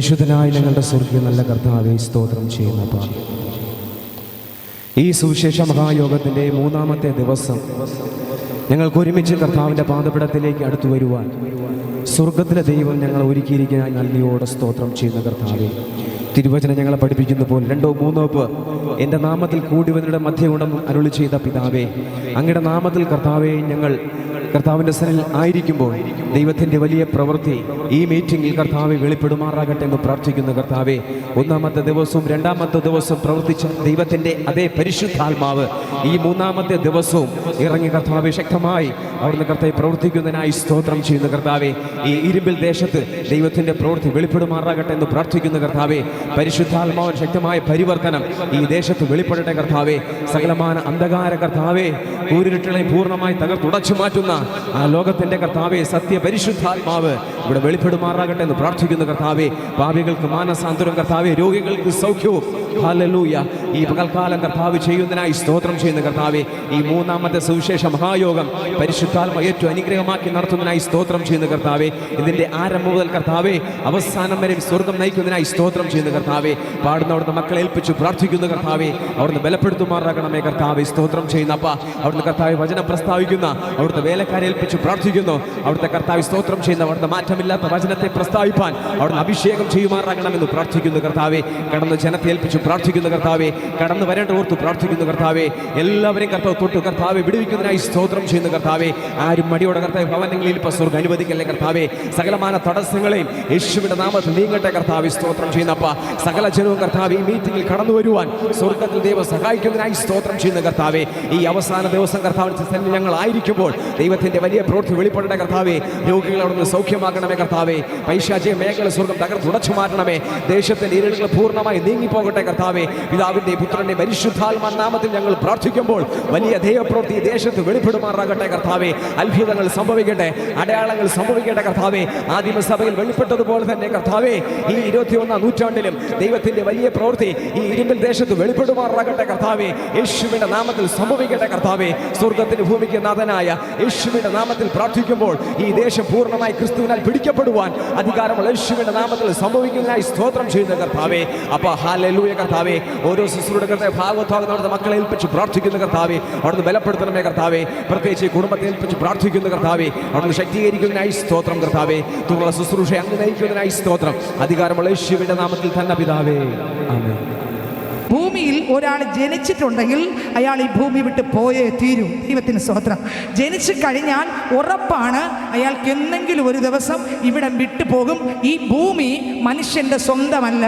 പരിശുദ്ധനായ ഞങ്ങളുടെ സ്വർഗ്ഗീയ നല്ല കർത്താവേ, സ്തോത്രം ചെയ്യുന്നപ്പാ. ഈ സുവിശേഷ മഹായോഗത്തിൻ്റെ 3-ാമത്തെ ദിവസം ഞങ്ങൾക്ക് ഒരുമിച്ച് കർത്താവിൻ്റെ പാദപീഠത്തിലേക്ക് അടുത്തു വരുവാൻ സ്വർഗത്തിലെ ദൈവം ഞങ്ങൾ ഒരുക്കിയിരിക്കുന്ന നന്ദിയോടെ സ്തോത്രം ചെയ്യുന്ന കർത്താവേ, തിരുവചനം ഞങ്ങളെ പഠിപ്പിക്കുന്ന പോലെ 2-3 പേർ എൻ്റെ നാമത്തിൽ കൂടിവരുടെ മധ്യമുണ്ടെന്ന് അരുളി ചെയ്ത പിതാവേ, അങ്ങയുടെ നാമത്തിൽ കർത്താവേ ഞങ്ങൾ കർത്താവിൻ്റെ സന്നിധിയിൽ ആയിരിക്കുമ്പോൾ ദൈവത്തിൻ്റെ വലിയ പ്രവൃത്തി ഈ മീറ്റിങ്ങിൽ കർത്താവെ വെളിപ്പെടുമാറാകട്ടെ എന്ന് പ്രാർത്ഥിക്കുന്ന കർത്താവെ, 1-ാമത്തെ ദിവസവും 2-ാമത്തെ ദിവസവും പ്രവർത്തിച്ച ദൈവത്തിൻ്റെ അതേ പരിശുദ്ധാത്മാവ് ഈ 3-ാമത്തെ ദിവസവും ഇറങ്ങി കർത്താവെ ശക്തമായി അവിടുന്ന് കർത്താവെ പ്രവർത്തിക്കുന്നതിനായി സ്തോത്രം ചെയ്യുന്ന കർത്താവെ, ഈ ഇരുമ്പിൽ ദേശത്ത് ദൈവത്തിൻ്റെ പ്രവൃത്തി വെളിപ്പെടുമാറാകട്ടെ എന്ന് പ്രാർത്ഥിക്കുന്ന കർത്താവെ, പരിശുദ്ധാത്മാവിന് ശക്തമായ പരിവർത്തനം ഈ ദേശത്ത് വെളിപ്പെടട്ടെ കർത്താവെ, സകലമാന അന്ധകാര കർത്താവെ കൂരിരുട്ടുകളെ പൂർണ്ണമായി തകർത്തുടച്ചു മാറ്റുന്ന ആ ലോകത്തിൻ്റെ കർത്താവെ സത്യ പരിശുദ്ധാത്മാവ് ഇവിടെ വെളിപ്പെടുമാറാകട്ടെ എന്ന് പ്രാർത്ഥിക്കുന്ന കർത്താവെ, പാപികൾക്ക് മാനസാന്തരം കർത്താവെ, രോഗികൾക്ക് സൗഖ്യവും ഹല്ലേലൂയ ഈ പകൽക്കാലം കർത്താവ് ചെയ്യുന്നതിനായി സ്തോത്രം ചെയ്യുന്ന കർത്താവെ, ഈ 3-ാമത്തെ സുവിശേഷ മഹായോഗം പരിശുദ്ധാത്മ ഏറ്റവും അനുഗ്രഹമാക്കി നടത്തുന്നതിനായി സ്തോത്രം ചെയ്യുന്ന കർത്താവെ, ഇതിൻ്റെ ആരംഭം മുതൽ കർത്താവെ അവസാനം വരെ സ്വർഗം നയിക്കുന്നതിനായി സ്തോത്രം ചെയ്യുന്ന കർത്താവെ, പാടുന്ന അവിടുന്ന് മക്കളെ ഏൽപ്പിച്ചു പ്രാർത്ഥിക്കുന്ന കർത്താവെ, അവിടുന്ന് ബലപ്പെടുത്തുമാറാകണമേ കർത്താവെ, സ്തോത്രം ചെയ്യുന്ന അപ്പ അവിടുന്ന് കർത്താവെ വചനം പ്രസ്താവിക്കുന്ന അവിടുത്തെ വേലക്കാരെ ഏൽപ്പിച്ചു പ്രാർത്ഥിക്കുന്നു, അവിടുത്തെ കർത്താവ് സ്തോത്രം ചെയ്യുന്ന അവിടുത്തെ മാറ്റമില്ലാത്ത വചനത്തെ പ്രസ്താവിപ്പാൻ അവിടുന്ന് അഭിഷേകം ചെയ്യുമാറാകണമെന്ന് പ്രാർത്ഥിക്കുന്നു കർത്താവെ, കടന്ന് ജനത്തെ ഏൽപ്പിച്ചു പ്രാർത്ഥിക്കുന്ന കർത്താവെ, കടന്നു വരേണ്ട ഓർത്ത് പ്രാർത്ഥിക്കുന്ന കർത്താവെ, എല്ലാവരെയും കർത്താവ് തൊട്ട് കർത്താവെ വിടുവിക്കുന്നതിനായി സ്തോത്രം ചെയ്യുന്ന കർത്താവെ, ആരും മടിയോടെ കർത്താവ് ഭവനങ്ങളിൽ ഇപ്പോൾ സ്വർഗ്ഗം അനുവദിക്കല്ലേ കർത്താവെ, സകലമാന തടസ്സങ്ങളെയും യേശുവിന്റെ നാമത്തിൽ നീങ്ങട്ടെ കർത്താവെ, സ്തോത്രം ചെയ്യുന്നപ്പ സകല ജനവും കർത്താവ് ഈ മീറ്റിംഗിൽ കടന്നു വരുവാൻ സ്വർഗ്ഗത്തിൽ ദൈവം സഹായിക്കുന്നതിനായി സ്തോത്രം ചെയ്യുന്ന കർത്താവെ, ഈ അവസാന ദിവസം കർത്താവിന്റെ ഞങ്ങൾ ആയിരിക്കുമ്പോൾ ദൈവത്തിന്റെ വലിയ പ്രവൃത്തി വെളിപ്പെടേണ്ട കർത്താവെ, രോഗികൾ അവിടുന്ന് സൗഖ്യമാക്കണമേ കർത്താവെ, പൈശാചിക മേഖല സ്വർഗ്ഗം തകർത്തുടച്ചു മാറ്റണമേ, ദേശത്തിന്റെ ഇരുളുകൾ പൂർണ്ണമായി നീങ്ങിപ്പോകട്ടെ കർത്താവെ, പിതാവിന്റെ പുത്രന്റെ പരിശുദ്ധാത്മാ നാമത്തിൽ ഞങ്ങൾ പ്രാർത്ഥിക്കുമ്പോൾ വലിയ ദൈവപ്രവൃത്തി ഈ ദേശത്ത് വെളിപ്പെടുമാറാകട്ടെ കർത്താവെ, അത്ഭുതങ്ങൾ സംഭവിക്കട്ടെ, അടയാളങ്ങൾ സംഭവിക്കട്ടെ കർത്താവെ, ആദിമസഭയിൽ വെളിപ്പെട്ടതുപോലെ തന്നെ കർത്താവെ ഈ 21-ാം നൂറ്റാണ്ടിലും ദൈവത്തിന്റെ വലിയ പ്രവൃത്തി ഈ ഇരുമ്പിൽ ദേശത്ത് വെളിപ്പെടുമാറാകട്ടെ കർത്താവെ, യേശുവിന്റെ നാമത്തിൽ സംഭവിക്കട്ടെ കർത്താവെ, സ്വർഗ്ഗത്തിന് ഭൂമിക്ക് നാഥനായ യേശുവിന്റെ നാമത്തിൽ പ്രാർത്ഥിക്കുമ്പോൾ ഈ ദേശം പൂർണ്ണമായി ക്രിസ്തുവിനാൽ പിടിക്കപ്പെടുവാൻ അധികാരമുള്ള യേശുവിന്റെ നാമത്തിൽ സംഭവിക്കുന്നതിനായി സ്തോത്രം ചെയ്യുന്ന കർത്താവെ, അപ്പൊ ഹല്ലേലൂയ കർത്താവെ, ഓരോ ശുശ്രൂഷയുടെ ഭാഗത്താകുന്ന മക്കളെ ഏൽപ്പിച്ച് പ്രാർത്ഥിക്കുന്ന കർത്താവെ, അവിടുന്ന് ബലപ്പെടുത്തണമേ കർത്താവെ, പ്രത്യേകിച്ച് കുടുംബത്തെ ഏൽപ്പിച്ച് പ്രാർത്ഥിക്കുന്ന കർത്താവെ, അവിടുന്ന് ശക്തീകരിക്കുന്നതിനായി സ്തോത്രം കർത്താവെ, തുടർന്നുള്ള ശുശ്രൂഷ അങ്ങ് നയിക്കുന്നതിനായി സ്തോത്രം, അധികാരമുള്ള യേശുവിന്റെ നാമത്തിൽ തന്നെ പിതാവേ, ആമേൻ. ഭൂമിയിൽ ഒരാൾ ജനിച്ചിട്ടുണ്ടെങ്കിൽ അയാൾ ഈ ഭൂമി വിട്ട് പോയേ തീരൂ. ദൈവത്തിന് സ്തോത്രം. ജനിച്ചു കഴിഞ്ഞാൽ ഉറപ്പാണ് അയാൾക്ക് എന്തെങ്കിലും ഒരു ദിവസം ഇവിടം വിട്ടു പോകും. ഈ ഭൂമി മനുഷ്യൻ്റെ സ്വന്തമല്ല,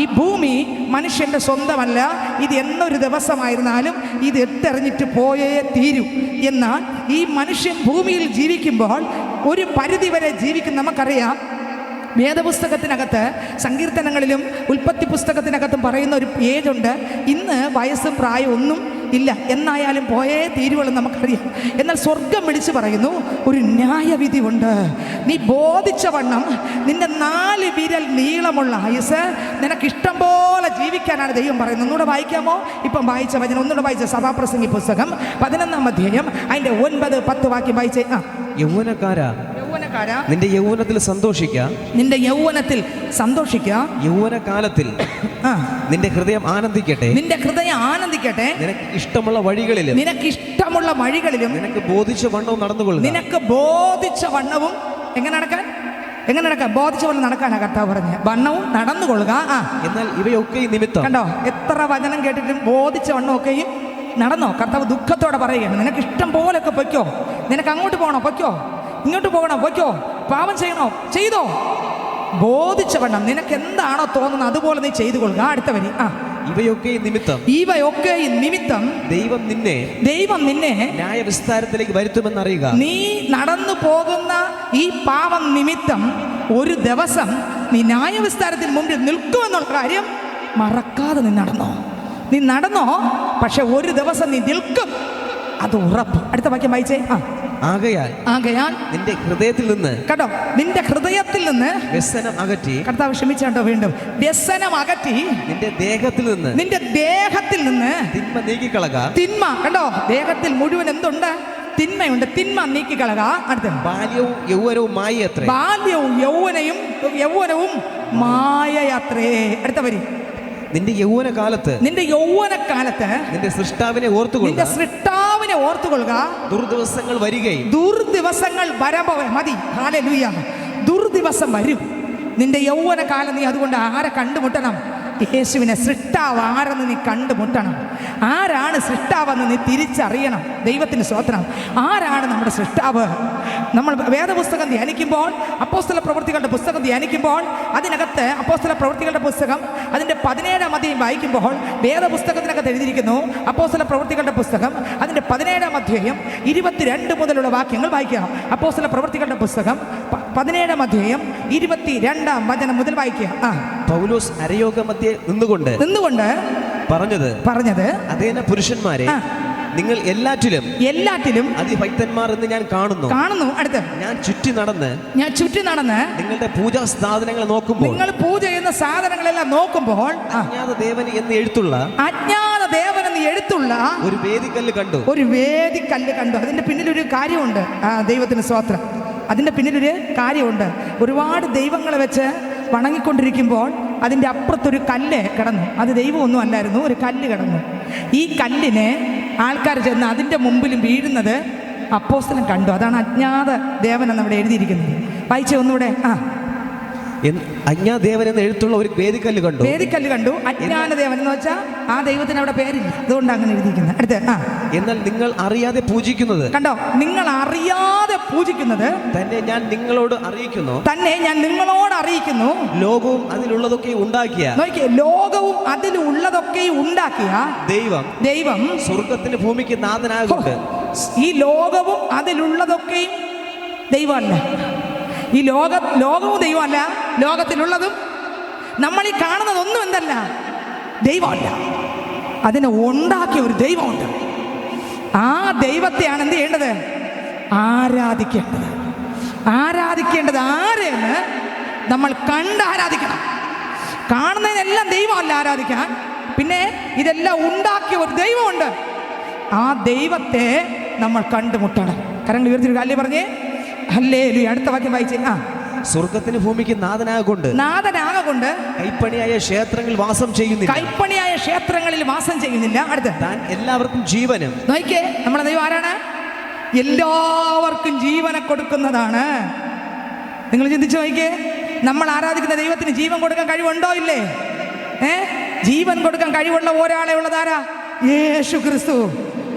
ഈ ഭൂമി മനുഷ്യൻ്റെ സ്വന്തമല്ല. ഇത് എന്നൊരു ദിവസമായിരുന്നാലും ഇത് എത്തെറിഞ്ഞിട്ട് പോയേ തീരൂ. എന്നാൽ ഈ മനുഷ്യൻ ഭൂമിയിൽ ജീവിക്കുമ്പോൾ ഒരു പരിധിവരെ ജീവിക്കും. നമുക്കറിയാം, വേദപുസ്തകത്തിനകത്ത് സങ്കീർത്തനങ്ങളിലും ഉൽപ്പത്തി പുസ്തകത്തിനകത്തും പറയുന്ന ഒരു ഏജുണ്ട്. ഇന്ന് വയസ്സും പ്രായം ഒന്നും ഇല്ല, എന്നായാലും പോയേ തീരുവെന്ന് നമുക്കറിയാം. എന്നാൽ സ്വർഗം വിളിച്ചു പറയുന്നു, ഒരു ന്യായവിധി ഉണ്ട്. നീ ബോധിച്ച വണ്ണം നിന്റെ 4 വിരൽ നീളമുള്ള ആയുസ് നിനക്കിഷ്ടം പോലെ ജീവിക്കാനാണ് ദൈവം പറയുന്നത്. ഒന്നുകൂടെ വായിക്കാമോ? ഇപ്പം വായിച്ച വചനം ഒന്നുകൂടെ വായിച്ച സഭാപ്രസംഗി പുസ്തകം 11-ാം അധ്യായം അതിൻ്റെ 9-10 വാക്യം വായിച്ചേ. യൗവനക്കാരാ, നിന്റെ യൗവനത്തിൽ സന്തോഷിക്കുക, നിന്റെ യൗവനത്തിൽ സന്തോഷിക്കുക, യൗവനകാലത്തിൽ നിന്റെ ഹൃദയം ആനന്ദിക്കട്ടെ, നിന്റെ ഹൃദയം ആനന്ദിക്കട്ടെ, നിനക്ക് ഇഷ്ടമുള്ള വഴികളിലും, നിനക്ക് ഇഷ്ടമുള്ള വഴികളിലും നിനക്ക് ബോധിച്ച വണ്ണവും നടന്നുകൊള്ളുക. നിനക്ക് ബോധിച്ച വണ്ണവും എങ്ങനെ നടക്കാൻ ബോധിച്ച വണ്ണം നടക്കാനാ കർത്താവ് പറഞ്ഞ വണ്ണവും നടന്നുകൊള്ളുക. എന്നാൽ ഇവയൊക്കെയും നിമിത്തം, കണ്ടോ എത്ര വചനം കേട്ടിട്ടും ബോധിച്ച വണ്ണമൊക്കെയും നടന്നോ? കർത്താവ് ദുഃഖത്തോടെ പറയുകയാണ്, നിനക്ക് ഇഷ്ടം പോലൊക്കെ പൊയ്ക്കോ, നിനക്ക് അങ്ങോട്ട് പോകണോ പൊയ്ക്കോ, ഇങ്ങോട്ട് പോകണോ പൊയ്ക്കോ, പാപം ചെയ്യണോ ചെയ്തോ, ബോധിച്ച വണ്ണം നിനക്ക് എന്താണോ തോന്നുന്നത് അതുപോലെ നീ ചെയ്തു കൊള്ളുക. അടുത്ത വരി, ഇവയൊക്കെ നിമിത്തം ദൈവം നിന്നെ ന്യായവിസ്താരത്തിലേക്ക് വരുത്തുമെന്നറിയുക. നീ നടന്നു പോകുന്ന ഈ പാപം നിമിത്തം ഒരു ദിവസം നീ ന്യായവിസ്താരത്തിന് മുമ്പിൽ നിൽക്കുമെന്നുള്ള കാര്യം മറക്കാതെ നീ നടന്നോ. പക്ഷെ ഒരു ദിവസം നീ നിൽക്കും, അത് ഉറപ്പ്. അടുത്ത വാക്യം വായിച്ചേ. ആകയാൽ നിന്റെ ഹൃദയത്തിൽ നിന്ന്, കേട്ടോ, നിന്റെ ഹൃദയത്തിൽ നിന്ന് വ്യസനം അകറ്റി, കർത്താവ് ക്ഷമിച്ചോ വീണ്ടും, വ്യസനം അകറ്റി നിന്റെ ദേഹത്തിൽ നിന്ന് തിന്മ നീക്കിക്കളക. തിന്മ, കണ്ടോ, ദേഹത്തിൽ മുഴുവൻ എന്തുണ്ട്? തിന്മയുണ്ട്. തിന്മ നീക്കിക്കളക. അടുത്ത ബാല്യവും യൗവനവും മായയാത്രേ. അടുത്ത വരി. നിന്റെ യൗവനകാലത്ത് നിന്റെ യൗവനകാലത്ത് നിന്റെ സൃഷ്ടാവിനെ ഓർത്തുകൊള്ളുക. നിന്റെ സൃഷ്ടാവിനെ ഓർത്തുകൊള്ളുക. ദുർദിവസങ്ങൾ വരികയും ദുർദിവസങ്ങൾ വരമ്പോ മതി. ഹല്ലേലൂയ. ദുർദിവസം വരും. നിന്റെ യൗവനകാലം നീ അതുകൊണ്ട് ആരെ കണ്ടുമുട്ടണം? യേശുവിനെ, സൃഷ്ടാവ് ആരെന്ന് നീ കണ്ടുമുട്ടണം. ആരാണ് സൃഷ്ടാവെന്ന് നീ തിരിച്ചറിയണം. ദൈവത്തിന് സ്തോത്രം. ആരാണ് നമ്മുടെ സൃഷ്ടാവ്? നമ്മൾ വേദപുസ്തകം ധ്യാനിക്കുമ്പോൾ, അപ്പോസ്തല പ്രവൃത്തികളുടെ പുസ്തകം ധ്യാനിക്കുമ്പോൾ, അതിനകത്ത് അപ്പോസ്തല പ്രവൃത്തികളുടെ പുസ്തകം അതിൻ്റെ 17-ാം അധ്യായം വായിക്കുമ്പോൾ വേദപുസ്തകത്തിനകത്ത് എഴുതിയിരിക്കുന്നു. അപ്പോസ്തല പ്രവൃത്തികളുടെ പുസ്തകം അതിൻ്റെ 17-ാം അധ്യായം 22 മുതലുള്ള വാക്യങ്ങൾ വായിക്കാം. അപ്പോസ്തല പ്രവൃത്തികളുടെ പുസ്തകം 17-ാം അധ്യായം 22-ാം വചനം മുതൽ വായിക്കുക. പൗലോസ് അരയോഗമധ്യേ നിന്നുകൊണ്ട് പറഞ്ഞത് അതേന പുരുഷന്മാരെ, നിങ്ങൾ എല്ലാറ്റിലും അതിഭക്തന്മാർ എന്ന് ഞാൻ കാണുന്നു. അടുത്ത്, ഞാൻ ചുറ്റി നടന്ന് നിങ്ങളുടെ പൂജാ സാധനങ്ങൾ നോക്കുമ്പോൾ, നിങ്ങൾ പൂജ ചെയ്യുന്ന സാധനങ്ങളെല്ലാം നോക്കുമ്പോൾ അജ്ഞാത ദേവൻ എന്ന് എഴുത്തുള്ള ഒരു വേദിക്കല്ല് കണ്ടു. അതിന്റെ പിന്നിലൊരു കാര്യമുണ്ട്. ദൈവത്തിന് സ്തോത്രം. അതിന്റെ പിന്നിലൊരു കാര്യമുണ്ട്. ഒരുപാട് ദൈവങ്ങളെ വെച്ച് വണങ്ങിക്കൊണ്ടിരിക്കുമ്പോൾ അതിൻ്റെ അപ്പുറത്തൊരു കല്ല് കിടന്നു. അത് ദൈവമൊന്നും അല്ലായിരുന്നു, ഒരു കല്ല് കിടന്നു. ഈ കല്ലിനെ ആൾക്കാർ ചെന്ന് അതിൻ്റെ മുമ്പിലും വീഴുന്നത് അപ്പോസ്തലൻ കണ്ടു. അതാണ് അജ്ഞാത ദേവൻ എന്ന് അവിടെ എഴുതിയിരിക്കുന്നത്. വായിച്ചേ ഒന്നുകൂടെ. അജ്ഞാദേവൻ എന്ന് എഴുത്തുള്ള ഒരു വേദിക്കല്ല് കണ്ടു. അജ്ഞാനദേവൻ എന്ന് വെച്ചാൽ ആ ദൈവത്തിന് അവിടെ പേരില്ല, അതുകൊണ്ട് അങ്ങനെ എഴുതിയിരിക്കുന്നത്. അടുത്ത്, എന്നാൽ നിങ്ങൾ അറിയാതെ പൂജിക്കുന്നത്, കണ്ടോ, നിങ്ങൾ അറിയാതെ പൂജിക്കുന്നത് തന്നെ ഞാൻ നിങ്ങളോട് അറിയിക്കുന്നു. ലോകവും അതിലുള്ളതൊക്കെ ഉണ്ടാക്കിയ ദൈവം സ്വർഗത്തിന് ഭൂമിക്ക് നാഥനാകുന്നുണ്ട്. ഈ ലോകവും അതിലുള്ളതൊക്കെയും ദൈവമല്ല. ഈ ലോകവും ദൈവമല്ല, ലോകത്തിലുള്ളതും നമ്മൾ ഈ കാണുന്നതൊന്നും എന്തല്ല, ദൈവമല്ല. അതിനെ ഉണ്ടാക്കിയ ഒരു ദൈവമുണ്ട്. ആ ദൈവത്തെയാണ് എന്ത് ചെയ്യേണ്ടത്? ആരാധിക്കേണ്ടത് ആരെന്ന് നമ്മൾ ആരാധിക്കണം. കാണുന്നതിനെല്ലാം ദൈവമല്ല ആരാധിക്കാൻ. പിന്നെ ഇതെല്ലാം ഉണ്ടാക്കിയ ഒരു ദൈവമുണ്ട്. ആ ദൈവത്തെ നമ്മൾ കണ്ടുമുട്ടണം. കരങ്ങൾ ഉയർത്തി കാലേ പറഞ്ഞേ ഹല്ലേലൂയ. അടുത്ത വാക്യം വായിച്ചേ. സ്വർഗത്തിന് ഭൂമിക്ക് നാഥനാകൊണ്ട് കൈപ്പണിയായ ക്ഷേത്രങ്ങളിൽ വാസം ചെയ്യുന്നില്ല. അടുത്ത, താൻ എല്ലാവർക്കും ജീവനും. നോക്കിയേ, നമ്മുടെ ദൈവം ആരാണ്? എല്ലാവർക്കും ജീവനെ കൊടുക്കുന്നതാണ്. നിങ്ങൾ ചിന്തിച്ചു നോക്കിയേ, നമ്മൾ ആരാധിക്കുന്ന ദൈവത്തിന് ജീവൻ കൊടുക്കാൻ കഴിവുണ്ടോ ഇല്ലേ? ജീവൻ കൊടുക്കാൻ കഴിവുള്ള ഒരാളെ ഉള്ളതാരാ? യേശു ക്രിസ്തു.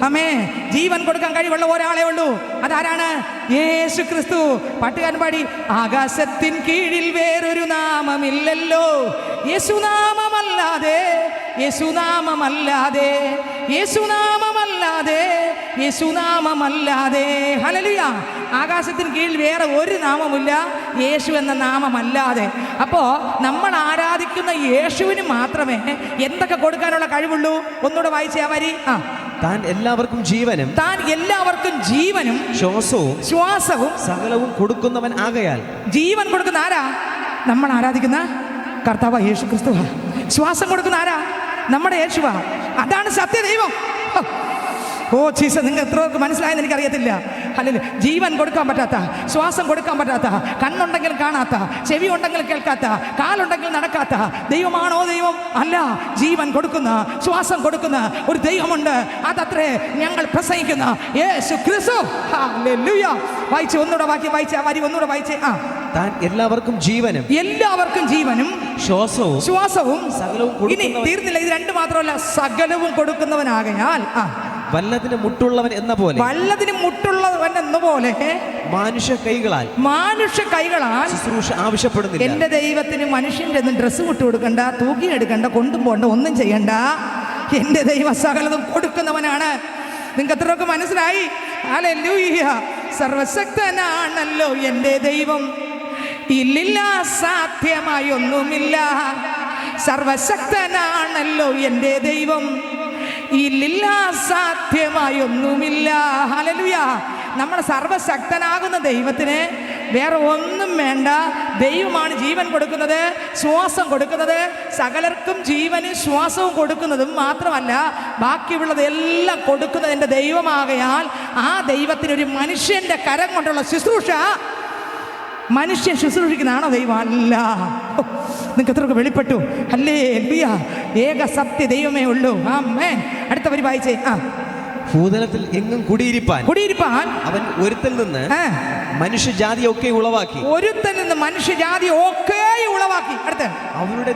ആമേ. ജീവൻ കൊടുക്കാൻ കഴിവുള്ള ഒരാളെ ഉള്ളൂ. അതാരാണ്? യേശു ക്രിസ്തു. പാട്ടുകാരൻ പാടി, ആകാശത്തിൻ കീഴിൽ വേറൊരു നാമമില്ലല്ലോ, യേശുനാമമല്ലാതെ ഹല്ലേലൂയ. ആകാശത്തിന് കീഴിൽ വേറെ ഒരു നാമമില്ല, യേശു എന്ന നാമമല്ലാതെ. അപ്പോൾ നമ്മൾ ആരാധിക്കുന്ന യേശുവിന് മാത്രമേ എന്തൊക്കെ കൊടുക്കാനുള്ള കഴിവുള്ളൂ? ഒന്നുകൂടെ വായിച്ചേ ആ വരി. താൻ എല്ലാവർക്കും ജീവനും ശ്വാസവും സകലവും കൊടുക്കുന്നവൻ ആകയാൽ. ജീവൻ കൊടുക്കുന്ന ആരാ? നമ്മൾ ആരാധിക്കുന്ന കർത്താവ് യേശു ക്രിസ്തു. ശ്വാസം കൊടുക്കുന്ന ആരാ? നമ്മുടെ യേശുവാ. അതാണ് സത്യദൈവം. ഓ ജീസസ്, നിങ്ങൾ എത്ര പേർക്ക് മനസ്സിലായെന്ന് എനിക്കറിയത്തില്ല. അല്ലെങ്കിൽ ജീവൻ കൊടുക്കാൻ പറ്റാത്ത, ശ്വാസം കൊടുക്കാൻ പറ്റാത്ത, കണ്ണുണ്ടെങ്കിൽ കാണാത്ത, ചെവി ഉണ്ടെങ്കിൽ കേൾക്കാത്ത, കാലുണ്ടെങ്കിൽ നടക്കാത്ത ദൈവമാണോ ദൈവം? അല്ല. ജീവൻ കൊടുക്കുന്ന, ശ്വാസം കൊടുക്കുന്ന ഒരു ദൈവമുണ്ട്. അതത്രേ ഞങ്ങൾ പ്രസംഗിക്കുന്ന യേശു ക്രിസ്തു. ഹല്ലേലൂയ. വായിച്ച് ഒന്നുകൂടെ വാക്യം വായിച്ച വരി ഒന്നുകൂടെ വായിച്ചേ. താൻ എല്ലാവർക്കും ജീവനും ശ്വാസവും സകലവും. ഇനി തീർന്നില്ല, ഇത് രണ്ട് മാത്രമല്ല, സകലവും കൊടുക്കുന്നവനാകയാൽ വല്ലതിന് മുട്ടുള്ളവൻ എന്ന പോലെ മനുഷ്യ കൈകളാൽ ശുശ്രൂഷ ആവശ്യപ്പെടുന്നില്ല. എന്റെ ദൈവത്തിന് മനുഷ്യന്റെ ഒന്നും ഡ്രസ്സ് വിട്ടു കൊടുക്കണ്ട, തൂക്കിയെടുക്കണ്ട, കൊണ്ടുപോകണ്ട, ഒന്നും ചെയ്യണ്ട. എന്റെ ദൈവം സകലതും കൊടുക്കുന്നവനാണ്. നിങ്ങൾക്ക് എത്രയൊക്കെ മനസ്സിലായി? ഹല്ലേലൂയ. സർവശക്തനാണല്ലോ എന്റെ ദൈവം, ഇല്ലില്ല സാധ്യമായി ഒന്നുമില്ല. സർവശക്തനാണല്ലോ എൻ്റെ ദൈവം, ഇല്ലില്ല സാധ്യമായി ഒന്നുമില്ല. ഹല്ലേലൂയ. നമ്മുടെ സർവശക്തനാകുന്ന ദൈവത്തിന് വേറെ ഒന്നും വേണ്ട. ദൈവമാണ് ജീവൻ കൊടുക്കുന്നത്, ശ്വാസം കൊടുക്കുന്നത്. സകലർക്കും ജീവനും ശ്വാസവും കൊടുക്കുന്നതും മാത്രമല്ല, ബാക്കിയുള്ളത് എല്ലാം കൊടുക്കുന്നത് എൻ്റെ ദൈവമാകയാൽ ആ ദൈവത്തിനൊരു മനുഷ്യൻ്റെ കരം കൊണ്ടുള്ള ശുശ്രൂഷ. മനുഷ്യൻ ശുശ്രൂഷിക്കുന്നതാണോ ദൈവം? അല്ല. നിങ്ങൾക്ക് എത്രയൊക്കെ വെളിപ്പെട്ടു? ഹല്ലേലൂയ. ഏക സത്യ ദൈവമേ ഉള്ളൂ. ആമേൻ. അടുത്ത വരി വായിച്ചേ. ഭൂതലത്തിൽ എങ്ങും കുടിയിരിപ്പാൻ അവൻ ഒരുത്തൽ നിന്ന് മനുഷ്യജാതിയൊക്കെ ഉളവാക്കി. ഒരുത്തൽ നിന്ന് മനുഷ്യജാതി ഒക്കെ ഉളവാക്കി. അടുത്ത അവരുടെ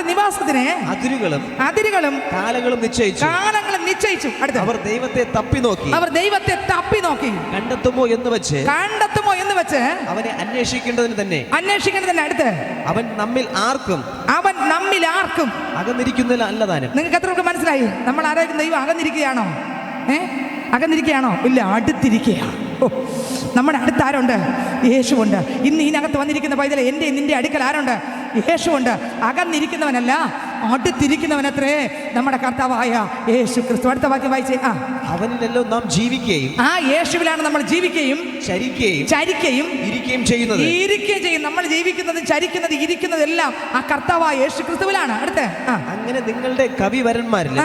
നിവാസത്തിന് അതിരുകളും കാലങ്ങളും നിശ്ചയിച്ചു. അടുത്ത അവർ ദൈവത്തെ തപ്പി നോക്കി കണ്ടെത്തുമോ എന്ന് വെച്ച് അവനെ അന്വേഷിക്കേണ്ടതിന് തന്നെ. അടുത്ത് അവൻ നമ്മിൽ ആർക്കും അകന്നിരിക്കുന്നില്ല അല്ലതാനും. നിങ്ങൾക്ക് എത്ര മനസ്സിലായി? നമ്മൾ ആരായിരിക്കും? ദൈവം അകന്നിരിക്കുകയാണോ? അകന്നിരിക്കുകയാണോ? ഇല്ല, അടുത്തിരിക്കുകയാണ്. നമ്മുടെ അടുത്ത് ആരുണ്ട്? യേശുവുണ്ട്. ഇന്ന് ഇതിനകത്ത് വന്നിരിക്കുന്ന പൈതലെ, എൻ്റെ നിന്റെ അടുക്കൽ ആരുണ്ട്? യേശുവുണ്ട്. അകന്നിരിക്കുന്നവനല്ല, അടുത്തിരിക്കുന്നവനത്രേ നമ്മുടെ കർത്താവായ യേശു ക്രിസ്തു. അടുത്ത വാക്യം വായിച്ചേ. അവനിലല്ലോ നാം ജീവിക്കുകയും, യേശുവിലാണ് നമ്മൾ ജീവിക്കുകയും ചരിക്കുകയും ഇരിക്കുകയും ചെയ്യും. നമ്മൾ ജീവിക്കുന്നതും ചരിക്കുന്നത് ഇരിക്കുന്നതെല്ലാം ആ കർത്താവായ യേശു ക്രിസ്തുവിലാണ്. അടുത്ത അങ്ങനെ നിങ്ങളുടെ കവിവരന്മാരിൽ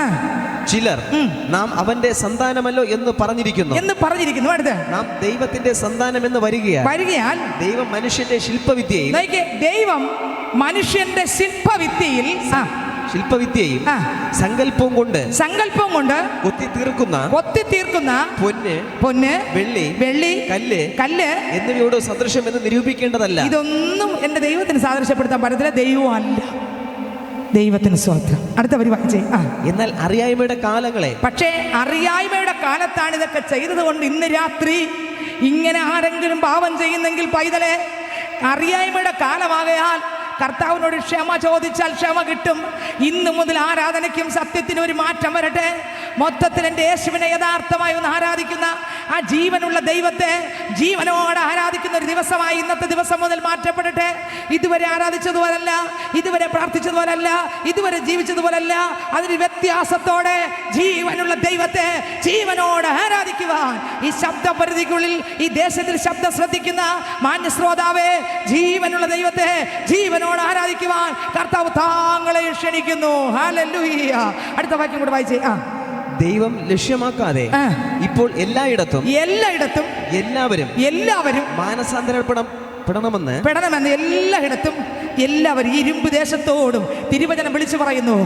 ചിലർ നാം അവന്റെ സന്താനമല്ലോ എന്ന് പറഞ്ഞിരിക്കുന്നു. അടുത്ത നാം ദൈവത്തിന്റെ സന്താനം എന്ന് വരികയാൽ ദൈവം മനുഷ്യന്റെ ശില്പവിദ്യയിൽ സങ്കല്പവും കൊണ്ട് കൊത്തി തീർക്കുന്ന പൊന്ന് വെള്ളി കല്ല് എന്നിവയോട് സദൃശ്യം എന്ന് നിരൂപിക്കേണ്ടതല്ല. ഇതൊന്നും എന്റെ ദൈവത്തിന് സാദൃശ്യപ്പെടുത്താൻ പറ്റത്തില്ല. ദൈവം അല്ല. ദൈവത്തിന് സ്തോത്രം. അടുത്ത വരി വായിച്ചേ. എന്നാൽ അറിയായ്മയുടെ കാലങ്ങളെ, പക്ഷേ അറിയായ്മയുടെ കാലത്താണ് ഇതൊക്കെ ചെയ്തത് കൊണ്ട് ഇന്ന് രാത്രി ഇങ്ങനെ ആരെങ്കിലും പാപം ചെയ്യുന്നെങ്കിൽ പൈതലെ, അറിയായ്മയുടെ കാലമാകയാൽ കർത്താവിനോട് ക്ഷമ ചോദിച്ചാൽ ക്ഷമ കിട്ടും. ഇന്നു മുതൽ ആരാധനയ്ക്കും സത്യത്തിനും ഒരു മാറ്റം വരട്ടെ. മൊത്തത്തിൽ എൻ്റെ യേശുവിനെ യഥാർത്ഥമായി ഒന്ന് ആരാധിക്കുന്ന ആ ജീവനുള്ള ദൈവത്തെ ജീവനോടെ ആരാധിക്കുന്ന ഒരു ദിവസമായി ഇന്നത്തെ ദിവസം മുതൽ മാറ്റപ്പെടട്ടെ. ഇതുവരെ ആരാധിച്ചതുപോലല്ല, ഇതുവരെ പ്രാർത്ഥിച്ചതുപോലല്ല, ഇതുവരെ ജീവിച്ചതുപോലല്ല. അതിന് വ്യത്യാസത്തോടെ ജീവനുള്ള ദൈവത്തെ ജീവനോടെ ആരാധിക്കുവാൻ ഈ ശബ്ദപരിധിക്കുള്ളിൽ ഈ ദേശത്തിൽ ശബ്ദം ശ്രദ്ധിക്കുന്ന മാന്യ ശ്രോതാവേ, ജീവനുള്ള ദൈവത്തെ ജീവനോട് ആരാധിക്കുവാൻ കർത്താവ് താങ്കളെ ക്ഷണിക്കുന്നു. ഹല്ലേലൂയ. അടുത്ത വാക്യം കൂടെ വായിച്ചേ. ദൈവം ലക്ഷ്യമാക്കാതെ ഇപ്പോൾ എല്ലായിടത്തും എല്ലാവരും മാനസാന്തരപ്പെടണമെന്ന് എല്ലായിടത്തും എല്ലാവരും ഇരുമ്പ് ദേശത്തോടും തിരുവചനം വിളിച്ചു പറയുന്നു.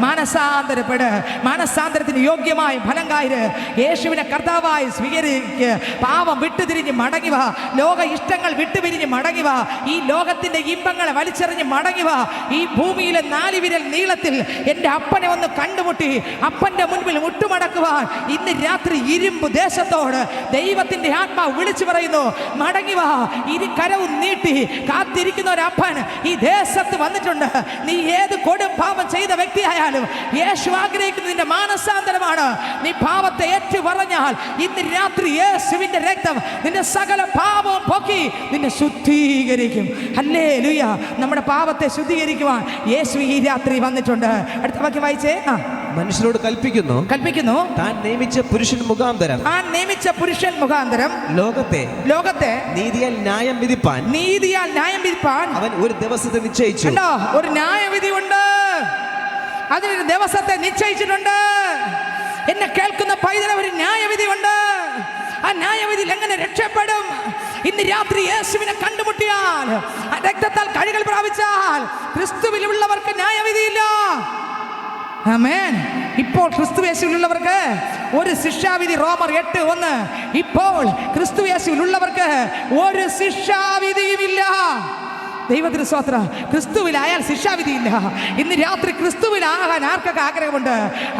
മാനസാന്തരത്തിന് യോഗ്യമായ ഫലം കായര്. യേശുവിനെ കർത്താവായി സ്വീകരിക്കുക. പാപം വിട്ടുതിരിഞ്ഞ് മടങ്ങുക. ലോക ഇഷ്ടങ്ങൾ വിട്ടുപിരിഞ്ഞ് മടങ്ങുക. ഈ ലോകത്തിന്റെ ഇമ്പങ്ങളെ വലിച്ചെറിഞ്ഞ് മടങ്ങുക. ഈ ഭൂമിയിലെ 4 വിരൽ നീളത്തിൽ എൻ്റെ അപ്പനെ ഒന്ന് കണ്ടുമുട്ടി അപ്പന്റെ മുൻപിൽ മുട്ടുമടക്കുവാൻ ഇന്ന് രാത്രി ഇരുമ്പ് ദേശത്തോട് ദൈവത്തിന്റെ ആത്മാവ് വിളിച്ചു പറയുന്നു. മടങ്ങുക. ഇരു കരവും നീട്ടി കാത്തിരിക്കുന്ന ഒരു അപ്പൻ ഈ ദേശത്ത് വന്നിട്ടുണ്ട്. നീ ഏത് കൊടും പാപം ചെയ്ത വ്യക്തിയായാലും യേശു ആഗ്രഹിക്കുന്നത് നിന്റെ മാനസാന്തരമാണ്. നീ പാപത്തെ ഏറ്റു പറഞ്ഞാൽ ഇന്ന് രാത്രി യേശുവിന്റെ രക്തം നിന്റെ സകല പാപവും പൊക്കി നിന്നെ ശുദ്ധീകരിക്കും. ഹല്ലേലൂയ. നമ്മുടെ പാപത്തെ ശുദ്ധീകരിക്കുവാൻ യേശു ഈ രാത്രി വന്നിട്ടുണ്ട്. അടുത്ത വാക്യം വായിച്ചേ. മനുഷ്യരോട് കൽപ്പിക്കുന്നു താൻ നിയമിച്ച പുരുഷൻ മുഖാന്തരം ലോകത്തെ നീതിയാൽ ന്യായം വിധിപ്പാൻ അവൻ ഒരു ദിവസത്തെ നിശ്ചയിച്ചു. ഒരു ന്യായവിധി ഉണ്ട്, അതിനൊരു ദിവസത്തെ നിശ്ചയിച്ചിട്ടുണ്ട്. എന്നെ കേൾക്കുന്ന പൈതൽ, ഒരു ന്യായവിധി ഉണ്ട്. ആ ന്യായവിധിയിൽ എങ്ങനെ രക്ഷപ്പെടും? ഇന്ന് രാത്രി യേശുവിനെ കണ്ടുമുട്ടിയാൽ, രക്തത്താൽ കഴുകൽ പ്രാപിച്ചാൽ ക്രിസ്തുവിലുള്ളവർക്ക് ന്യായവിധിയില്ല. ആമേൻ. ഇപ്പോൾ ക്രിസ്തു യേശുവിലുള്ളവർക്ക് ഒരു ശിക്ഷാവിധി. റോമർ 8:1. ഇപ്പോൾ ക്രിസ്തു യേശുവിലുള്ളവർക്ക് ഒരു ശിക്ഷാവിധിയുമില്ല. ദൈവത്തിന് സ്തോത്രം. ക്രിസ്തുവിലായാൽ ശിക്ഷാവിധിയില്ല. ഇന്ന് രാത്രി ക്രിസ്തുവിലാകാൻ ആർക്കൊക്കെ ആഗ്രഹമുണ്ട്?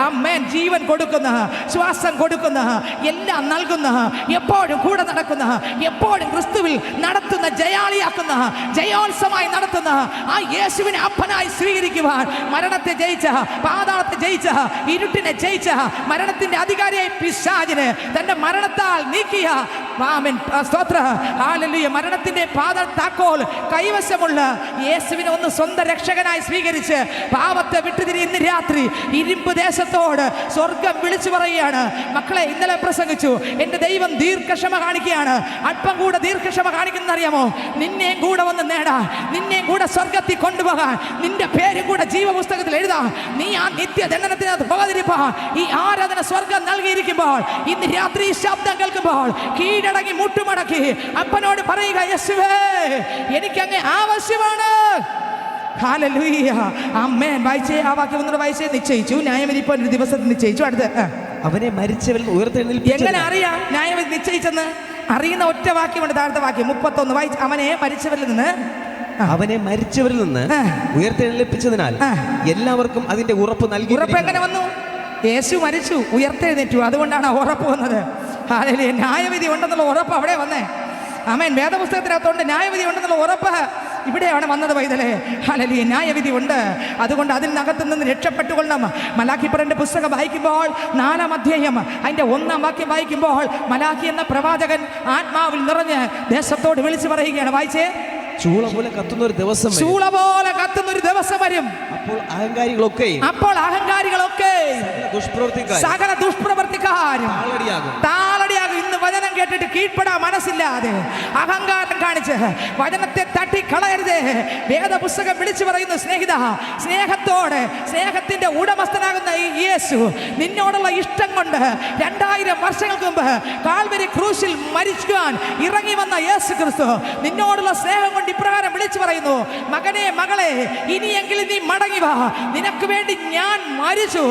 ആമേൻ. ജീവൻ കൊടുക്കുന്ന, ശ്വാസം കൊടുക്കുന്ന, എല്ലാം നൽകുന്ന, എപ്പോഴും കൂടെ നടക്കുന്ന, എപ്പോഴും ക്രിസ്തുവിൽ നടത്തുന്ന, ജയാളിയാക്കുന്ന, ജയോത്സവമായി നടത്തുന്ന ആ യേശുവിനെ അപ്പനായി സ്വീകരിക്കുവാൻ മരണത്തെ ജയിച്ച, പാതാളത്തെ ജയിച്ച, ഇരുട്ടിനെ ജയിച്ച, മരണത്തിന്റെ അധികാരിയായി പിശാചിനെ തന്റെ മരണത്താൽ നീക്കിയ ആമേൻ സ്തോത്രം. ഹല്ലേലൂയ. മരണത്തിന്റെ പാതാള താക്കോൽ കൈവശമുള്ള യേശുവിനെ ഒന്ന് സ്വന്തം രക്ഷകനായി സ്വീകരിച്ച് പാപത്തെ വിട്ടുതിരി ഇന്ന് രാത്രി ഇരുമ്പ് ദേശത്തോട് സ്വർഗം വിളിച്ചു പറയുകയാണ്. മക്കളെ, ഇന്നലെ പ്രസംഗിച്ചു, എൻ്റെ ദൈവം ദീർഘക്ഷമ കാണിക്കുകയാണ്. അല്പം കൂടെ ദീർഘക്ഷമ കാണിക്കുന്ന അറിയാമോ? നിന്നെയും കൂടെ വന്ന് നേടാൻ, നിന്നെയും കൂടെ സ്വർഗത്തിൽ കൊണ്ടുപോകാൻ, നിന്റെ പേരും കൂടെ ജീവപുസ്തകത്തിൽ എഴുതാൻ, നീ ആ നിത്യദണ്ഡനത്തിനകത്ത് പോകാതിരിപ്പാൻ ഈ ആരാധന സ്വർഗം നൽകിയിരിക്കുമ്പോൾ ഇന്ന് രാത്രി ഈ ശബ്ദം കേൾക്കുമ്പോൾ കീഴടങ്ങി മുട്ടുമടക്കി അപ്പനോട് പറയുക, യേശുവേ, എനിക്കങ്ങ് ആവശ്യമാണ്. ഹല്ലേലൂയ. ആമേൻ. വായിച്ചേ, ആ വാക്യം ഒന്നുകൂടെ വായിച്ചേ. നിശ്ചയിച്ചു, ന്യായവിധി ഇപ്പോൾ ഒരു ദിവസത്തിൽ നിശ്ചയിച്ചു. അടുത്ത് അവനെ മരിച്ചവരിൽ ഉയർത്തെഴുന്നേൽപ്പിച്ചു. എങ്ങനെ അറിയാം ന്യായവിധി നിശ്ചയിച്ചെന്ന്? അറിയുന്ന ഒറ്റ വാക്യമുണ്ട്, താഴത്തെ വാക്യം 31 വായിച്ച്. അവനെ മരിച്ചവരിൽ നിന്ന് ഉയർത്തെഴുന്നേൽപ്പിച്ചതിനാൽ എല്ലാവർക്കും അതിന്റെ ഉറപ്പ് നൽകി. ഉറപ്പ് എങ്ങനെ വന്നു? യേശു മരിച്ചു, ഉയർത്തെഴുന്നേറ്റു, അതുകൊണ്ടാണ് ഉറപ്പ് വന്നത്. ഹല്ലേലൂയ. ന്യായവിധി ഉണ്ടെന്നുള്ള ഉറപ്പ് അവിടെ വന്നേ. ആമേൻ. വേദപുസ്തകത്തിനകത്തുണ്ട് ന്യായവിധി ഉണ്ടെന്നുള്ള ഉറപ്പ്, ഇവിടെയാണ് വന്നത് പൈതലേ. ഹല്ലേലൂയ. ന്യായവിധി ഉണ്ട്, അതുകൊണ്ട് അതിനകത്ത് നിന്ന് രക്ഷപ്പെട്ടുകൊള്ളണം. മലാഖിയുടെ പുസ്തകം വായിക്കുമ്പോൾ 4-ാം അധ്യായം അതിന്റെ 1-ാം വാക്യം വായിക്കുമ്പോൾ മലാഖി എന്ന പ്രവാചകൻ ആത്മാവിൽ നിറഞ്ഞ് ദേശത്തോട് വിളിച്ചു പറയുകയാണ്. വായിച്ചേ. ചൂള പോലെ കത്തുന്ന ഒരു ദിവസം വരും. അപ്പോൾ അഹങ്കാരികളൊക്കെ സകല ദുഷ്പ്രവർത്തിക്കാരും താളടിയാകും. ഇന്ന് വചനം കേട്ടിട്ട് കീഴ്പ്പെടാൻ മനസ്സില്ലാതെ അഹങ്കാരം കാണിച്ച് വചനത്തെ തട്ടിക്കളയരുത്. വേദപുസ്തകം വിളിച്ചു പറയുന്നു, സ്നേഹിത, സ്നേഹത്തോടെ സ്നേഹത്തിന്റെ ഉടമസ്ഥനാകുന്ന ഈ യേശു നിന്നോടുള്ള ഇഷ്ടം കൊണ്ട് 2000 വർഷങ്ങൾക്ക് മുമ്പ് കാൽവരി ക്രൂശിൽ മരിക്കുവാൻ ഇറങ്ങി വന്ന യേശു ക്രിസ്തു നിന്നോടുള്ള സ്നേഹം കൊണ്ട് ഇപ്രകാരം വിളിച്ചു പറയുന്നു, മകനെ, മകളെ, ഇനിയെങ്കിലും നീ മടങ്ങി വാ. നിനക്ക് വേണ്ടി ഞാൻ മരിച്ചു.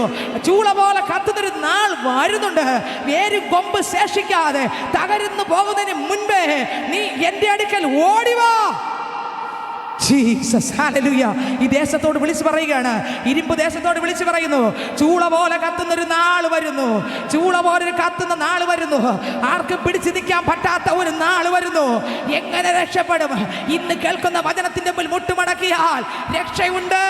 ചൂള പോലെ കത്തുന്നൊരു നാൾ വരുന്നുണ്ട്. വേരും കൊമ്പ് ശേഷിക്കാതെ തകരുന്നു പോകുന്നതിന് മുൻപേ നീ എൻ്റെ അടുക്കൽ ഓടിവാ. ജീസസ്. ഹല്ലേലൂയ. ഈ ദേശത്തോട് വിളിച്ചു പറയുകയാണ്, ഇരുമ്പ് ദേശത്തോട് വിളിച്ചു പറയുന്നു, ചൂള പോലെ കത്തുന്നൊരു നാൾ വരുന്നു. ചൂള പോലെ കത്തുന്ന നാൾ വരുന്നു. ആർക്കും പിടിച്ചു നിൽക്കാൻ പറ്റാത്ത ഒരു നാൾ വരുന്നു. എങ്ങനെ രക്ഷപ്പെടും? ഇന്ന് കേൾക്കുന്ന വചനത്തിന്റെ മുമ്പിൽ മുട്ടുമടക്കിയാൽ രക്ഷയുണ്ട്.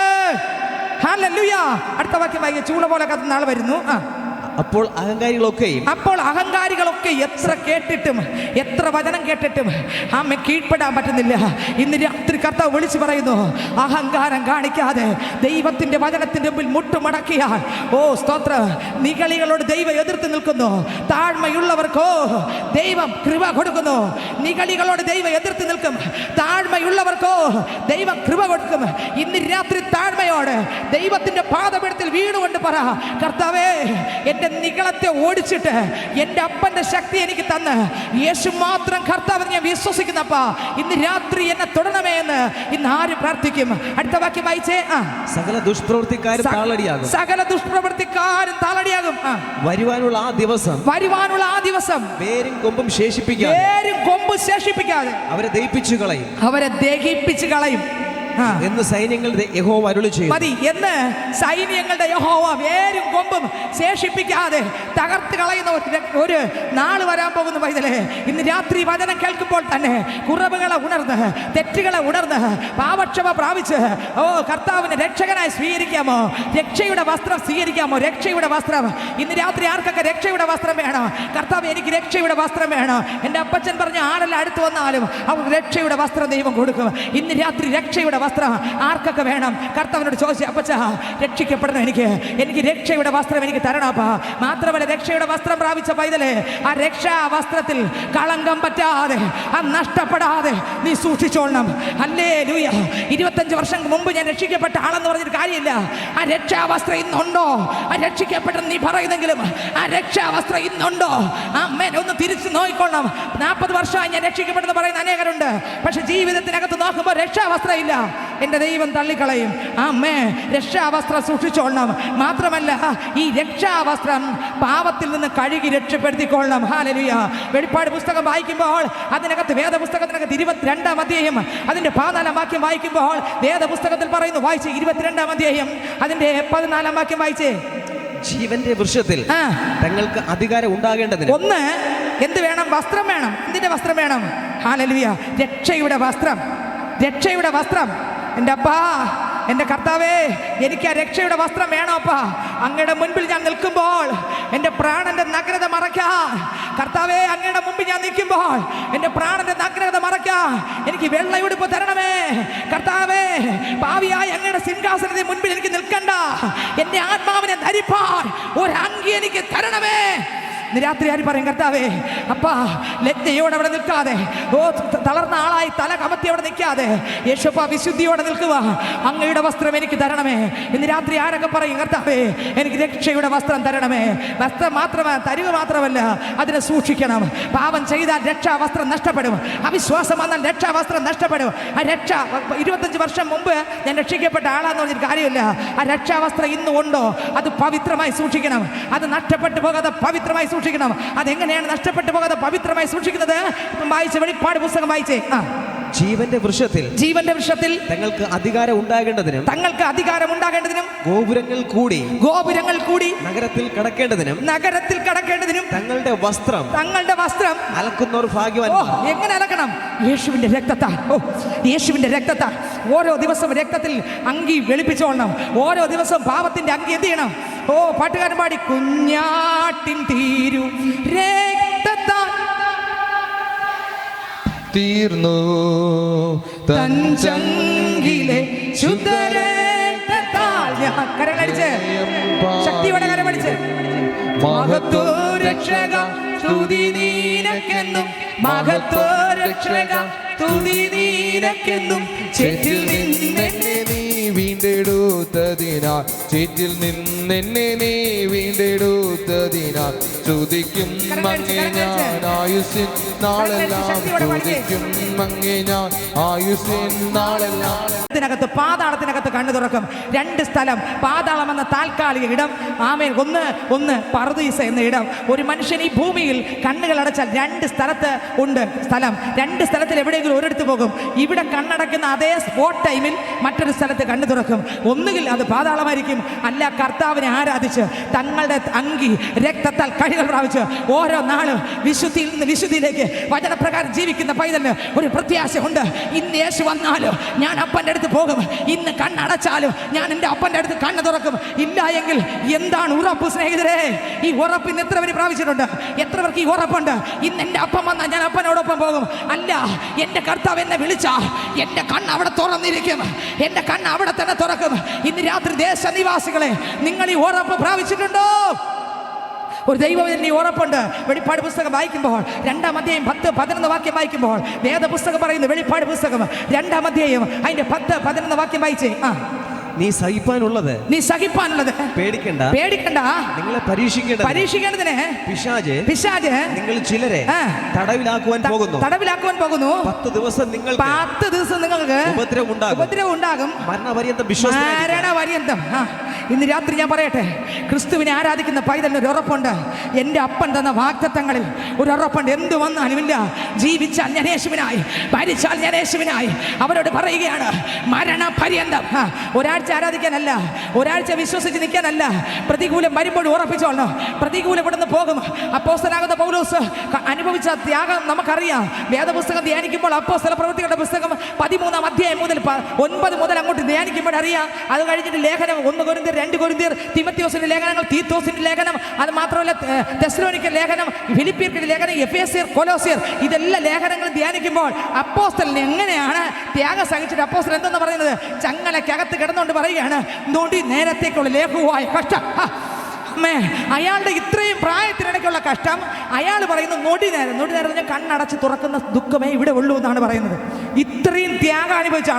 ഹല്ലേലൂയ. അടുത്ത വാക്യം വായിക്കുക. ചൂള പോലെ കത്തുന്ന നാൾ വരുന്നു. അപ്പോൾ അഹങ്കാരികളൊക്കെ എത്ര കേട്ടിട്ടും, എത്ര വചനം കേട്ടിട്ടും അമ്മ കീഴ്പ്പെടാൻ പറ്റുന്നില്ല. ഇന്ന് രാത്രി കർത്താവ് വിളിച്ചു പറയുന്നു, അഹങ്കാരം കാണിക്കാതെ ദൈവത്തിന്റെ വചനത്തിന്റെ മുമ്പിൽ മുട്ടുമടക്കിയാൽ, ഓ സ്തോത്രം, നിഗളികളോട് ദൈവം എതിർത്ത് നിൽക്കുന്നു. താഴ്മയുള്ളവർക്കോ ദൈവം കൃപ കൊടുക്കുന്നു. നിഗളികളോട് ദൈവം എതിർത്ത് നിൽക്കും, താഴ്മയുള്ളവർക്കോ ദൈവം കൃപ കൊടുക്കും. ഇന്ന് രാത്രി താഴ്മയോട് ദൈവത്തിന്റെ പാദപീഠത്തിൽ വീണുകൊണ്ട് പറ, കർത്താവേ, എന്റെ നിഗളത്തെ ഓടിച്ചിട്ട് എൻ്റെ അപ്പന്റെ ശക്തി എനിക്ക് തന്ന് യേശു മാത്രം കർത്താവ് ഞാൻ വിശ്വസിക്കുന്നപ്പാ, ഇന്ന് രാത്രി എന്നെ തൊടണമേ എന്ന് ഇന്ന് ആര് പ്രാർത്ഥിക്കും? അടുത്ത വാക്യം വായിച്ചേ. സകല ദുഷ്പ്രവൃത്തിക്കാരും താളടിയാകും. വരുവാനുള്ള ആ ദിവസം വേരും കൊമ്പും ശേഷിപ്പിക്കാതെ അവരെ ദഹിപ്പിച്ചു കളയും എന്ന് സൈന്യങ്ങളുടെ യഹോവ അരുളി ചെയ്തു. മതി എന്ന് സൈന്യങ്ങളുടെ യഹോവ വേരും കൊമ്പും ശേഷിപ്പിക്കാതെ തകർത്ത് കളയുന്ന ഒരു നാൾ വരാൻ പോകുന്നു പൈതലേ. ഇന്ന് രാത്രി വചനം കേൾക്കുമ്പോൾ തന്നെ കുറവുകളെ ഉണർന്ന്, തെറ്റുകളെ ഉണർന്ന്, പാപക്ഷമ പ്രാപിച്ച്, ഓ കർത്താവിനെ രക്ഷകനായി സ്വീകരിക്കാമോ? രക്ഷയുടെ വസ്ത്രം സ്വീകരിക്കാമോ? രക്ഷയുടെ വസ്ത്രം. ഇന്ന് രാത്രി ആർക്കൊക്കെ രക്ഷയുടെ വസ്ത്രം വേണം? കർത്താവ്, എനിക്ക് രക്ഷയുടെ വസ്ത്രം വേണം. എൻ്റെ അപ്പച്ചൻ പറഞ്ഞ ആരെല്ലാം അടുത്ത് വന്നാലും അവർക്ക് രക്ഷയുടെ വസ്ത്രം ദൈവം കൊടുക്കും. ഇന്ന് രാത്രി രക്ഷയുടെ വസ്ത്രം ആർക്കൊക്കെ വേണം? കർത്താവിനോട് ചോദിച്ചു, അപ്പച്ച, രക്ഷിക്കപ്പെടണം, എനിക്ക് രക്ഷയുടെ വസ്ത്രം എനിക്ക് തരണപ്പാ. മാത്രമല്ല, രക്ഷയുടെ വസ്ത്രം പ്രാപിച്ച പൈതലേ, ആ രക്ഷാ വസ്ത്രത്തിൽ കളങ്കം പറ്റാതെ, ആ നഷ്ടപ്പെടാതെ നീ സൂക്ഷിച്ചോളണം. ഹല്ലേലൂയ. 25 വർഷം മുമ്പ് ഞാൻ രക്ഷിക്കപ്പെട്ട ആളെന്ന് പറഞ്ഞിട്ട് കാര്യമില്ല. ആ രക്ഷാവസ്ത്രം ഇന്നുണ്ടോ? ആ രക്ഷിക്കപ്പെട്ടെന്ന് നീ പറയുന്നെങ്കിലും ആ രക്ഷാവസ്ത്രം ഇന്നുണ്ടോ? അമ്മേനെ ഒന്ന് തിരിച്ചു നോക്കിക്കൊള്ളണം. 40 വർഷമായി ഞാൻ രക്ഷിക്കപ്പെട്ടെന്ന് പറയുന്ന അനേകരുണ്ട്. പക്ഷെ ജീവിതത്തിനകത്ത് നോക്കുമ്പോൾ രക്ഷാവസ്ത്രം ഇല്ല. എൻ്റെ ദൈവം തള്ളിക്കളയും. അമ്മേ, രക്ഷാവസ്ത്രം സൂക്ഷിച്ചോളണം. മാത്രമല്ല, ഈ രക്ഷാവസ്ത്രം പാപത്തിൽ നിന്ന് കഴുകി രക്ഷപ്പെടുത്തിക്കൊള്ളണം. ഹല്ലേലൂയ. വെളിപ്പാട് പുസ്തകം വായിക്കുമ്പോൾ അതിനകത്ത്, വേദപുസ്തകത്തിനകത്ത് 22-ാം അധ്യായം അതിൻ്റെ 14-ാം വാക്യം വായിക്കുമ്പോൾ വേദപുസ്തകത്തിൽ പറയുന്നു, വായിച്ച് 22-ാം അധ്യായം അതിൻ്റെ 14-ാം വാക്യം വായിച്ചേ. ജീവന്റെ വൃക്ഷത്തിൽ തങ്ങൾക്ക് അധികാരം ഉണ്ടാകേണ്ടതിന് ഒന്ന് എന്ത് വേണം? വസ്ത്രം വേണം. എന്തിന്റെ വസ്ത്രം വേണം? ഹല്ലേലൂയ. രക്ഷയുടെ വസ്ത്രം. രക്ഷയുടെ വസ്ത്രം. എൻ്റെ അപ്പാ, എൻ്റെ കർത്താവേ, എനിക്ക് ആ രക്ഷയുടെ വസ്ത്രം വേണം അപ്പാ. അങ്ങയുടെ മുൻപിൽ ഞാൻ നിൽക്കുമ്പോൾ എൻ്റെ പ്രാണന്റെ നഗ്നത മറയ്ക്കാൻ, കർത്താവേ, അങ്ങയുടെ മുമ്പിൽ ഞാൻ നിൽക്കുമ്പോൾ എൻ്റെ പ്രാണന്റെ നഗ്നത മറയ്ക്കാൻ എനിക്ക് വെള്ളയുടുപ്പ് തരണമേ. കർത്താവേ, പാവിയായി അങ്ങയുടെ സിംഹാസനത്തിന് മുൻപിൽ എനിക്ക് നിൽക്കണ്ട. എൻ്റെ ആത്മാവിനെ ധരിപ്പാൻ ഒരു അങ്കി എനിക്ക് തരണമേ. ഇന്ന് രാത്രി ആര് പറയും കർത്താവേ അപ്പാ ലജ്ഞയോടെ അവിടെ നിൽക്കാതെ, ഓ തളർന്ന ആളായി തല കമത്തി അവിടെ നിൽക്കാതെ യേശുപ്പ വിശുദ്ധിയോടെ നിൽക്കുക. അങ്ങയുടെ വസ്ത്രം എനിക്ക് തരണമേ. ഇന്ന് രാത്രി ആരൊക്കെ പറയും കർത്താവേ എനിക്ക് രക്ഷയുടെ വസ്ത്രം തരണമേ. വസ്ത്രം തരുക മാത്രമല്ല, അതിനെ സൂക്ഷിക്കണം. പാപം ചെയ്താൽ രക്ഷാവസ്ത്രം നഷ്ടപ്പെടും. അവിശ്വാസം വന്നാൽ രക്ഷാവസ്ത്രം നഷ്ടപ്പെടും. ആ 25 വർഷം മുമ്പ് ഞാൻ രക്ഷിക്കപ്പെട്ട ആളാന്ന് പറഞ്ഞൊരു കാര്യമില്ല. ആ രക്ഷാവസ്ത്രം ഇന്നും ഉണ്ടോ അത് പവിത്രമായി സൂക്ഷിക്കണം. അത് നഷ്ടപ്പെട്ടു പോകാതെ പവിത്രമായി സൂക്ഷിക്കണം. അതെങ്ങനെയാണ് നഷ്ടപ്പെട്ടു പോകാതെ പവിത്രമായി സൂക്ഷിക്കുന്നത്? ഇപ്പം വായിച്ച വെളിപ്പാട് പുസ്തകം വായിച്ചേ. ജീവന്റെ വൃക്ഷത്തിൽ തങ്ങൾക്ക് അധികാരം ഉണ്ടാകേണ്ടതിനും ഗോപുരങ്ങൾ കൂടി നഗരത്തിൽ കടക്കേണ്ടതിനും തങ്ങളുടെ വസ്ത്രം അലക്കുന്നവർ ഭാഗ്യവാന്മാർ. എങ്ങനെ അലക്കണം? യേശുവിന്റെ രക്തത്താൽ ഓരോ ദിവസം രക്തത്തിൽ അങ്കി വെളുപ്പിച്ചോളണം. ഓരോ ദിവസം പാപത്തിന്റെ അങ്കി എന്ത് ചെയ്യണം? പാട്ടുകാരൻ പാടി കുഞ്ഞാട്ടിൻ തീരു രക്തത്താൽ തീർന്നു തഞ്ചങ്കിലെ ശുദ്ധരക്തത്താൽ. കരങ്ങളടിച്ച് ശക്തിയോടെ കരമടിച്ച് മഹത്വ രക്ഷക സ്തുതി നീനക്കെന്നും, മഹത്വ രക്ഷക സ്തുതി നീനക്കെന്നും. ചേറ്റിൽ നിന്നെന്നെ നീ വീണ്ടെടുത്തതിനാൽ, ചേറ്റിൽ നിന്നെന്നെ നീ വീണ്ടെടുത്തതിനാൽ സ്തുതിക്കും അങ്ങേ ഞാൻ ആയുസ്സിൻ നാളെല്ലാം, സ്തുതിക്കും അങ്ങേ ഞാൻ ആയുസ്സിൻ നാളെല്ലാം. പാതാളത്തിനകത്ത് കണ്ണു തുറക്കും. 2 സ്ഥലം, പാതാളം എന്ന താൽക്കാലിക ഇടം, ആമേൻ, ഒന്ന് പറുദീസ എന്ന ഇടം. ഒരു മനുഷ്യൻ ഈ ഭൂമിയിൽ കണ്ണുകൾ അടച്ചാൽ 2 സ്ഥലത്ത് ഉണ്ട് സ്ഥലം. 2 സ്ഥലത്തിൽ എവിടെയെങ്കിലും ഒരിടത്ത് പോകും. ഇവിടെ കണ്ണടക്കുന്ന അതേ സ്പോട്ട് ടൈമിൽ മറ്റൊരു സ്ഥലത്ത് കണ്ണു തുറക്കും. ഒന്നുകിൽ അത് പാതാളമായിരിക്കും, അല്ല കർത്താവിനെ ആരാധിച്ച് തങ്ങളുടെ അങ്കി രക്തത്താൽ കഴുകൽ പ്രാപിച്ച് ഓരോ നാളും വിശുദ്ധിയിൽ നിന്ന് വിശുദ്ധിയിലേക്ക് വചനപ്രകാരം ജീവിക്കുന്ന പൈതലിന് ഒരു പ്രത്യാശ ഉണ്ട്. ഇന്ന് യേശു വന്നാലും ഞാൻ അപ്പൻ്റെ അടുത്ത് പോകും. ഇന്ന് കണ്ണടച്ചാലും ഞാൻ എൻ്റെ അപ്പൻ്റെ അടുത്ത് കണ്ണ് തുറക്കും. ഇല്ല എങ്കിൽ എന്താണ് ഉറപ്പ് സ്നേഹിതരെ? ഈ ഉറപ്പ് ഇന്ന് എത്ര പേര് പ്രാപിച്ചിട്ടുണ്ട്? എത്ര പേർക്ക് ഈ ഉറപ്പുണ്ട്? ഇന്ന് എൻ്റെ അപ്പം വന്നാൽ ഞാൻ അപ്പനോടൊപ്പം പോകും. അല്ല, എൻ്റെ കർത്താവ് എന്നെ വിളിച്ചാ എൻ്റെ കണ്ണ് അവിടെ തുറന്നിരിക്കും. എൻ്റെ കണ്ണ് അവിടെ തന്നെ തുറക്കും. ഇന്ന് രാത്രി ദേശനിവാസികളെ, നിങ്ങൾ ഈ ഉറപ്പ് പ്രാപിച്ചിട്ടുണ്ടോ? ഒരു ദൈവത്തിന് ഉറപ്പുണ്ട്. വെളിപ്പാട് പുസ്തകം വായിക്കുമ്പോൾ 2-ാം അധ്യായം 10-11 വാക്യം വായിക്കുമ്പോൾ വേദപുസ്തകം പറയുന്നു, വെളിപ്പാട് പുസ്തകം 2-ാം അധ്യായം അതിന്റെ 10-11 വാക്യം വായിച്ചേ. നീ സഹിപ്പാനുള്ളത് പേടിക്കണ്ട. നിങ്ങളെ പരീക്ഷിക്കേണ്ടതിന് പിശാച് നിങ്ങൾ ചിലരെ തടവിലാക്കുവാൻ പോകുന്നു. 10 ദിവസം നിങ്ങൾക്ക് ഉപദ്രവം ഉണ്ടാകും. മരണപര്യന്തം. ഇന്ന് രാത്രി ഞാൻ പറയട്ടെ, ക്രിസ്തുവിനെ ആരാധിക്കുന്ന പൈതലിന് ഒരു ഉറപ്പുണ്ട്. എൻ്റെ അപ്പൻ തന്ന വാഗ്ദത്തങ്ങളിൽ ഒരു ഉറപ്പുണ്ട്. എന്ത് വന്നാലുമില്ല, ജീവിച്ചാൽ ഞാൻ യേശുവിനായി, മരിച്ചാൽ ഞാൻ യേശുവിനായി. അവരോട് പറയുകയാണ് മരണപര്യന്തം. ഒരാഴ്ച ആരാധിക്കാനല്ല, ഒരാഴ്ച വിശ്വസിച്ച് നിൽക്കാനല്ല, പ്രതികൂലം വരുമ്പോൾ ഉറപ്പിച്ചോളണം. പ്രതികൂലം ഇവിടുന്ന് പോകും. അപ്പോസ്തലനാകുന്ന പൗലോസ് അനുഭവിച്ച ത്യാഗം നമുക്കറിയാം. വേദപുസ്തകം ധ്യാനിക്കുമ്പോൾ അപ്പോസ്തല പ്രവൃത്തികളുടെ പുസ്തകം 13-ാം അധ്യായം മുതൽ 9 മുതൽ അങ്ങോട്ട് ധ്യാനിക്കുമ്പോൾ അറിയാം. അത് കഴിഞ്ഞിട്ട് ലേഖനം 1 കൊരിന്ത്യർ, 2 കൊരിന്ത്യർ, തിമോഥെയോസിന്റെ ലേഖനങ്ങൾ, തീത്തോസിന്റെ ലേഖനം, അത് മാത്രമല്ല തെസ്സലോനിക്കൻ ലേഖനം, ഫിലിപ്പിയർക്കിന്റെ ലേഖനം, എഫേസ്യർ, കൊലോസ്യർ, ഇതെല്ലാം ലേഖനങ്ങൾ ധ്യാനിക്കുമ്പോൾ അപ്പോസ്തലൻ എങ്ങനെയാണ് ത്യാഗം സഹിച്ചിട്ട് അപ്പോസ്തലൻ എന്തെന്ന് പറയുന്നത്? ചങ്ങലക്കകത്ത് കിടന്നുകൊണ്ട് പറയുകയാണ്, നൊടി നേരത്തേക്കുള്ള ലഘുവായ കഷ്ടം. അയാളുടെ ഇത്രയും പ്രായത്തിനിടയ്ക്കുള്ള കഷ്ടം അയാൾ പറയുന്നു നൊടി നേരം കണ്ണടച്ച് തുറക്കുന്ന ദുഃഖമേ ഇവിടെ ഉള്ളൂ എന്നാണ് പറയുന്നത്. ഇത്രയും ത്യാഗം അനുഭവിച്ച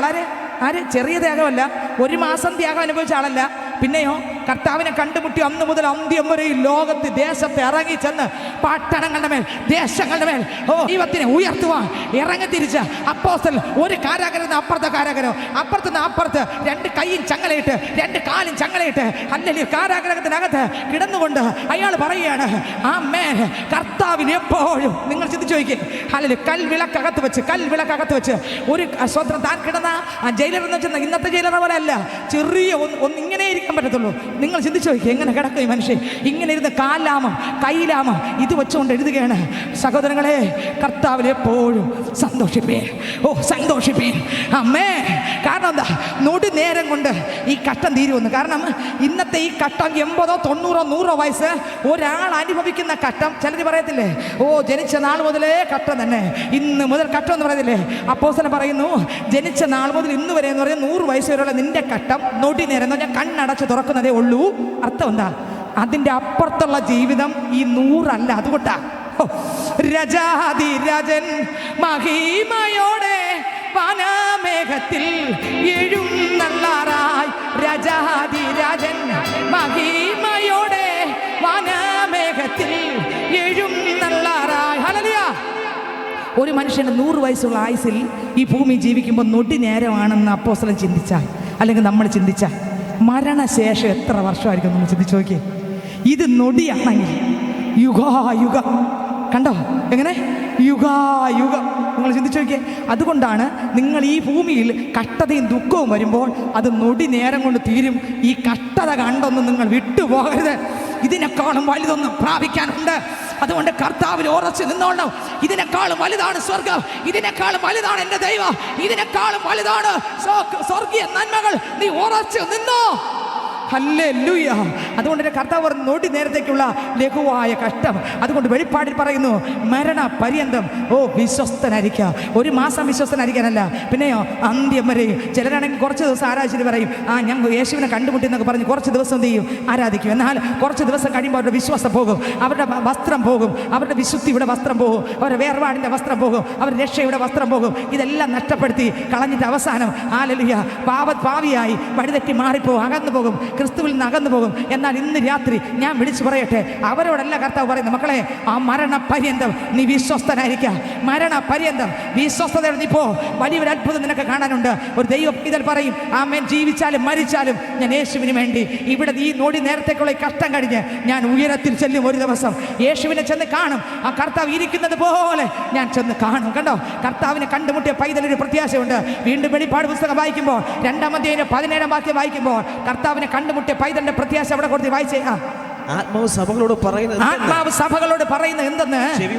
ആര് ചെറിയ ത്യാഗമല്ല, 1 മാസം ത്യാഗം അനുഭവിച്ച ആളല്ല. പിന്നെയോ കർത്താവിനെ കണ്ടുമുട്ടി അന്ന് മുതൽ അന്ത്യം വരെ ഈ ലോകത്ത് ദേശത്തെ ഇറങ്ങി ചെന്ന് പട്ടണങ്ങളുടെ മേൽ, ദേശങ്ങളുടെ മേൽ ദൈവത്തിനെ ഉയർത്തുവാൻ ഇറങ്ങിത്തിരിച്ച അപ്പോസ്തലൻ ഒരു കാരാഗ്രഹം അപ്പുറത്തെ കാരാഗ്രഹം, അപ്പുറത്തുനിന്ന് അപ്പുറത്ത് 2 കൈയും ചങ്ങലയിട്ട് 2 കാലും ചങ്ങലയിട്ട് അല്ലെങ്കിൽ കാരാഗ്രഹത്തിനകത്ത് കിടന്നുകൊണ്ട് അയാൾ പറയുകയാണ്, ആമേൻ, കർത്താവിന് എപ്പോഴും. നിങ്ങൾ ചിന്തിച്ചു നോക്കിയേ, അല്ലെങ്കിൽ കൽവിളക്കകത്ത് വെച്ച് ഒരു സ്വത്രം താൻ കിടന്ന ജയിലർ എന്ന് വെച്ചാൽ ഇന്നത്തെ ജയിലർ പോലെ അല്ല, ചെറിയ ഒന്ന് ഇങ്ങനെ ഇരിക്കാൻ പറ്റത്തുള്ളൂ. നിങ്ങൾ ചിന്തിച്ചു നോക്കി, എങ്ങനെ കിടക്കും ഈ മനുഷ്യൻ? ഇങ്ങനെ ഇരുന്ന് കാലാമം കൈലാമം ഇത് വെച്ചുകൊണ്ട് എഴുതുകയാണ്, സഹോദരങ്ങളെ, കർത്താവിൽ എപ്പോഴും സന്തോഷിപ്പേ. അമ്മേ, കാരണം എന്താ? നൊടി നേരം കൊണ്ട് ഈ കഷ്ടം തീരുമെന്ന്. കാരണം ഇന്നത്തെ ഈ കഷ്ടം 80, 90, 100 വയസ്സ് ഒരാൾ അനുഭവിക്കുന്ന കഷ്ടം ചിലർ പറയത്തില്ലേ, ജനിച്ച നാൾ മുതലേ കഷ്ടം തന്നെ, ഇന്ന് മുതൽ കഷ്ടം എന്ന് പറയത്തില്ലേ? അപ്പോസ്തലൻ പറയുന്നു, ജനിച്ച നാൾ മുതൽ ഇന്ന് വരെ എന്ന് പറയുന്നത് 100 വയസ്സ് വരെയുള്ള നിന്റെ കഷ്ടം നൊടി നേരം എന്ന് പറഞ്ഞാൽ കണ്ണടച്ച് തുറക്കുന്നതേ ഉള്ളൂ. അർത്ഥം എന്താ? അതിൻ്റെ അപ്പുറത്തുള്ള ജീവിതം ഈ 100 അല്ല. അതുകൊണ്ടാ രാജാതിരാജൻ മഹിമയോടെ വനമേഘത്തിൽ എഴുന്നള്ളാറായി. രാജാതിരാജൻ മഹിമയോടെ വനമേഘത്തിൽ എഴുന്നള്ളാറായി. ഹല്ലേലൂയ. ഒരു മനുഷ്യന് 100 വയസ്സുള്ള ആയുസിൽ ഈ ഭൂമി ജീവിക്കുമ്പോൾ നൊടി നേരമാണെന്ന് അപ്പോസ്തലൻ ചിന്തിച്ചാൽ, അല്ലെങ്കിൽ നമ്മൾ ചിന്തിച്ചാൽ, മരണശേഷം എത്ര വർഷമായിരിക്കും നമ്മൾ ചിന്തിച്ചു നോക്കിയേ. ഇത് നൊടിയാണെങ്കിൽ യുഗായുഗം. കണ്ടോ എങ്ങനെ? യുഗായുഗം. നിങ്ങൾ ചിന്തിച്ചു നോക്കിയേ. അതുകൊണ്ടാണ് നിങ്ങൾ ഈ ഭൂമിയിൽ കഷ്ടതയും ദുഃഖവും വരുമ്പോൾ അത് നൊടി നേരം കൊണ്ട് തീരും. ഈ കഷ്ടത കണ്ടൊന്നും നിങ്ങൾ വിട്ടുപോകരുത്. ഇതിനേക്കാളും വലുതൊന്നും പ്രാപിക്കാനുണ്ട്. അതുകൊണ്ട് കർത്താവിൽ ഉറച്ചു നിന്നോളണം. ഇതിനേക്കാളും വലുതാണ് സ്വർഗം, ഇതിനേക്കാളും വലുതാണ് എൻ്റെ ദൈവം, ഇതിനേക്കാളും വലുതാണ് സ്വർഗീയ നന്മകൾ. നീ ഉറച്ചു നിന്നോ. ഹല്ലേലൂയ. അതുകൊണ്ട് എൻ്റെ കർത്താവ് നൊടി നേരത്തേക്കുള്ള ലഘുവായ കഷ്ടം. അതുകൊണ്ട് വെളിപ്പാടിൽ പറയുന്നു, മരണ പര്യന്തം വിശ്വസ്തനായിരിക്കുക. 1 മാസം വിശ്വസ്തനായിരിക്കാനല്ല, പിന്നെയോ അന്ത്യം വരെ. ചിലരാണെങ്കിൽ കുറച്ച് ദിവസം ആരാധിച്ചിട്ട് പറയും, ഞാൻ യേശുവിനെ കണ്ടുമുട്ടി എന്നൊക്കെ പറഞ്ഞ് കുറച്ച് ദിവസം എന്ത് ചെയ്യും? ആരാധിക്കും. എന്നാൽ കുറച്ച് ദിവസം കഴിയുമ്പോൾ അവരുടെ വിശ്വാസം പോകും, അവരുടെ വസ്ത്രം പോകും, അവരുടെ വിശുദ്ധിയുടെ വസ്ത്രം പോകും, അവരുടെ വേർപാടിൻ്റെ വസ്ത്രം പോകും, അവരുടെ രക്ഷയുടെ വസ്ത്രം പോകും. ഇതെല്ലാം നഷ്ടപ്പെടുത്തി കളഞ്ഞിട്ട് അവസാനം ഹല്ലേലൂയ പാവിയായി വഴിതെറ്റി മാറിപ്പോകും, അകന്നു പോകും, ക്രിസ്തുവിൽ നിന്ന് അകന്നു പോകും. എന്നാൽ ഇന്ന് രാത്രി ഞാൻ വിളിച്ചു പറയട്ടെ, അവരോടല്ല കർത്താവ് പറയുന്നത്, മക്കളെ, ആ മരണപര്യന്തം നീ വിശ്വസ്തനായിരിക്കുക. മരണപര്യന്തം വിശ്വസ്തതയോടെ നീ പോ. വലിയൊരു അത്ഭുതം നിനക്ക് കാണാനുണ്ട്. ഒരു ദൈവം ഇതിൽ പറയും, ആമേൻ, ജീവിച്ചാലും മരിച്ചാലും ഞാൻ യേശുവിന് വേണ്ടി ഇവിടെ ഈ നൊടി നേരത്തേക്കുള്ള കഷ്ടം കഴിഞ്ഞ് ഞാൻ ഉയരത്തിൽ ചെല്ലും. ഒരു ദിവസം യേശുവിനെ ചെന്ന് കാണും. ആ കർത്താവ് ഇരിക്കുന്നത് പോലെ ഞാൻ ചെന്ന് കാണും. കണ്ടോ, കർത്താവിനെ കണ്ടുമുട്ടിയ പൈതലൊരു പ്രത്യാശയുണ്ട്. വീണ്ടും വെളിപ്പാട് പുസ്തകം വായിക്കുമ്പോൾ 2-ാം അധ്യായം 17-ാം വാക്യം വായിക്കുമ്പോൾ കർത്താവിനെ കണ്ടുമുട്ടിയ പൈതലിന്റെ പ്രത്യാശ അവിടെ കൊടുത്ത് വായിച്ചേ. ആത്മാവ് സഭകളോട് പറയുന്നത് എന്തെന്ന്? ചെവി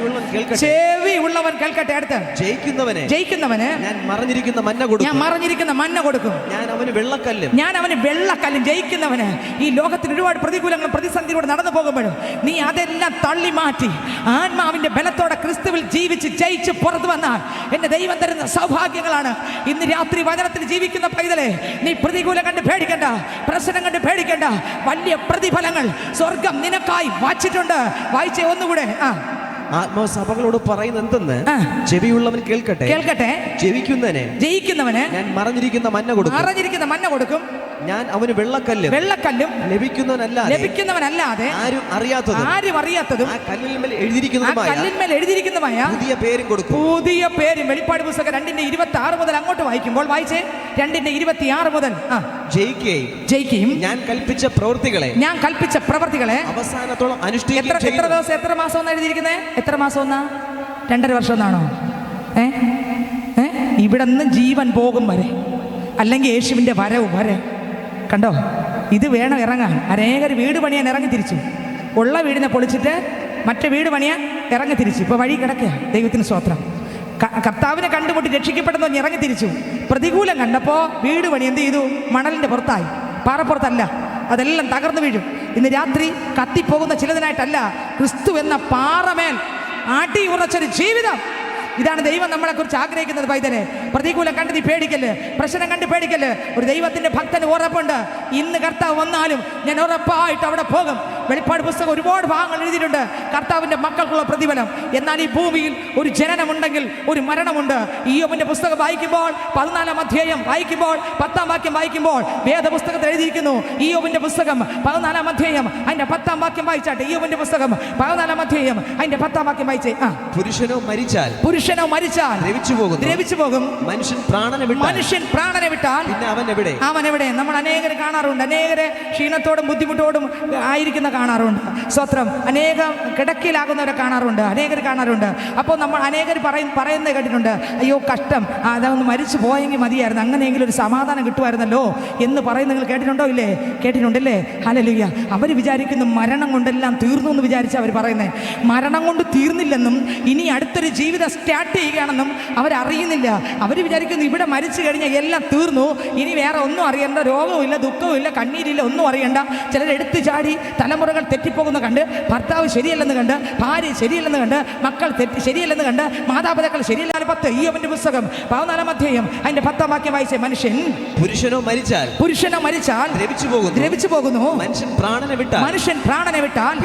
ഉള്ളവൻ കേൾക്കട്ടെ. അടുത്ത്, ജയിക്കുന്നവന് ഞാൻ മറഞ്ഞിരിക്കുന്ന മന്ന കൊടുക്കും. ഞാൻ അവന് വെള്ളക്കല്ലും. ജയിക്കുന്നവന് ഈ ലോകത്തിന് ഒരുപാട് പ്രതികൂലങ്ങളും പ്രതിസന്ധിയോടെ നടന്നു പോകുമ്പോഴും നീ അതെല്ലാം തള്ളി മാറ്റി ആത്മാവിന്റെ ബലത്തോടെ ക്രിസ്തുവിൽ ജീവിച്ച് ജയിച്ച് പുറത്തു വന്നാൽ എന്റെ ദൈവം തരുന്ന സൗഭാഗ്യങ്ങളാണ്. ഇന്ന് രാത്രി വചനത്തിൽ ജീവിക്കുന്ന പൈതലെ, നീ പ്രതികൂലം കണ്ട് പേടിക്കണ്ട, പ്രശ്നം കണ്ട് പേടിക്കണ്ട. വലിയ പ്രതിഫലങ്ങൾ സ്വർഗ്ഗം നിനക്കായി വായിച്ചിട്ടുണ്ട്. വായിച്ചേ ഒന്നുകൂടെ. ആത്മസഭകളോട് പറയുന്നത് എന്തെന്ന്? ചെവിയുള്ളവൻ കേൾക്കട്ടെ. ജയിക്കുന്നവന് ഞാൻ മറഞ്ഞിരിക്കുന്ന മന്ന കൊടുക്കും. ഞാൻ അവന് വെള്ളക്കല്ലും ലഭിക്കുന്നവനല്ലാതെ ആരും അറിയാത്തതും കല്ലിന്മേൽ എഴുതിയിരിക്കുന്നതുമായ പുതിയ പേരും. വെളിപ്പാട് പുസ്തകം 2:26 മുതൽ അങ്ങോട്ട് വായിക്കുമ്പോൾ, വായിച്ചേ, 2:26 മുതൽ. ജയിക്കുകയും ഞാൻ കൽപ്പിച്ച പ്രവൃത്തികളെ അവസാനത്തോളം അനുഷ്ഠിക്കുകയും. എത്ര ദിവസം, എത്ര മാസം എന്നാണ് എഴുതിയിരിക്കുന്നത്? എത്ര മാസം എന്നാ? 2.5 വർഷം എന്നാണോ? ഇവിടെ നിന്ന് ജീവൻ പോകും വരെ, അല്ലെങ്കിൽ യേശുവിൻ്റെ വരവ് വരെ. കണ്ടോ, ഇത് വേണം ഇറങ്ങാൻ. അനേകർ വീട് പണിയാൻ ഇറങ്ങി തിരിച്ചു. ഉള്ള വീടിനെ പൊളിച്ചിട്ട് മറ്റേ വീട് പണിയാൻ ഇറങ്ങി തിരിച്ചു. ഇപ്പോൾ വഴി കിടക്കുക. ദൈവത്തിന് സ്തോത്രം. കർത്താവിനെ കണ്ടുമുട്ടി രക്ഷിക്കപ്പെടുന്ന ഇറങ്ങി തിരിച്ചു. പ്രതികൂലം കണ്ടപ്പോൾ വീട് പണി എന്ത് ചെയ്തു? മണലിൻ്റെ പുറത്തായി, പാറപ്പുറത്തല്ല. അതെല്ലാം തകർന്നു വീഴും. ഇന്ന് രാത്രി കത്തിപ്പോകുന്ന ചിലതിനായിട്ടല്ല, ക്രിസ്തു എന്ന പാറമേൽ ആട്ടി ഉറച്ചൊരു ജീവിതം. ഇതാണ് ദൈവം നമ്മളെക്കുറിച്ച് ആഗ്രഹിക്കുന്നത്. പൈതലെ, പ്രതികൂലം കണ്ട് നീ പേടിക്കല്ല്, പ്രശ്നം കണ്ട് പേടിക്കല്ല്. ഒരു ദൈവത്തിൻ്റെ ഭക്തന് ഉറപ്പുണ്ട്, ഇന്ന് കർത്താവ് വന്നാലും ഞാൻ ഉറപ്പായിട്ട് അവിടെ പോകും. വെളിപ്പാട് പുസ്തകം ഒരുപാട് ഭാഗങ്ങൾ എഴുതിയിട്ടുണ്ട്, കർത്താവിൻ്റെ മക്കൾക്കുള്ള പ്രതിഫലം. എന്നാൽ ഈ ഭൂമിയിൽ ഒരു ജനനമുണ്ടെങ്കിൽ ഒരു മരണമുണ്ട്. ഇയ്യോബിൻ്റെ പുസ്തകം വായിക്കുമ്പോൾ 14-ാം അധ്യായം വായിക്കുമ്പോൾ 10-ാം വാക്യം വായിക്കുമ്പോൾ വേദപുസ്തകത്തിൽ എഴുതിയിരിക്കുന്നു. ഇയ്യോബിൻ്റെ പുസ്തകം 14-ാം അധ്യായം അതിൻ്റെ 10-ാം വാക്യം വായിച്ചാട്ടെ. ഇയ്യോബിൻ്റെ പുസ്തകം 14-ാം അധ്യായം അതിൻ്റെ 10-ാം വാക്യം വായിച്ചേ. പുരുഷനോ മരിച്ചാൽ ദ്രവിച്ചു പോകും. മനുഷ്യൻ പ്രാണനെ വിട്ടാൽ അവൻ എവിടെ? നമ്മൾ അനേകരെ കാണാറുണ്ട്. അനേകരെ ക്ഷീണത്തോടും ബുദ്ധിമുട്ടോടും ആയിരിക്കുന്ന കാണാറുണ്ട്. സ്വത്രം അനേകം കിടക്കയിലാകുന്നവരെ കാണാറുണ്ട്. അപ്പോൾ നമ്മൾ അനേകർ പറയുന്നത് കേട്ടിട്ടുണ്ട്, അയ്യോ കഷ്ടം, അതൊന്ന് മരിച്ചു പോയെങ്കിൽ മതിയായിരുന്നു, അങ്ങനെയെങ്കിലും ഒരു സമാധാനം കിട്ടുമായിരുന്നല്ലോ എന്ന് പറയുന്നത് നിങ്ങൾ കേട്ടിട്ടുണ്ടോ? ഇല്ലേ? കേട്ടിട്ടുണ്ടല്ലേ? ഹല്ലേലൂയ. അവർ വിചാരിക്കുന്നു മരണം കൊണ്ടെല്ലാം തീർന്നു എന്ന് വിചാരിച്ച് അവർ പറയുന്നത്. മരണം കൊണ്ട് തീർന്നില്ലെന്നും ഇനി അടുത്തൊരു ജീവിതം സ്റ്റാർട്ട് ചെയ്യുകയാണെന്നും അവരറിയുന്നില്ല. അവർ വിചാരിക്കുന്നു ഇവിടെ മരിച്ചു കഴിഞ്ഞാൽ എല്ലാം തീർന്നു, ഇനി വേറെ ഒന്നും അറിയണ്ട, രോഗവും ഇല്ല, ദുഃഖവും ഇല്ല, കണ്ണീരില്ല, ഒന്നും അറിയണ്ട. ചിലർ എടുത്തു ചാടി തലമുറ തലമുറകൾ തെറ്റിപ്പോകുന്ന കണ്ട്, ഭർത്താവ് ശരിയല്ലെന്ന് കണ്ട്, ഭാര്യ ശരിയല്ലെന്ന് കണ്ട്, മക്കൾ ശരിയല്ലെന്ന് കണ്ട്, മാതാപിതാക്കൾ ശരിയല്ല. 10 ഇയ്യോബിന്റെ പുസ്തകം 14-ാം അധ്യായം അതിന്റെ 10-ാം വാക്യം വായിച്ച പുരുഷനോ മരിച്ചാൽ ദ്രവിച്ചു പോകുന്നു. മനുഷ്യൻ പ്രാണനെ വിട്ടാൽ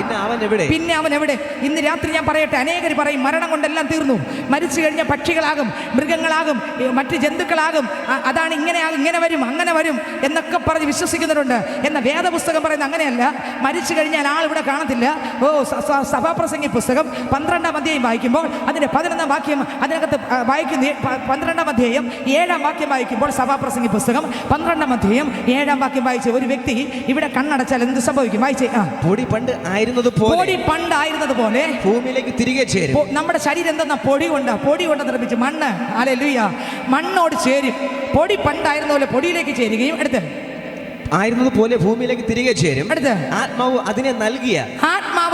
പിന്നെ അവൻ എവിടെ? ഇന്ന് രാത്രി ഞാൻ പറയട്ടെ, അനേകർ പറയും മരണം കൊണ്ടെല്ലാം തീർന്നു, മരിച്ചു കഴിഞ്ഞ പക്ഷികളാകും, മൃഗങ്ങളാകും, മറ്റ് ജന്തുക്കളാകും, അതാണ് ഇങ്ങനെയാകും, ഇങ്ങനെ വരും, അങ്ങനെ വരും എന്നൊക്കെ പറഞ്ഞ് വിശ്വസിക്കുന്നവരുണ്ട്. എന്ന വേദപുസ്തകം പറയുന്നത് അങ്ങനെയല്ല. മരിച്ചു കഴിഞ്ഞാൽ ആൾ ഇവിടെ കാണത്തില്ല. സഭാപ്രസംഗി പുസ്തകം 12-ാം അധ്യായം വായിക്കുമ്പോൾ അതിന്റെ 11-ാം വാക്യം അതിനകത്ത് വായിക്കുന്ന 12-ാം അധ്യായം 7-ാം വാക്യം വായിക്കുമ്പോൾ, സഭാപ്രസംഗി പുസ്തകം 12-ാം അധ്യായം 7-ാം വാക്യം വായിച്ച ഒരു വ്യക്തി ഇവിടെ കണ്ണടച്ചാൽ എന്ത് സംഭവിക്കും? വായിച്ചേ. പൊടി പണ്ട് ആയിരുന്നതുപോലെ ഭൂമിയിലേക്ക് തിരികെ ചേരും. നമ്മുടെ ശരീരം എന്താ? പൊടി കൊണ്ട് നിർമ്മിച്ച് മണ്ണ്. ഹല്ലേലൂയ. മണ്ണോട് ചേരും. പൊടി പണ്ടായിരുന്ന പോലെ പൊടിയിലേക്ക് ചേരുകയും അടുത്ത് ആയിരുന്നതുപോലെ ഭൂമിയിലേക്ക് തിരികെ ചേരും. അടുത്ത് ആത്മാവ്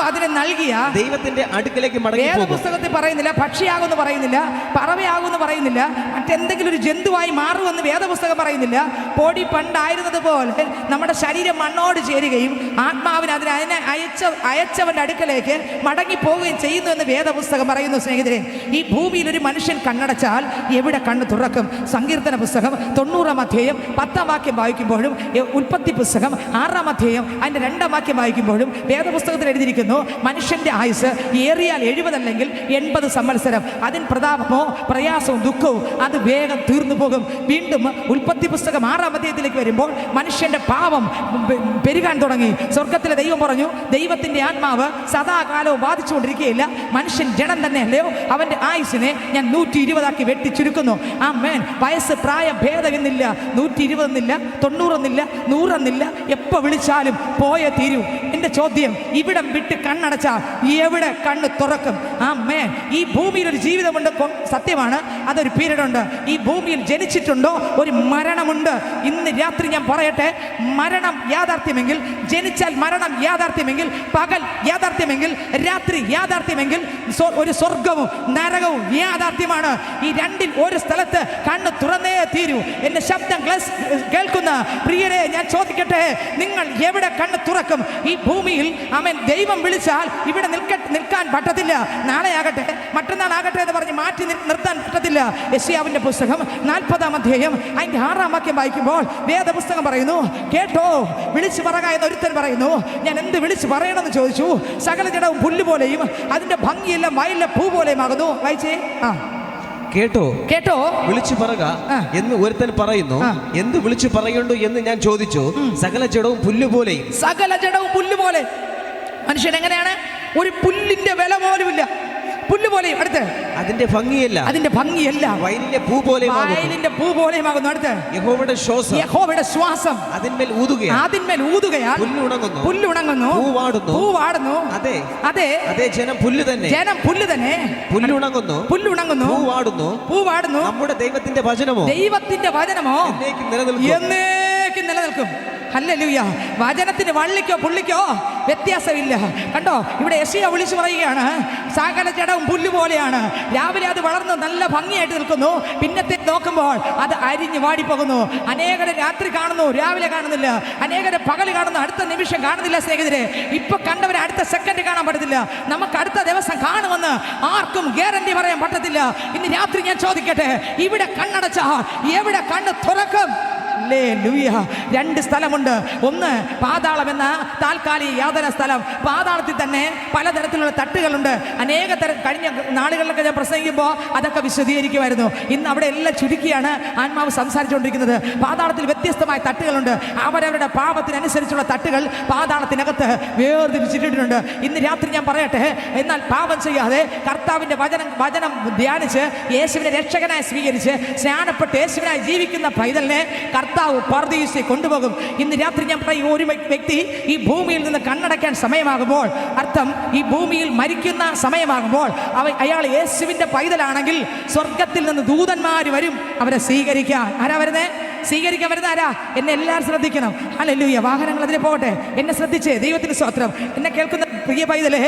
അതിനെ നൽകിയ ദൈവത്തിന്റെ അടുക്കലേക്ക് മടങ്ങി പോകും. പുസ്തകത്തിൽ പറയുന്നില്ല പക്ഷിയാകുമെന്ന് പറയുന്നില്ല, പറവയാകുമെന്ന് പറയുന്നില്ല, മറ്റെന്തെങ്കിലും ഒരു ജന്തുവായി മാറുമെന്ന് വേദപുസ്തകം പറയുന്നില്ല. പൊടി പണ്ടായിരുന്നത് പോലെ നമ്മുടെ ശരീരം മണ്ണോട് ചേരുകയും ആത്മാവിന് അതിനെ അയച്ചവന്റെ അടുക്കലേക്ക് മടങ്ങി പോവുകയും ചെയ്യുന്നു എന്ന് വേദപുസ്തകം പറയുന്നു. സ്നേഹിതരെ, ഈ ഭൂമിയിൽ ഒരു മനുഷ്യൻ കണ്ണടച്ചാൽ എവിടെ കണ്ണ് തുറക്കും? സങ്കീർത്തന പുസ്തകം 90-ാം അധ്യായം 10-ാം വാക്യം വായിക്കുമ്പോഴും, ഉൽപ്പത്തി പുസ്തകം 6-ാം അധ്യായം അതിന്റെ 2-ാം വാക്യം വായിക്കുമ്പോഴും വേദപുസ്തകത്തിൽ എഴുതിയിരിക്കുന്നു, മനുഷ്യന്റെ ആയുസ് ഏറിയാൽ 70 അല്ലെങ്കിൽ 80 സംവത്സരം. അതിന് പ്രതാപമോ പ്രയാസവും ദുഃഖവും അത് വേഗം തീർന്നു പോകും. വീണ്ടും ഉൽപ്പത്തി പുസ്തകം 6-ാം അധ്യായത്തിലേക്ക് വരുമ്പോൾ മനുഷ്യന്റെ പാപം പെരുകാൻ തുടങ്ങി. സ്വർഗത്തിലെ ദൈവം പറഞ്ഞു, ദൈവത്തിന്റെ ആത്മാവ് സദാകാലവും ബാധിച്ചുകൊണ്ടിരിക്കുകയില്ല, മനുഷ്യൻ ജനം തന്നെ അല്ലയോ, അവന്റെ ആയുസിനെ ഞാൻ 120 വെട്ടിച്ചുരുക്കുന്നു. ആമേൻ. വയസ്സ് പ്രായ ഭേദമെന്നില്ല, 120 എന്നില്ല, 90 എന്നില്ല, 100 എന്നില്ല, എപ്പോൾ വിളിച്ചാലും പോയേ തീരൂ. എൻ്റെ ചോദ്യം, ഇവിടം വിട്ട് കണ്ണടച്ചാൽ എവിടെ കണ്ണ് തുറക്കും? ആമേൻ. ഈ ഭൂമിയിൽ ഒരു ജീവിതമുണ്ട്, സത്യമാണ്, അതൊരു പീരീഡ് ഉണ്ട്. ഈ ഭൂമിയിൽ ജനിച്ചിട്ടുണ്ടോ ഒരു മരണമുണ്ട്. ഇന്ന് രാത്രി ഞാൻ പറയട്ടെ, മരണം യാഥാർത്ഥ്യമെങ്കിൽ, ജനിച്ചാൽ മരണം യാഥാർത്ഥ്യമെങ്കിൽ, പകൽ യാഥാർത്ഥ്യമെങ്കിൽ, രാത്രി യാഥാർത്ഥ്യമെങ്കിൽ, ഒരു സ്വർഗവും നരകവും യാഥാർത്ഥ്യമാണ്. ഈ രണ്ടിൽ ഒരു സ്ഥലത്ത് കണ്ണ് തുറന്നേ തീരൂ. എൻ്റെ ശബ്ദം കേൾക്കുന്ന പ്രിയരെ, ഞാൻ ചോദിക്കട്ടെ, നിങ്ങൾ എവിടെ കണ്ണ് തുറക്കും? ഈ ഭൂമിയിൽ ആമേൻ ദൈവം വിളിച്ചാൽ ഇവിടെ നിൽക്കാൻ പറ്റത്തില്ല. നാളെ ആകട്ടെ, മറ്റന്നാളാകട്ടെ എന്ന് പറഞ്ഞ് മാറ്റി നിർത്താൻ പറ്റത്തില്ല. യെശയ്യാവിന്റെ പുസ്തകം 40-ാം അധ്യായം അതിന്റെ 6-ാം വാക്യം വായിക്കുമ്പോൾ വേദപുസ്തകം പറയുന്നു, കേട്ടോ വിളിച്ചു പറക എന്ന് ഒരുത്തൻ പറയുന്നു. ഞാൻ എന്ത് വിളിച്ചു പറയണമെന്ന് ചോദിച്ചു. സകല ജഡവും പുല്ലുപോലെയും അതിന്റെ ഭംഗിയെല്ലാം വയലിലെ പൂ പോലെയും ആകുന്നു. വായിച്ചേ. കേട്ടോ വിളിച്ചു പറക എന്ന് ഒരുത്തൻ പറയുന്നു. എന്ത് വിളിച്ചു പറയുന്നു എന്ന് ഞാൻ ചോദിച്ചു. സകല ജഡവും പുല്ലുപോലെ. മനുഷ്യൻ എങ്ങനെയാണ്? ഒരു പുല്ലിന്റെ വില പോലുമില്ല, പുല്ലുപോലെയും. അടുത്ത് അതിന്റെ ഭംഗിയല്ല വയലിലെ പൂ പോലെയുമാകുന്നു. അടുത്ത് യഹോവയുടെ ശ്വാസം അതിന്മേൽ ഊതുകയാൽ പുല്ലുണങ്ങുന്നു, പൂവാടുന്നു. അതെ ജനം പുല്ല് തന്നെ പുല്ലുണങ്ങുന്നു, പൂവാടുന്നു. നമ്മുടെ ദൈവത്തിന്റെ വചനമോ എന്നേക്കും നിലനിൽക്കും. ഹല്ലേലൂയ. വചനത്തിന് വള്ളിക്കോ പുള്ളിക്കോ വ്യത്യാസമില്ല. കണ്ടോ, ഇവിടെ യെശയ്യാ വിളിച്ചു പറയുകയാണ്, സകല ജഡവും പുല്ലുപോലെയാണ്. രാവിലെ അത് വളർന്ന് നല്ല ഭംഗിയായിട്ട് നിൽക്കുന്നു, പിന്നത്തെ നോക്കുമ്പോൾ അത് അരിഞ്ഞു വാടിപ്പോകുന്നു. അനേകരെ രാത്രി കാണുന്നു, രാവിലെ കാണുന്നില്ല. അനേകരെ പകല് കാണുന്നു, അടുത്ത നിമിഷം കാണുന്നില്ല. സ്നേഹിതരെ, ഇപ്പൊ കണ്ടവരെ അടുത്ത സെക്കൻഡ് കാണാൻ പറ്റത്തില്ല. നമുക്ക് അടുത്ത ദിവസം കാണുമെന്ന് ആർക്കും ഗ്യാരണ്ടി പറയാൻ പറ്റത്തില്ല. ഇന്ന് രാത്രി ഞാൻ ചോദിക്കട്ടെ, ഇവിടെ കണ്ണടച്ചാൽ എവിടെ കണ്ണ് തുറക്കും? രണ്ട് സ്ഥലമുണ്ട്. ഒന്ന് പാതാളം എന്ന താൽക്കാലിക യാതന സ്ഥലം. പാതാളത്തിൽ തന്നെ പലതരത്തിലുള്ള തട്ടുകളുണ്ട്. കഴിഞ്ഞ നാടുകളിലൊക്കെ ഞാൻ പ്രസംഗിക്കുമ്പോൾ അതൊക്കെ വിശദീകരിക്കുമായിരുന്നു. ഇന്ന് അവിടെ എല്ലാം ചുരുക്കിയാണ് ആത്മാവ് സംസാരിച്ചുകൊണ്ടിരിക്കുന്നത്. പാതാളത്തിൽ വ്യത്യസ്തമായ തട്ടുകളുണ്ട്. അവരവരുടെ പാപത്തിനനുസരിച്ചുള്ള തട്ടുകൾ പാതാളത്തിനകത്ത് വേർതിരിച്ചിട്ടുണ്ട്. ഇന്ന് രാത്രി ഞാൻ പറയട്ടെ, എന്നാൽ പാപം ചെയ്യാതെ കർത്താവിൻ്റെ വചനം ധ്യാനിച്ച് യേശുവിനെ രക്ഷകനായി സ്വീകരിച്ച് സ്നാനപ്പെട്ട് യേശുവിനായി ജീവിക്കുന്ന പൈതലിനെ കർത്താവ് പർദീസിൽ കൊണ്ടുപോകും. ഇന്ന് രാത്രി ഞാൻ പറയും, ഒരു വ്യക്തി ഈ ഭൂമിയിൽ നിന്ന് കണ്ണടയ്ക്കാൻ സമയമാകുമ്പോൾ, അർത്ഥം ഈ ഭൂമിയിൽ മരിക്കുന്ന സമയമാകുമ്പോൾ, അയാൾ യേശുവിൻ്റെ പൈതലാണെങ്കിൽ സ്വർഗത്തിൽ നിന്ന് ദൂതന്മാർ വരും അവരെ സ്വീകരിക്കാൻ. ആരാ വരുന്നേ? സ്വീകരിക്കാൻ വരുന്ന ആരാ? എന്നെ എല്ലാവരും ശ്രദ്ധിക്കണം. ഹല്ലേലൂയ. വാഹനങ്ങൾ അതിലെ പോകട്ടെ, എന്നെ ശ്രദ്ധിച്ചേ. ദൈവത്തിന് സ്തോത്രം. എന്നെ കേൾക്കുന്ന പ്രിയ പൈതലേ,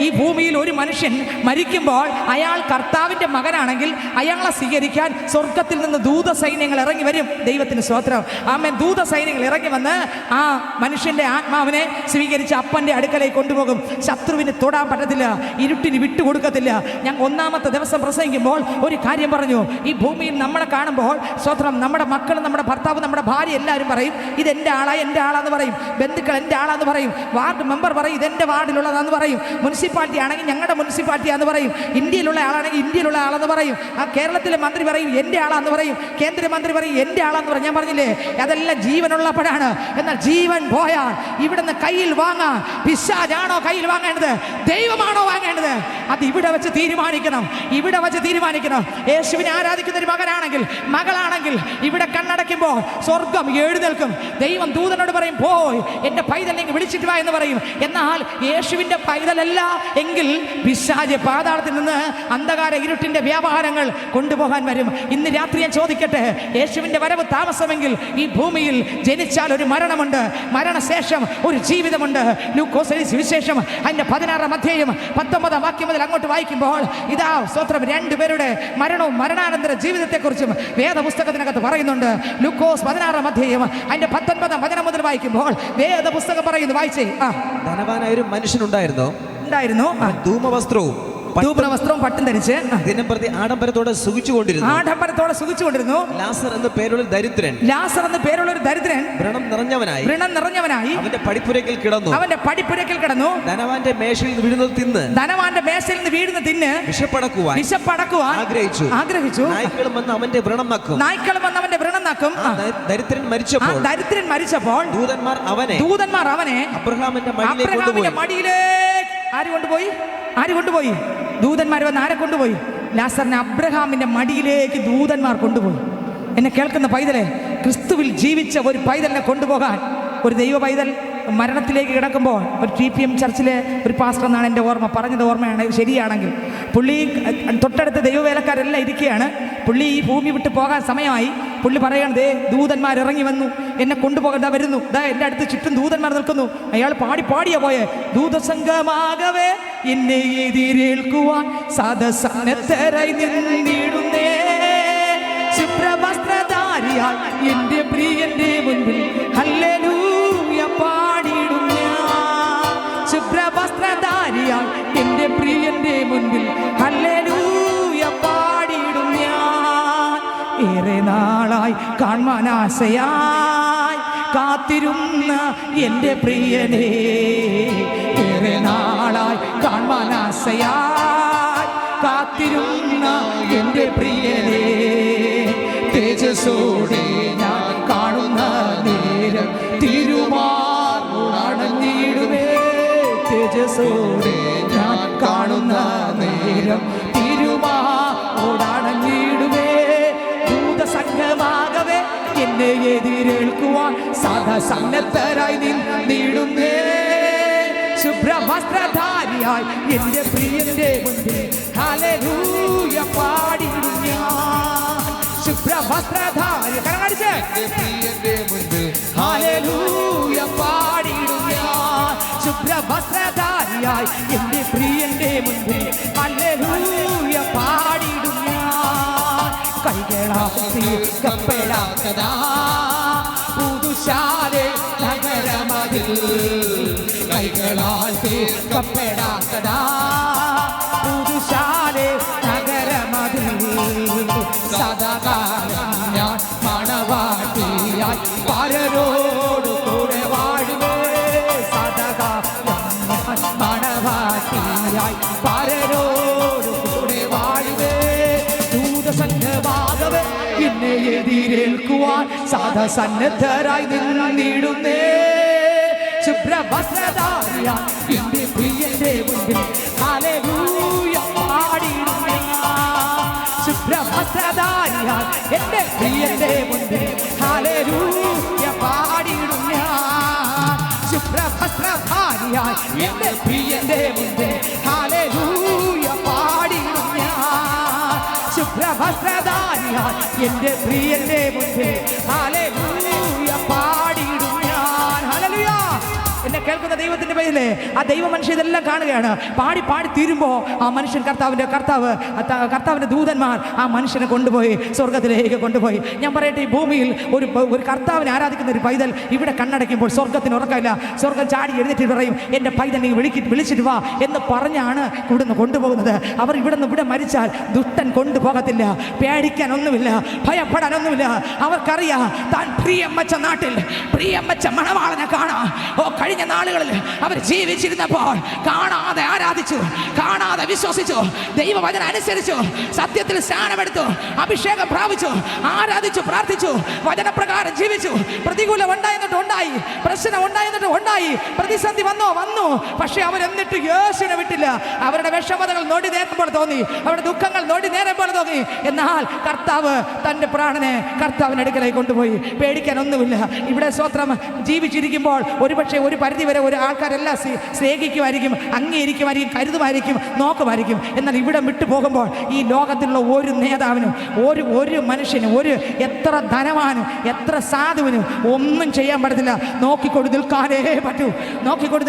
ഈ ഭൂമിയിൽ ഒരു മനുഷ്യൻ മരിക്കുമ്പോൾ അയാൾ കർത്താവിൻ്റെ മകനാണെങ്കിൽ അയാളെ സ്വീകരിക്കാൻ സ്വർഗത്തിൽ നിന്ന് ദൂതസൈന്യങ്ങൾ ഇറങ്ങി വരും. ദൈവത്തിന് സ്തോത്രം. ആമേൻ. ദൂതസൈന്യങ്ങൾ ഇറങ്ങി വന്ന് ആ മനുഷ്യൻ്റെ ആത്മാവിനെ സ്വീകരിച്ച് അപ്പൻ്റെ അടുക്കലേക്ക് കൊണ്ടുപോകും. ശത്രുവിന് തൊടാൻ പറ്റത്തില്ല, ഇരുട്ടിന് വിട്ടുകൊടുക്കത്തില്ല. ഞാൻ 1-ാമത്തെ ദിവസം പ്രസംഗിക്കുമ്പോൾ ഒരു കാര്യം പറഞ്ഞു. ഈ ഭൂമിയിൽ നമ്മളെ കാണുമ്പോൾ സ്തോത്രം, നമ്മുടെ മക്കൾ, നമ്മുടെ ഭർത്താവ്, നമ്മുടെ ഭാര്യ എല്ലാവരും പറയും ഇതെൻ്റെ ആളാ, എൻ്റെ ആളാന്ന് പറയും. ബന്ധുക്കൾ എൻ്റെ ആളാന്ന് പറയും. വാർഡ് മെമ്പർ പറയും ഇതെൻ്റെ വാർഡിലുള്ളതാന്ന് പറയും. മുനിസിപ്പാലിറ്റി ആണെങ്കിൽ ഞങ്ങളുടെ മുനിസിപ്പാലിറ്റിയാന്ന് പറയും. ഇന്ത്യയിലുള്ള ആളാണെങ്കിൽ ഇന്ത്യയിലുള്ള ആളെന്ന് പറയും. ആ കേരളത്തിലെ മന്ത്രി പറയും എൻ്റെ ആളാന്ന് പറയും. കേന്ദ്രമന്ത്രി പറയും എൻ്റെ ആളാന്ന് പറയും. ഞാൻ പറഞ്ഞില്ലേ, അതെല്ലാം ജീവനുള്ളപ്പോഴാണ്. എന്നാൽ ജീവൻ പോയാൽ ഇവിടുന്ന് കയ്യിൽ വാങ്ങാൻ പിശാചാണോ കയ്യിൽ വാങ്ങേണ്ടത്, ദൈവമാണോ വാങ്ങേണ്ടത്? അത് ഇവിടെ വെച്ച് തീരുമാനിക്കണം. ഇവിടെ വെച്ച് തീരുമാനിക്കണം. യേശുവിനെ ആരാധിക്കുന്ന ഒരു മകനാണെങ്കിൽ, മകളാണെങ്കിൽ ഇവിടെ കണ്ണടയ്ക്കുമ്പോൾ സ്വർഗം എഴുന്നേൽക്കും. ദൈവം ദൂതനോട് പറയും പോയി എൻ്റെ പൈതലിനെ വിളിച്ചിട്ട് വാ എന്ന് പറയും. എന്നാൽ യേശുവിൻ്റെ പൈതലല്ല എങ്കിൽ പിശാച് പാതാളത്തിൽ നിന്ന് അന്ധകാര ഇരുട്ടിൻ്റെ വ്യാപാരങ്ങൾ കൊണ്ടുപോകാൻ വരും. ഇന്ന് രാത്രി ഞാൻ ചോദിക്കട്ടെ, യേശുവിൻ്റെ വരവ് താമസമെങ്കിൽ ഈ ഭൂമിയിൽ ജനിച്ചാൽ ഒരു മരണമുണ്ട്, മരണശേഷം ഒരു ജീവിതമുണ്ട്. ലൂക്കോസ് എഴുതിയ സുവിശേഷം അതിൻ്റെ 16-ാം അധ്യായം 19-ാം വാക്യം മുതൽ അങ്ങോട്ട് വായിക്കുമ്പോൾ ഇതാ സ്തോത്രം, 2 പേരുടെ മരണവും മരണാനന്തര ജീവിതത്തെക്കുറിച്ചും വേദപുസ്തകത്തിനകത്ത് പറയുന്നുണ്ട്. ലൂക്കോസ് 16-ാം അധ്യായം അതിൻ്റെ 19-ാം വചനം മുതൽ വായിക്കുമ്പോൾ വേദപുസ്തകം പറയുന്നു. വായിച്ചേ. ധനവാനായ ഒരു മനുഷ്യനുണ്ടായിരുന്നു. ധൂമവസ്ത്രവും പട്ടും ധരിച്ച് ദിനംപ്രതി ആഡംബരത്തോടെ സുഖിച്ചുകൊണ്ടിരുന്നു. ലാസർ എന്ന പേരുള്ള ഒരു ദരിദ്രൻ വ്രണം നിറഞ്ഞവനായി അവന്റെ പടിപ്പുരയ്ക്കൽ കിടന്നു. ധനവാന്റെ മേശയിൽ നിന്ന് വീഴുന്നത് തിന്ന് വിശപ്പടക്കുവാൻ ആഗ്രഹിച്ചു. നായ്ക്കളും വന്ന് അവന്റെ വ്രണം നക്കും. ദരിദ്രൻ മരിച്ചപ്പോൾ ദൂതന്മാർ അവനെ അബ്രഹാമിന്റെ മടിയിലേക്ക് ആര് കൊണ്ടുപോയി? ദൂതന്മാർ വന്ന് ആരെ കൊണ്ടുപോയി? ലാസറിനെ അബ്രഹാമിന്റെ മടിയിലേക്ക് ദൂതന്മാർ കൊണ്ടുപോയി. എന്നെ കേൾക്കുന്ന പൈതലെ, ക്രിസ്തുവിൽ ജീവിച്ച ഒരു പൈതലിനെ കൊണ്ടുപോകാൻ ഒരു ദൈവ പൈതൽ മരണത്തിലേക്ക് കിടക്കുമ്പോൾ ഒരു TPM ചർച്ചിലെ ഒരു പാസ്റ്റർ എന്നാണ് എൻ്റെ ഓർമ്മ, പറഞ്ഞത് ഓർമ്മയാണ് ശരിയാണെങ്കിൽ, പുള്ളി തൊട്ടടുത്ത ദൈവവേലക്കാരെല്ലാം ഇരിക്കുകയാണ്. പുള്ളി ഈ ഭൂമി വിട്ട് പോകാൻ സമയമായി. പുള്ളി പറയണത് ദൂതന്മാർ ഇറങ്ങി വന്നു, എന്നെ കൊണ്ടുപോകേണ്ട വരുന്നു. എൻ്റെ അടുത്ത് ചുറ്റും ദൂതന്മാർ നിൽക്കുന്നു. അയാൾ പാടിയാ പോയെ, ദൂതസംഘമാകവേ എന്നെ എതിരേൽക്കുവാൻ സദസനത്തരായി നിന്നിടുന്നേ, ശുഭ്രവസ്ത്രധാരിയാൽ എൻ്റെ പ്രിയന്റെ മുൻപിൽ ഹല്ലേലൂയ പാടിയിടും ഞാൻ. ശുഭ്രവസ്ത്രധാരിയാൽ എൻ്റെ പ്രിയന്റെ മുൻപിൽ ഹല്ലേലൂയ പാടിയിടും ഞാൻ. ഏറെ നാളായി കാണാൻ ആശയായി കാത്തിരുന്ന എൻ്റെ പ്രിയനെ, ഏറെ നാളായി കാണാൻ ആശയായി കാത്തിരുന്ന എൻ്റെ പ്രിയനെ, തേജസ്സോടെ ഞാൻ കാണുന്ന നേരം തിരുമാറോടണഞ്ഞിടുവേ. തേജസ്സോടെ ഞാൻ കാണുന്ന നേരം തിരുമാറോടണഞ്ഞിടുവേ. ദൂതസംഘമാകവേ എന്നെ എതിരേൽക്കുവാൻ സദസന്നദ്ധരായി നിന്നിടുന്നേ, ശുഭ്രവസ്ത്രധാരിയായി എൻ്റെ പ്രിയന്റെ മുൻപിൽ ഹല്ലേലൂയ പാടിയിടും ഞാൻ. ശുഭ്രവസ്ത്രധാരി കരമടിച്ച് പ്രിയന്റെ മുൻപിൽ ഹല്ലേലൂയ പാടിയിടും ഞാൻ. ശുഭ്രവസ്ത്രധാരിയായി എൻ്റെ പ്രിയന്റെ മുൻപിൽ ഹല്ലേലൂയ പാടിയിടും ഞാൻ. കൈകളാക്കപ്പെടാത്തതാ പുതുശാലെ നഗരമതിൽ, കൈകളാൽ തീർക്കപ്പെടാത്തതാ പുതുശാലെ നഗരമതിൽ, സദാകാലം ഞാൻ മണവാട്ടിയായി പരരോട് കൂടെ വാഴുവേ. സദാകാലം ഞാൻ മണവാട്ടിയായി പരരോട് കൂടെ വാഴുവേ. ദൂതസംഘമാകവേ എന്നെ എതിരേൽക്കുവാൻ സദസന്നദ്ധരായി നിന്നിടുന്നേ, ശുഭ്രവസ്ത്രധാരിയായി എൻ്റെ പ്രിയന്റെ മുൻപിൽ ഹല്ലേലൂയ പാടിയിടും ഞാൻ. ശുഭ്രവസ്ത്രധാരിയായി എൻ്റെ പ്രിയന്റെ മുൻപിൽ ഹല്ലേലൂയ പാടിയിടും ഞാൻ. ശുഭ്രവസ്ത്രധാരിയായി എൻ്റെ പ്രിയന്റെ മുൻപിൽ ഹല്ലേലൂയ പാടിയിടും ഞാൻ. ശുഭ്രവസ്ത്രധാരിയായി എൻ്റെ പ്രിയന്റെ മുൻപിൽ ഹല്ലേലൂയ പാടിയിടും ഞാൻ. ഹല്ലേലൂയ. എന്നെ കേൾക്കുന്ന ദൈവത്തിന്റെ ദൈവമല്ലേ, ആ ദൈവ മനുഷ്യൻ ഇതെല്ലാം കാണുകയാണ്. പാടി തീരുമ്പോൾ ആ മനുഷ്യൻ കർത്താവിൻ്റെ ദൂതന്മാർ ആ മനുഷ്യനെ കൊണ്ടുപോയി സ്വർഗത്തിലേക്ക് കൊണ്ടുപോയി. ഞാൻ പറയട്ടെ, ഈ ഭൂമിയിൽ ഒരു കർത്താവിനെ ആരാധിക്കുന്ന ഒരു പൈതൽ ഇവിടെ കണ്ണടയ്ക്കുമ്പോൾ സ്വർഗത്തിന് ഉറക്കമില്ല. സ്വർഗം ചാടി എഴുന്നേറ്റ് പറയും, എൻ്റെ പൈതൽ നീ വിളിച്ചിട്ട് വാ എന്ന് പറഞ്ഞാണ് ഇവിടുന്ന് കൊണ്ടുപോകുന്നത്. അവർ ഇവിടെ മരിച്ചാൽ ദുഷ്ടൻ കൊണ്ടുപോകത്തില്ല. പേടിക്കാനൊന്നുമില്ല, ഭയപ്പെടാനൊന്നുമില്ല. അവർക്കറിയാം താൻ പ്രിയം വെച്ച നാട്ടിൽ പ്രിയം വെച്ച മണവാളനെ കാണാം. കഴിഞ്ഞ നാളുകളിൽ അവർ ജീവിച്ചിരുന്നപ്പോൾ കാണാതെ ആരാധിച്ചു, കാണാതെ വിശ്വസിച്ചു, ദൈവവചനം അനുസരിച്ചു, സത്യത്തിൽ സ്നാനമെടുത്തു, അഭിഷേകം പ്രാപിച്ചു, ആരാധിച്ചു, പ്രാർത്ഥിച്ചു, വചനപ്രകാരം ജീവിച്ചു. പ്രതികൂലം ഉണ്ടായി, പ്രശ്നം ഉണ്ടായി, പ്രതിസന്ധി വന്നു. പക്ഷെ അവരെന്നിട്ട് യേശുവിനെ വിട്ടില്ല. അവരുടെ വിഷമതകൾ നോടി നേരുമ്പോൾ തോന്നി, അവരുടെ ദുഃഖങ്ങൾ നോടി നേരുമ്പോൾ തോന്നി. എന്നാൽ കർത്താവ് തൻ്റെ പ്രാണനെ കർത്താവിൻ്റെ അടുക്കലേക്ക് കൊണ്ടുപോയി. പേടിക്കാനൊന്നുമില്ല. ഇവിടെ സ്വത്രം ജീവിച്ചിരിക്കുമ്പോൾ ഒരുപക്ഷെ ഒരു പരിധിവരെ ഒരു ആൾക്കാരെല്ലാം സ്നേഹിക്കുമായിരിക്കും, അംഗീകരിക്കുമായിരിക്കും, കരുതുമായിരിക്കും, നോക്കുമായിരിക്കും. എന്നാൽ ഇവിടെ വിട്ടു പോകുമ്പോൾ ഈ ലോകത്തിലുള്ള ഒരു നേതാവിനും ഒരു മനുഷ്യനും എത്ര ധനവാനും എത്ര സാധുവിനും ഒന്നും ചെയ്യാൻ പറ്റത്തില്ല. നോക്കിക്കൊണ്ട്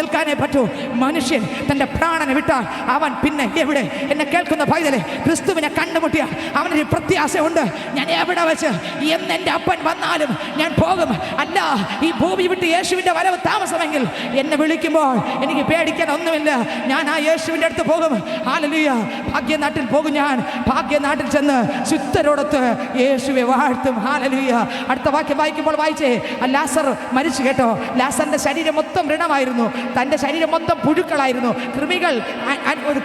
നിൽക്കാനേ പറ്റൂ. മനുഷ്യൻ തൻ്റെ പ്രാണനെ വിട്ടാൽ അവൻ പിന്നെ എവിടെ? എന്നെ കേൾക്കുന്ന പൈതലെ, ക്രിസ്തുവിനെ കണ്ടുമുട്ടിയാൽ അവനൊരു പ്രത്യാശയുണ്ട്. ഞാൻ എവിടെ വെച്ച് എന്നെ അപ്പൻ വന്നാലും ഞാൻ പോകും. അല്ല, ഈ ഭൂമി വിട്ട് യേശുവിൻ്റെ വരവ് താമസമെങ്കിൽ എന്നെ വിളിക്കുമ്പോൾ എനിക്ക് പേടിക്കാൻ ഒന്നുമില്ല. ഞാൻ ആ യേശുവിൻ്റെ അടുത്ത് പോകും. ഹല്ലേലൂയ. ഭാഗ്യനാട്ടിൽ പോകും. ഞാൻ ഭാഗ്യനാട്ടിൽ ചെന്ന് ശുദ്ധരോടൊത്ത് യേശുവെ വാഴ്ത്തും. ഹല്ലേലൂയ. അടുത്ത വാക്യം വായിക്കുമ്പോൾ വായിച്ചേ, ലാസർ മരിച്ചു കേട്ടോ. ലാസറിന്റെ ശരീരം മൊത്തം വ്രണമായിരുന്നു, തൻ്റെ ശരീരം മൊത്തം പുഴുക്കളായിരുന്നു.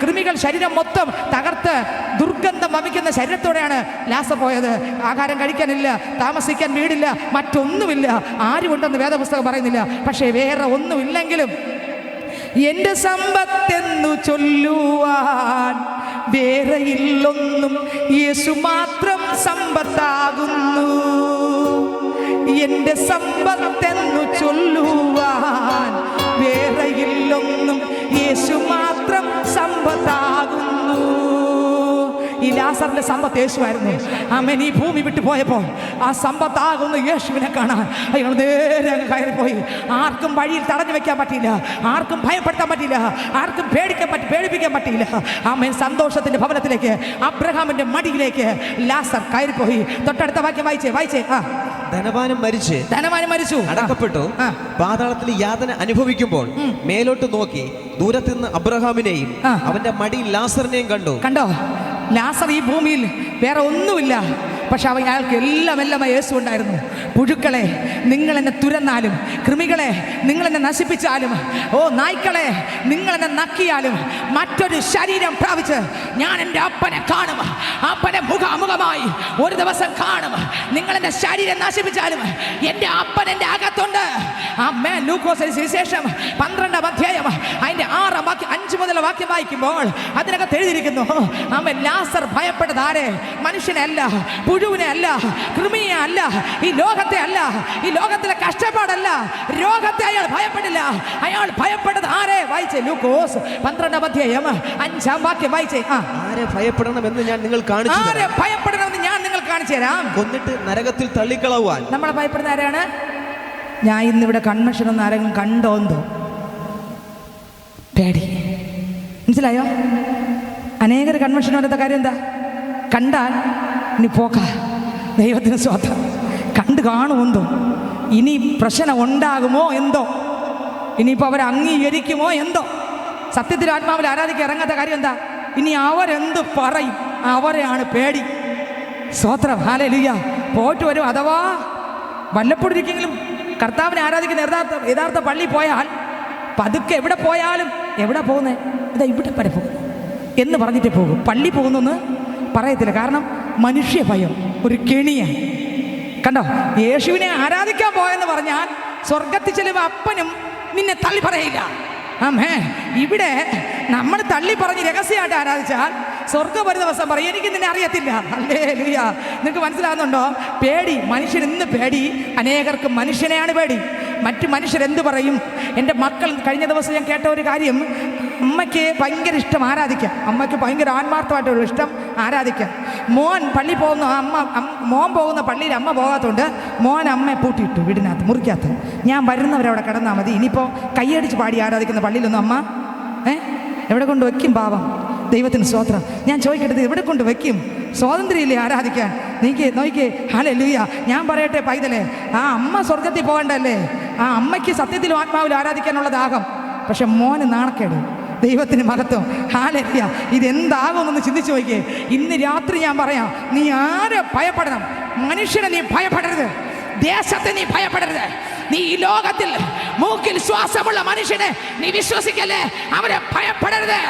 കൃമികൾ ശരീരം മൊത്തം തകർത്ത് ദുർഗന്ധം വമിക്കുന്ന ശരീരത്തോടെയാണ് ലാസർ പോയത്. ആഹാരം കഴിക്കാനില്ല, താമസിക്കാൻ വീടില്ല, മറ്റൊന്നുമില്ല. ആരുമുണ്ടെന്ന് വേദപുസ്തകം പറയുന്നില്ല. പക്ഷേ വേറെ ഒന്നുമില്ലെങ്കിലും എൻ്റെ സമ്പത്തെന്നു ചൊല്ലുവാൻ വേറെയില്ലൊന്നും, യേശു മാത്രം സമ്പത്താകുന്നു. എൻ്റെ സമ്പത്തെന്നു ചൊല്ലുവാൻ വേറെയില്ലൊന്നും, യേശു മാത്രം സമ്പത്താകുന്നു. ഈ ലാസറിന്റെ സമ്പത്ത് യേശുവായിരുന്നു. ആമേൻ. ഈ ഭൂമി വിട്ടു പോയപ്പോൾ ആ സമ്പത്താകുന്ന യേശുവിനെ കാണാൻ അയാൾ നേരെ കയറിപ്പോയി. ആർക്കും വഴിയിൽ തടഞ്ഞു വെക്കാൻ പറ്റിയില്ല, ആർക്കും ഭയപ്പെടുത്താൻ പറ്റിയില്ല, ആർക്കും പേടിപ്പിക്കാൻ പറ്റിയില്ല. ആമേൻ. സന്തോഷത്തിന്റെ ഭവനത്തിലേക്ക്, അബ്രഹാമിന്റെ മടിയിലേക്ക് ലാസർ കയറിപ്പോയി. തൊട്ടടുത്ത വാക്യം വായിച്ചേ. ധനവാനും മരിച്ചു, അടക്കപ്പെട്ടു. പാതാളത്തിൽ യാതന അനുഭവിക്കുമ്പോൾ മേലോട്ട് നോക്കി ദൂരത്ത് നിന്ന് അബ്രഹാമിനെയും അവന്റെ മടിയിൽ ലാസറിനെയും കണ്ടോ. ലാസർ ഈ ഭൂമിയിൽ വേറെ ഒന്നുമില്ല, പക്ഷെ അയാൾക്ക് എല്ലാം യേശു ഉണ്ടായിരുന്നു. പുഴുക്കളെ നിങ്ങൾ എന്നെ തുരന്നാലും, കൃമികളെ നിങ്ങൾ എന്നെ നശിപ്പിച്ചാലും, നായ്ക്കളെ നിങ്ങൾ എന്നെ നക്കിയാലും, മറ്റൊരു ശരീരം പ്രാപിച്ച് ഞാൻ എൻ്റെ അപ്പനെ കാണും. അപ്പനെ മുഖാമുഖമായി ഒരു ദിവസം കാണും. നിങ്ങൾ എൻ്റെ ശരീരം നശിപ്പിച്ചാലും എൻ്റെ അപ്പൻ എൻ്റെ അകത്തുണ്ട്. ലൂക്കോസിന്റെ സുവിശേഷം 12-ാം അധ്യായം അതിൻ്റെ 6-ാം വാക്യം 5 മുതൽ വാക്യം വായിക്കുമ്പോൾ അതിനകത്ത് എഴുതിയിരിക്കുന്നു, ലാസർ ഭയപ്പെട്ടത് ആരെ? മനുഷ്യനെ അല്ല, പുഴുവിനെ അല്ല, കൃമിയെ അല്ല, ഈ ലോകത്തെ അല്ല, ഈ ലോകത്തിലെ കഷ്ടപ്പാടല്ല, രോഗത്തെ അയാൾ ഭയപ്പെടില്ല. അയാൾ ഭയപ്പെട്ടത് ആരെ? വായിച്ചേ, ലൂക്കോസ് 12-ാം അധ്യായം 5-ാം വാക്യം വായിച്ചേ. ആരെ ഭയപ്പെടണമെന്ന് ഞാൻ നിങ്ങൾ കാണിച്ചു തരാം. കൊന്നിട്ട് നരകത്തിൽ തള്ളിക്കളവാൻ. നമ്മളെ ഭയപ്പെടുന്ന ആരാണ്? ഞാൻ ഇന്നിവിടെ കൺവെൻഷൻ ഒന്നും ആരെങ്കിലും കണ്ടോന്തോ പേടി. മനസ്സിലായോ? അനേകർ കൺവെൻഷൻ വരാത്ത കാര്യം എന്താ? കണ്ടാൽ ഇനി പോക്ക. ദൈവത്തിന് സ്വന്തം കണ്ടു കാണുമെന്തോ, ഇനി പ്രശ്നം ഉണ്ടാകുമോ എന്തോ, ഇനിയിപ്പോൾ അവർ അംഗീകരിക്കുമോ എന്തോ. സത്യത്തിൽ ആത്മാവിൽ ആരാധിക്കാൻ ഇറങ്ങാത്ത കാര്യം എന്താ? ഇനി അവരെന്ത് പറയും, അവരെയാണ് പേടി. സ്തോത്രം. ഹല്ലേലൂയ. പോയിട്ട് വരും. അഥവാ വല്ലപ്പോഴൊരിക്കെങ്കിലും കർത്താവിനെ ആരാധിക്കുന്ന യഥാർത്ഥ പള്ളി പോയാൽ പതുക്കെ എവിടെ പോയാലും, എവിടെ പോകുന്നേ? ഇതാ ഇവിടെ വരെ പോകും എന്ന് പറഞ്ഞിട്ടേ പോകും. പള്ളി പോകുന്നെന്ന് പറയത്തില്ല. കാരണം മനുഷ്യ ഭയം ഒരു കെണിയാണ്. കണ്ടോ? യേശുവിനെ ആരാധിക്കാൻ പോയെന്ന് പറഞ്ഞാൽ സ്വർഗത്തിൽ ചെല്ലുമ്പോൾ അപ്പനും നിന്നെ തള്ളി പറയില്ല. ഇവിടെ നമ്മൾ തള്ളി പറഞ്ഞ് രഹസ്യമായിട്ട് ആരാധിച്ചാൽ സ്വർഗം ഒരു ദിവസം പറയും, എനിക്ക് നിന്നെ അറിയത്തില്ല. ഹല്ലേലൂയ. നിങ്ങൾക്ക് മനസ്സിലാകുന്നുണ്ടോ? പേടി. മനുഷ്യൻ ഇന്ന് പേടി. അനേകർക്ക് മനുഷ്യനെയാണ് പേടി. മറ്റു മനുഷ്യരെന്ത് പറയും? എൻ്റെ മക്കൾ, കഴിഞ്ഞ ദിവസം ഞാൻ കേട്ട ഒരു കാര്യം, അമ്മയ്ക്ക് ഭയങ്കര ഇഷ്ടം ആരാധിക്കാം, അമ്മയ്ക്ക് ഭയങ്കര ആത്മാർത്ഥമായിട്ടുള്ള ഇഷ്ടം ആരാധിക്കാം. മോൻ പള്ളി പോകുന്ന മോൻ പോകുന്ന പള്ളിയിൽ അമ്മ പോകാത്തതുകൊണ്ട് മോൻ അമ്മയെ പൂട്ടിയിട്ടു വീടിനകത്ത്, മുറിക്കകത്ത്. ഞാൻ വരുന്നവരവിടെ കിടന്നാൽ മതി. ഇനിയിപ്പോൾ കൈയടിച്ച് പാടി ആരാധിക്കുന്ന പള്ളിയിലൊന്നും അമ്മ എവിടെ കൊണ്ട് വയ്ക്കും? പാവം. ദൈവത്തിന് സ്തോത്രം. ഞാൻ ചോദിക്കട്ടെ, എവിടെ കൊണ്ട് വയ്ക്കും? സ്വാതന്ത്ര്യമില്ലേ ആരാധിക്കാൻ? നോക്കിക്കേ. ഹല്ലേലൂയ. ഞാൻ പറയട്ടെ പൈതലേ, ആ അമ്മ സ്വർഗത്തിൽ പോകണ്ടല്ലേ? ആ അമ്മയ്ക്ക് സത്യത്തിലും ആത്മാവിലും ആരാധിക്കാനുള്ള ദാഹം. പക്ഷെ മോന് നാണക്കേട്. ദൈവത്തിന് മഹത്വം. ഹല്ലേലൂയ. ഇതെന്താകുമെന്നൊന്ന് ചിന്തിച്ചു നോക്കിയേ. ഇന്ന് രാത്രി ഞാൻ പറയാം, നീ ആരെ ഭയപ്പെടണം? മനുഷ്യനെ നീ ഭയപ്പെടരുത്, ദേശത്തെ നീ ഭയപ്പെടരുത്. നീ ഈ ലോകത്തിൽ മൂക്കിൽ ശ്വാസമുള്ള മനുഷ്യനെ നീ വിശ്വസിക്കല്ലേ, അവരെ ഭയപ്പെടരുത്.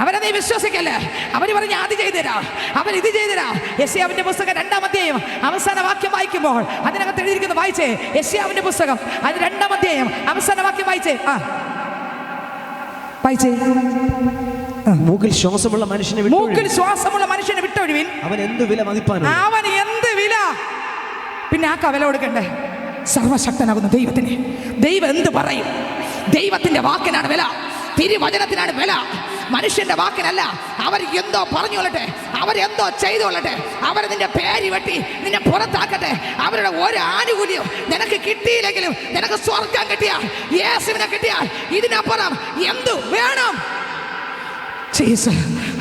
അവരെ നീ വിശ്വസിക്കല്ലേ. അവർ പറഞ്ഞ അത് ചെയ്തുതരാ, അവൻ ഇത് ചെയ്തുതരാ. യെശയ്യാവിന്റെ പുസ്തകം 2-ാം അധ്യായം അവസാന വാക്യം വായിക്കുമ്പോൾ അതിനകത്ത് എഴുതിയിരിക്കുന്നത് വായിച്ചേ. യെശയ്യാവിന്റെ പുസ്തകം അത് 2-ാം അധ്യായം അവസാന വാക്യം വായിച്ചേ. വായിച്ചേ. മൂക്കിൽ ശ്വാസമുള്ള മനുഷ്യനെ വിട്ടൊഴിവിൻ, അവൻ എന്ത് വില മതിപ്പാൻ? അവൻ എന്ത് വില? പിന്നെ ആ കവല കൊടുക്കണ്ടേ? സർവശക്തനാകുന്ന ദൈവത്തിന് ദൈവം എന്ത് പറയും? ദൈവത്തിന്റെ വാക്കിനാണ് വില, തിരുവചനത്തിനാണ് വില, മനുഷ്യന്റെ വാക്കിനല്ല. അവർ എന്തോ പറഞ്ഞുകൊള്ളട്ടെ, അവരെന്തോ ചെയ്തുകൊള്ളട്ടെ, അവർ നിന്റെ പേര് വെട്ടി നിന്നെ പുറത്താക്കട്ടെ. അവരുടെ ഒരു ആനുകൂല്യം നിനക്ക് കിട്ടിയില്ലെങ്കിലും നിനക്ക് സ്വർഗം കിട്ടിയാൽ, യേശുവിനെ കിട്ടിയാൽ ഇതിനപ്പുറം എന്തു വേണം?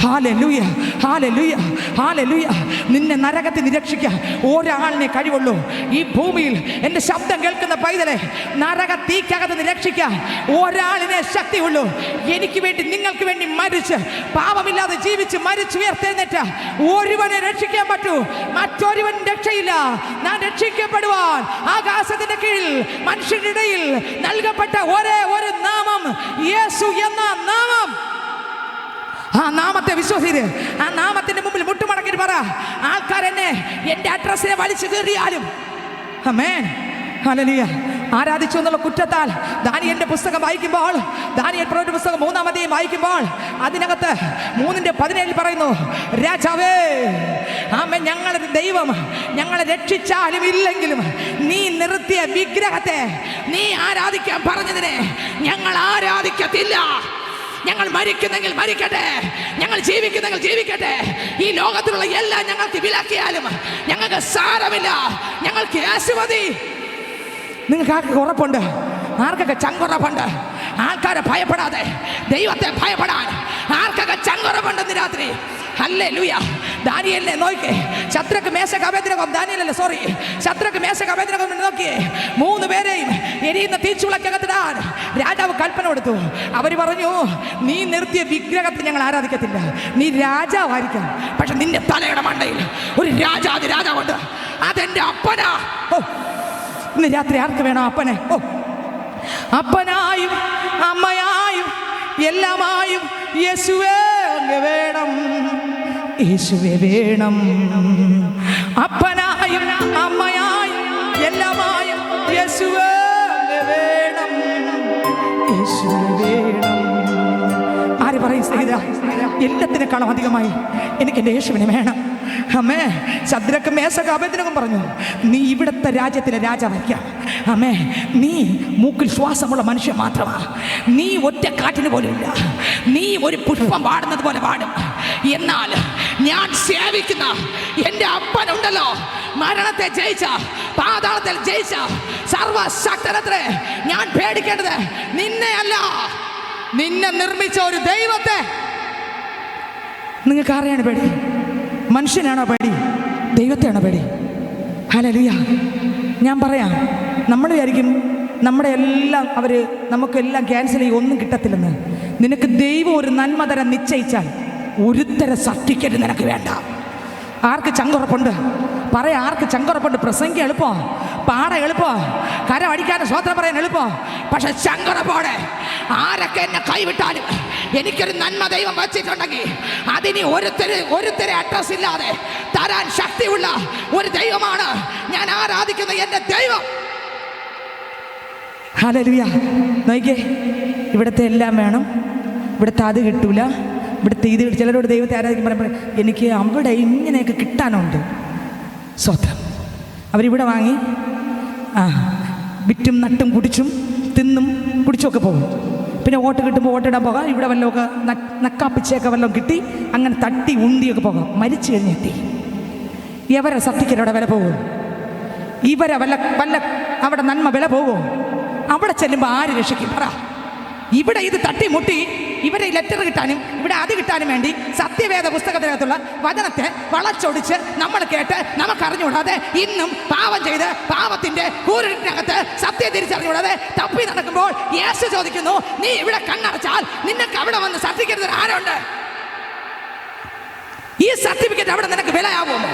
Hallelujah, hallelujah, hallelujah. നിന്നെ നരകത്തിൽ നിരക്ഷിക്കാൻ ഒരാളിനെ കഴിവുള്ളൂ ഈ ഭൂമിയിൽ. എൻ്റെ ശബ്ദം കേൾക്കുന്ന പൈതലെ, നരക തീക്കകത്ത് നിരക്ഷിക്കാൻ ഒരാളിനെ ശക്തിയുള്ളൂ. എനിക്ക് വേണ്ടി, നിങ്ങൾക്ക് വേണ്ടി മരിച്ച് പാപമില്ലാതെ ജീവിച്ച് മരിച്ചുയർത്തെഴുന്നേറ്റ ഒരുവനെ രക്ഷിക്കാൻ പറ്റൂ, മറ്റൊരുവൻ രക്ഷയില്ല. ഞാൻ രക്ഷിക്കപ്പെടുവാൻ ആകാശത്തിന്റെ കീഴിൽ മനുഷ്യരുടെ ഇടയിൽ നൽകപ്പെട്ട ഒരേ ഒരു നാമം യേശു എന്ന നാമം. ആ നാമത്തെ വിശ്വസിച്ച് ആ നാമത്തിന്റെ മുമ്പിൽ മുട്ടുമടക്കിട്ട് പറ, ആൾക്കാരെന്നെ എൻ്റെ അഡ്രസ്സിനെ വലിച്ചു കീറിയാലും ആമേൻ, ഹല്ലേലൂയ, ആരാധിച്ചു എന്നുള്ള കുറ്റത്താൽ ദാനിയേലിന്റെ പുസ്തകം വായിക്കുമ്പോൾ, ദാനിയേൽ പ്രവചന പുസ്തകം 3-ാം അധ്യായം വായിക്കുമ്പോൾ അതിനകത്ത് 3:17 പറയുന്നു, രാജാവേ, ആമേൻ, ഞങ്ങളുടെ ദൈവം ഞങ്ങളെ രക്ഷിച്ചാലും ഇല്ലെങ്കിലും നീ നിർത്തിയ വിഗ്രഹത്തെ നീ ആരാധിക്കാൻ പറഞ്ഞതിനെ ഞങ്ങൾ ആരാധിക്കത്തില്ല. ഞങ്ങൾ മരിക്കുന്നെങ്കിൽ മരിക്കട്ടെ, ഞങ്ങൾ ജീവിക്കുന്നെങ്കിൽ ജീവിക്കട്ടെ. ഈ ലോകത്തിലുള്ള എല്ലാം ഞങ്ങൾക്ക് വിലക്കിയാലും ഞങ്ങൾക്ക് സാരമില്ല, ഞങ്ങൾക്ക് യേശു മതി. നിങ്ങൾക്ക് ആർക്കൊക്കെ ഉറപ്പുണ്ട്? ആർക്കൊക്കെ ചങ്കുറപ്പുണ്ട്? ആൾക്കാരെ ഭയപ്പെടാതെ ദൈവത്തെ ഭയപ്പെടാൻ ആർക്കൊക്കെ ചങ്കുറപ്പുണ്ടെന്ന് രാത്രി? ഹല്ലേലൂയ. ദാനിയേലിനെ നോക്കിയേ. ശദ്രക്ക് മേശക്ക് അബേദ്നെഗോ, ദാനിയേലല്ല, സോറി, ശദ്രക്ക് മേശക്ക് അബേദ്നെഗോ നോക്കിയേ. 3 പേരെയും എരിയുന്ന തീച്ചുളക്കകത്തിടാൻ രാജാവ് കൽപ്പന കൊടുത്തു. അവർ പറഞ്ഞു, നീ നിർത്തിയ വിഗ്രഹത്തെ ഞങ്ങൾ ആരാധിക്കത്തില്ല, നീ രാജാവായിരിക്കാം, പക്ഷെ നിന്റെ തലയുടെ മണ്ടയിൽ ഒരു രാജാവുണ്ട്, അതെന്റെ അപ്പനാ. ഇന്ന് രാത്രി ആർക്ക് വേണം അപ്പനെ? അപ്പനായും അമ്മയായും എല്ലാമായും യേശുവേ വേണം, യേശുവേ വേണം. അപ്പനായും അമ്മയായും എല്ലാമായും യേശുവേ വേണം, യേശുവേ വേണം. ആര് പറയും സ്നേഹിത? എല്ലാത്തിനേക്കാളും അധികമായി എനിക്ക് എൻ്റെ യേശുവിനെ വേണം. അമ്മേ, ശദ്രക്ക് മേശക്ക് അബേദ്നെഗോ പറഞ്ഞു, നീ ഇവിടുത്തെ രാജ്യത്തിലെ രാജാവായിരിക്കാം. അമ്മേ, നീ മൂക്കിൽ ശ്വാസമുള്ള മനുഷ്യൻ മാത്രമാ, നീ ഒറ്റ കാറ്റിന് പോലും ഇല്ല, നീ ഒരു പുഷ്പം പാടുന്നത് പോലെ പാടും. എന്നാൽ ഞാൻ സേവിക്കുന്ന എൻ്റെ അപ്പനുണ്ടല്ലോ, മരണത്തെ ജയിച്ച, പാതാളത്തിൽ ജയിച്ച സർവശക്തനത്രേ. ഞാൻ പേടിക്കേണ്ടത് നിന്നെ അല്ല, നിന്നെ നിർമ്മിച്ച ഒരു ദൈവത്തെ. നിങ്ങൾക്ക് ആരെയാണ് പേടി? മനുഷ്യനാണോ പേടി? ദൈവത്തെയാണോ പേടി? ഹല്ലേലൂയ. ഞാൻ പറയാം, നമ്മൾ വിചാരിക്കും നമ്മുടെ എല്ലാം നമുക്കെല്ലാം ക്യാൻസൽ ചെയ്യും, ഒന്നും കിട്ടത്തില്ലെന്ന്. നിനക്ക് ദൈവം ഒരു നന്മ തരം നിശ്ചയിച്ചാൽ ഒരുത്തരം സർട്ടിഫിക്കറ്റ് നിനക്ക് വേണ്ട. ആർക്ക് ചങ്കുറപ്പുണ്ട്? പറയാം, ആർക്ക് ചങ്കുറപ്പുണ്ട്? പ്രസംഗിക്കാൻ എളുപ്പം, പാടാൻ എളുപ്പം, കരം അടിക്കാനും സ്വത്രം പറയാൻ എളുപ്പം. പക്ഷെ ചങ്കുറപ്പോടെ ആരൊക്കെ എന്നെ കൈവിട്ടാലും എനിക്കൊരു നന്മ ദൈവം വച്ചിട്ടുണ്ടെങ്കിൽ അതിന് ഒരുത്തരെ അഡ്രസ് ഇല്ലാതെ തരാൻ ശക്തിയുള്ള ഒരു ദൈവമാണ് ഞാൻ ആരാധിക്കുന്ന എൻ്റെ ദൈവം. ഹല്ലേലൂയ. നോക്കിയേ, ഇവിടുത്തെ എല്ലാം വേണം, ഇവിടുത്തെ അത് കിട്ടൂല, ഇവിടുത്തെ ഇത്. ചിലരോട് ദൈവത്തെ ആരാധിക്കാൻ പറയുമ്പോൾ എനിക്ക് അവിടെ ഇങ്ങനെയൊക്കെ കിട്ടാനുണ്ട്. സ്വത്രം അവരിവിടെ വാങ്ങി വിറ്റും നട്ടും കുടിച്ചും തിന്നും കുടിച്ചുമൊക്കെ പോകും. പിന്നെ വോട്ട് കിട്ടുമ്പോൾ വോട്ടിടാൻ പോകാം, ഇവിടെ വല്ലതൊക്കെ നക്കാപ്പിച്ചയൊക്കെ വല്ലതും കിട്ടി അങ്ങനെ തട്ടി ഉന്തിയൊക്കെ പോകാം. മരിച്ചു കഴിഞ്ഞെത്തി ഇവരെ സത്യക്കരുടെ വില പോകും, ഇവരെ വല്ല അവിടെ നന്മ വില പോകും. അവിടെ ചെല്ലുമ്പോൾ ആര് രക്ഷിക്കും പറ? ഇവിടെ ഇത് തട്ടിമുട്ടി ഇവരെ ലെറ്റർ കിട്ടാനും ഇവിടെ അത് കിട്ടാനും വേണ്ടി സത്യവേദ പുസ്തകത്തിനകത്തുള്ള വചനത്തെ വളച്ചൊടിച്ച് നമ്മൾ കേട്ട് നമുക്കറിഞ്ഞുകൂടാതെ ഇന്നും പാവം ചെയ്ത് പാവത്തിന്റെ കൂരിനകത്ത് സത്യം തിരിച്ചറിഞ്ഞുകൂടാതെ തപ്പി നടക്കുമ്പോൾ യേശു ചോദിക്കുന്നു, നീ ഇവിടെ കണ്ണടച്ചാൽ നിനക്ക് അവിടെ വന്ന് സർട്ടിഫിക്കറ്റ് ആരുണ്ട്? ഈ സർട്ടിഫിക്കറ്റ് അവിടെ നിനക്ക് വിലയാവുമോ?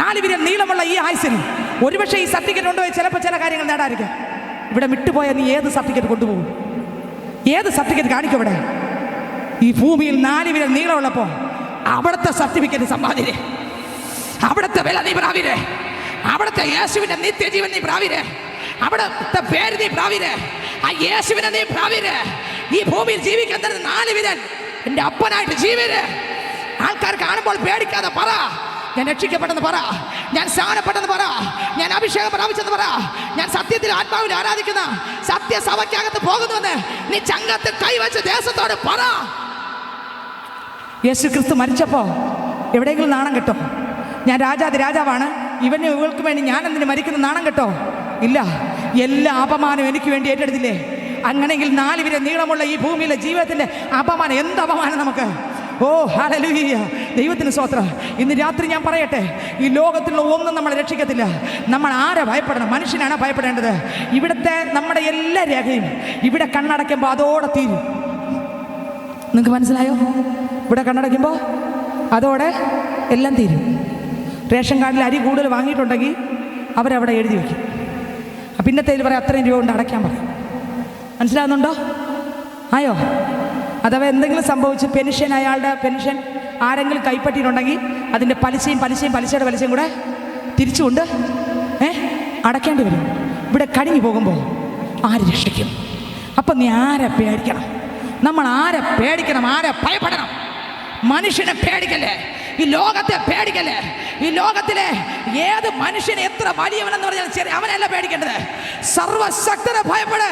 4 വിരൽ നീളമുള്ള ഈ ആയുസിൽ ഒരുപക്ഷെ ഈ സർട്ടിഫിക്കറ്റ് കൊണ്ടുപോയി ചിലപ്പോൾ ചില കാര്യങ്ങൾ നേടാതിരിക്കാം. ഇവിടെ വിട്ടുപോയാൽ നീ ഏത് സർട്ടിഫിക്കറ്റ് കൊണ്ടുപോകും? ഏത് സർട്ടിഫിക്കറ്റ് കാണിക്കും? ഇവിടെ ഈ ഭൂമിയിൽ 4 വിരൽ നീളമുള്ളപ്പോൾ അവിടുത്തെ സർട്ടിഫിക്കറ്റ് സമ്പാദിരെ, അവിടുത്തെ വില നീ പ്രാപിരെ, അവിടുത്തെ യേശുവിന്റെ നിത്യജീവൻ നീ പ്രാപിരെ, അവിടുത്തെ പേര് നീ പ്രാപിരെ, ആ യേശുവിനെ നീ പ്രാപിരെ. ഈ ഭൂമിയിൽ ജീവിക്കുന്നത് 4 വിരൽ എൻ്റെ അപ്പനായിട്ട് ജീവിരെ. ആൾക്കാർ കാണുമ്പോൾ പേടിക്കാതെ പറ, ഞാൻ രക്ഷിക്കപ്പെട്ടെന്ന് പറ, ഞാൻ സ്നാനപ്പെട്ടെന്ന് പറ, ഞാൻ അഭിഷേകം പ്രാപിച്ചെന്ന് പറ, ഞാൻ സത്യത്തിൽ ആത്മാവിൽ ആരാധിക്കുന്ന സത്യസഭയ്ക്കകത്ത് പോകുന്നുവെന്ന് നീ ചങ്കത്ത് കൈവച്ച് ദേശത്തോട് പറ. യേശു ക്രിസ്തു മരിച്ചപ്പോ എവിടെയെങ്കിലും നാണം കെട്ടോ? ഞാൻ രാജാവാണ്, ഇവൾക്ക് വേണ്ടി ഞാൻ എന്തിനു മരിക്കുന്ന നാണം കെട്ടോ? ഇല്ല, എല്ലാ അപമാനവും എനിക്ക് വേണ്ടി ഏറ്റെടുത്തില്ലേ? അങ്ങനെയെങ്കിൽ 4 വിരൽ നീളമുള്ള ഈ ഭൂമിയിലെ ജീവിതത്തിന്റെ അപമാനം, എന്ത് അപമാനം നമുക്ക്! ഓ ഹല്ലേലൂയ, ദൈവത്തിന് സ്തോത്രം. ഇന്ന് രാത്രി ഞാൻ പറയട്ടെ, ഈ ലോകത്തിലുള്ള ഒന്നും നമ്മളെ രക്ഷിക്കത്തില്ല. നമ്മൾ ആരെ ഭയപ്പെടണം? മനുഷ്യനാണ് ഭയപ്പെടേണ്ടത്. ഇവിടുത്തെ നമ്മുടെ എല്ലാ രേഖയും ഇവിടെ കണ്ണടയ്ക്കുമ്പോൾ അതോടെ തീരും. നിങ്ങൾക്ക് മനസ്സിലായോ? ഇവിടെ കണ്ണടയ്ക്കുമ്പോൾ അതോടെ എല്ലാം തീരും. റേഷൻ കാർഡിൽ അരി കൂടുതൽ വാങ്ങിയിട്ടുണ്ടെങ്കിൽ അവരവിടെ എഴുതി വയ്ക്കും. പിന്നത്തേൽ പറയാം അത്രയും രൂപ കൊണ്ട് അടയ്ക്കാൻ പറയും. മനസ്സിലാകുന്നുണ്ടോ? ആയോ? അഥവാ എന്തെങ്കിലും സംഭവിച്ച് പെൻഷൻ, അയാളുടെ പെൻഷൻ ആരെങ്കിലും കൈപ്പറ്റിയിട്ടുണ്ടെങ്കിൽ അതിൻ്റെ പലിശയുടെ പലിശയും കൂടെ തിരിച്ചുകൊണ്ട് അടയ്ക്കേണ്ടി വരും. ഇവിടെ കഴിഞ്ഞു പോകുമ്പോൾ ആര് രക്ഷിക്കും? അപ്പം നീ ആരെ പേടിക്കണം? നമ്മൾ ആരെ പേടിക്കണം? ആരെ ഭയപ്പെടണം? മനുഷ്യനെ പേടിക്കല്ലേ, ഈ ലോകത്തെ പേടിക്കല്ലേ. ഈ ലോകത്തിലെ ഏത് മനുഷ്യനെ എത്ര വലിയവനെന്ന് പറഞ്ഞാൽ ശരി, അവനല്ല പേടിക്കേണ്ടത്, സർവശക്തനെ ഭയപ്പെട്.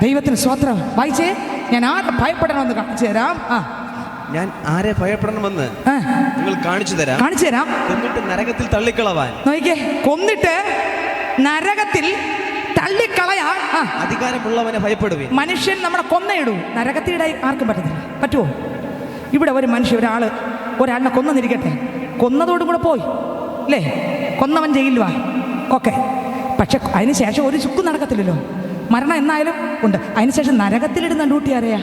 ദൈവത്തിന് സ്തോത്രം. വായിച്ചേ, ഞാൻ ആരെ ഭയപ്പെടണമെന്ന് കാണിച്ചു തരാം. ഞാൻ ആരെ ഭയപ്പെടണമെന്ന് നിങ്ങൾ കാണിച്ചു തരാം. കൊന്നിട്ട് നരകത്തിൽ തള്ളിക്കളവാൻ. നോക്കിക്കേ, കൊന്നിട്ട് നരകത്തിൽ തള്ളിക്കളയാൻ അധികാരമുള്ളവനെ ഭയപ്പെടുവീൻ. മനുഷ്യൻ നമ്മളെ കൊന്നയിടൂ, നരകത്തിടെ ആർക്കും പറ്റത്തില്ല. പറ്റുമോ? ഇവിടെ ഒരു മനുഷ്യൻ ഒരാളിനെ കൊന്നിരിക്കട്ടെ, കൊന്നതോടും കൂടെ പോയി അല്ലേ, കൊന്നവൻ ജയിലുവാ, ഓക്കെ. പക്ഷെ അതിനുശേഷം ഒരു ചുക്കും നടക്കത്തില്ലല്ലോ. മരണം എന്നായാലും ഉണ്ട്. അതിനുശേഷം നരകത്തിലിടുന്ന ഡ്യൂട്ടി അറിയാ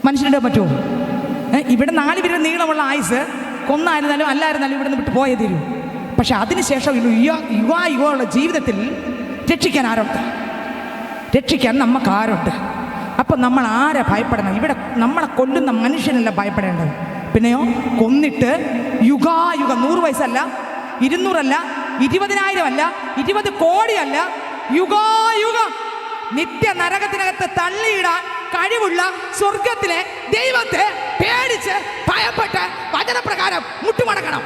മനുഷ്യനിടാൻ പറ്റുമോ? ഇവിടെ 4 വിരൽ നീളമുള്ള ആയുസ് കൊന്നായിരുന്നാലും അല്ലായിരുന്നാലും ഇവിടെ നിന്ന് വിട്ട് പോയേ തീരൂ. പക്ഷെ അതിനുശേഷം യുഗമുള്ള ജീവിതത്തിൽ രക്ഷിക്കാൻ ആരുണ്ട്? രക്ഷിക്കാൻ നമുക്ക് ആരുണ്ട്? അപ്പം നമ്മൾ ആരെ ഭയപ്പെടണം? ഇവിടെ നമ്മളെ കൊല്ലുന്ന മനുഷ്യനല്ല ഭയപ്പെടേണ്ടത്. പിന്നെയോ, കൊന്നിട്ട് യുഗായുഗം 100 വയസ്സല്ല, 200 അല്ല, 20,000 അല്ല, 20 കോടിയല്ല, യുഗായുഗം നിത്യ നരകത്തിനകത്ത് തള്ളിയിടാൻ കഴിവുള്ള സ്വർഗത്തിലെ ദൈവത്തെ പേടിച്ച് ഭയപ്പെട്ട് വചനപ്രകാരം മുട്ടുമടക്കണം.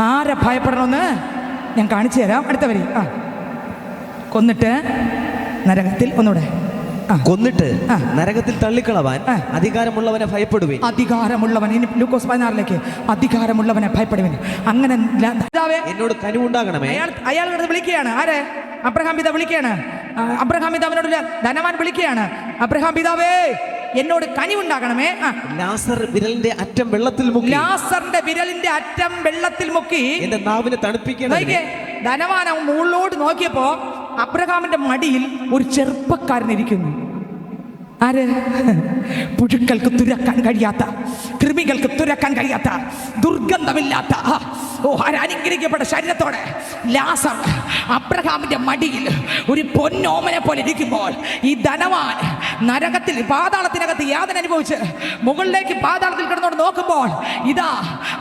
ആരെ ഭയപ്പെടണമെന്ന് ഞാൻ കാണിച്ചു തരാം. അടുത്ത വരി. കൊന്നിട്ട് നരകത്തിൽ, ഒന്നുകൂടെ, കൊന്നിട്ട് നരകത്തിൽ തള്ളിക്കളവാൻ അധികാരമുള്ളവനെ ഭയപ്പെടുവീൻ. അധികാരമുള്ളവൻ. ഇനി ലൂക്കോസ് 16 അധികാരമുള്ളവനെ ഭയപ്പെടുവീൻ. അങ്ങനെ എന്നോട് കനിവുണ്ടാകണമേ. അയാളുടെ വിളിക്കുകയാണ്. ആരെ? അബ്രഹാം പിതാവ് വിളിക്കുകയാണ്. അബ്രഹാം പിതാവിനോട് ധനവാൻ വിളിക്കുകയാണ്, അബ്രഹാം പിതാവേ എന്നോട് കനിവുണ്ടാകണമേ. ലാസറിന്റെ വിരലിന്റെ അറ്റം വെള്ളത്തിൽ മുക്കി, ലാസറിന്റെ വിരലിന്റെ അറ്റം വെള്ളത്തിൽ മുക്കി എന്റെ നാവിനെ തണുപ്പിക്കണം. ധനവാൻ മുകളിലോട്ട് നോക്കിയപ്പോ അബ്രഹാമിന്റെ മടിയിൽ ഒരു ചെറുപ്പക്കാരൻ ഇരിക്കുന്നു. ആര്? പുഴുക്കൾക്ക് തുരക്കാൻ കഴിയാത്ത, കൃമികൾക്ക് തുരക്കാൻ കഴിയാത്ത, ദുർഗന്ധമില്ലാത്ത അനുഗ്രഹിക്കപ്പെട്ട ശരീരത്തോടെ ലാസർ അബ്രഹാമിന്റെ മടിയിൽ ഒരു പൊന്നോമനെ പോലെ ഇരിക്കുമ്പോൾ ഈ ധനവാൻ നരകത്തിൽ പാതാളത്തിനകത്ത് യാതന അനുഭവിച്ച് മുകളിലേക്ക് പാതാളത്തിൽ കിടന്നോണ്ട് നോക്കുമ്പോൾ ഇതാ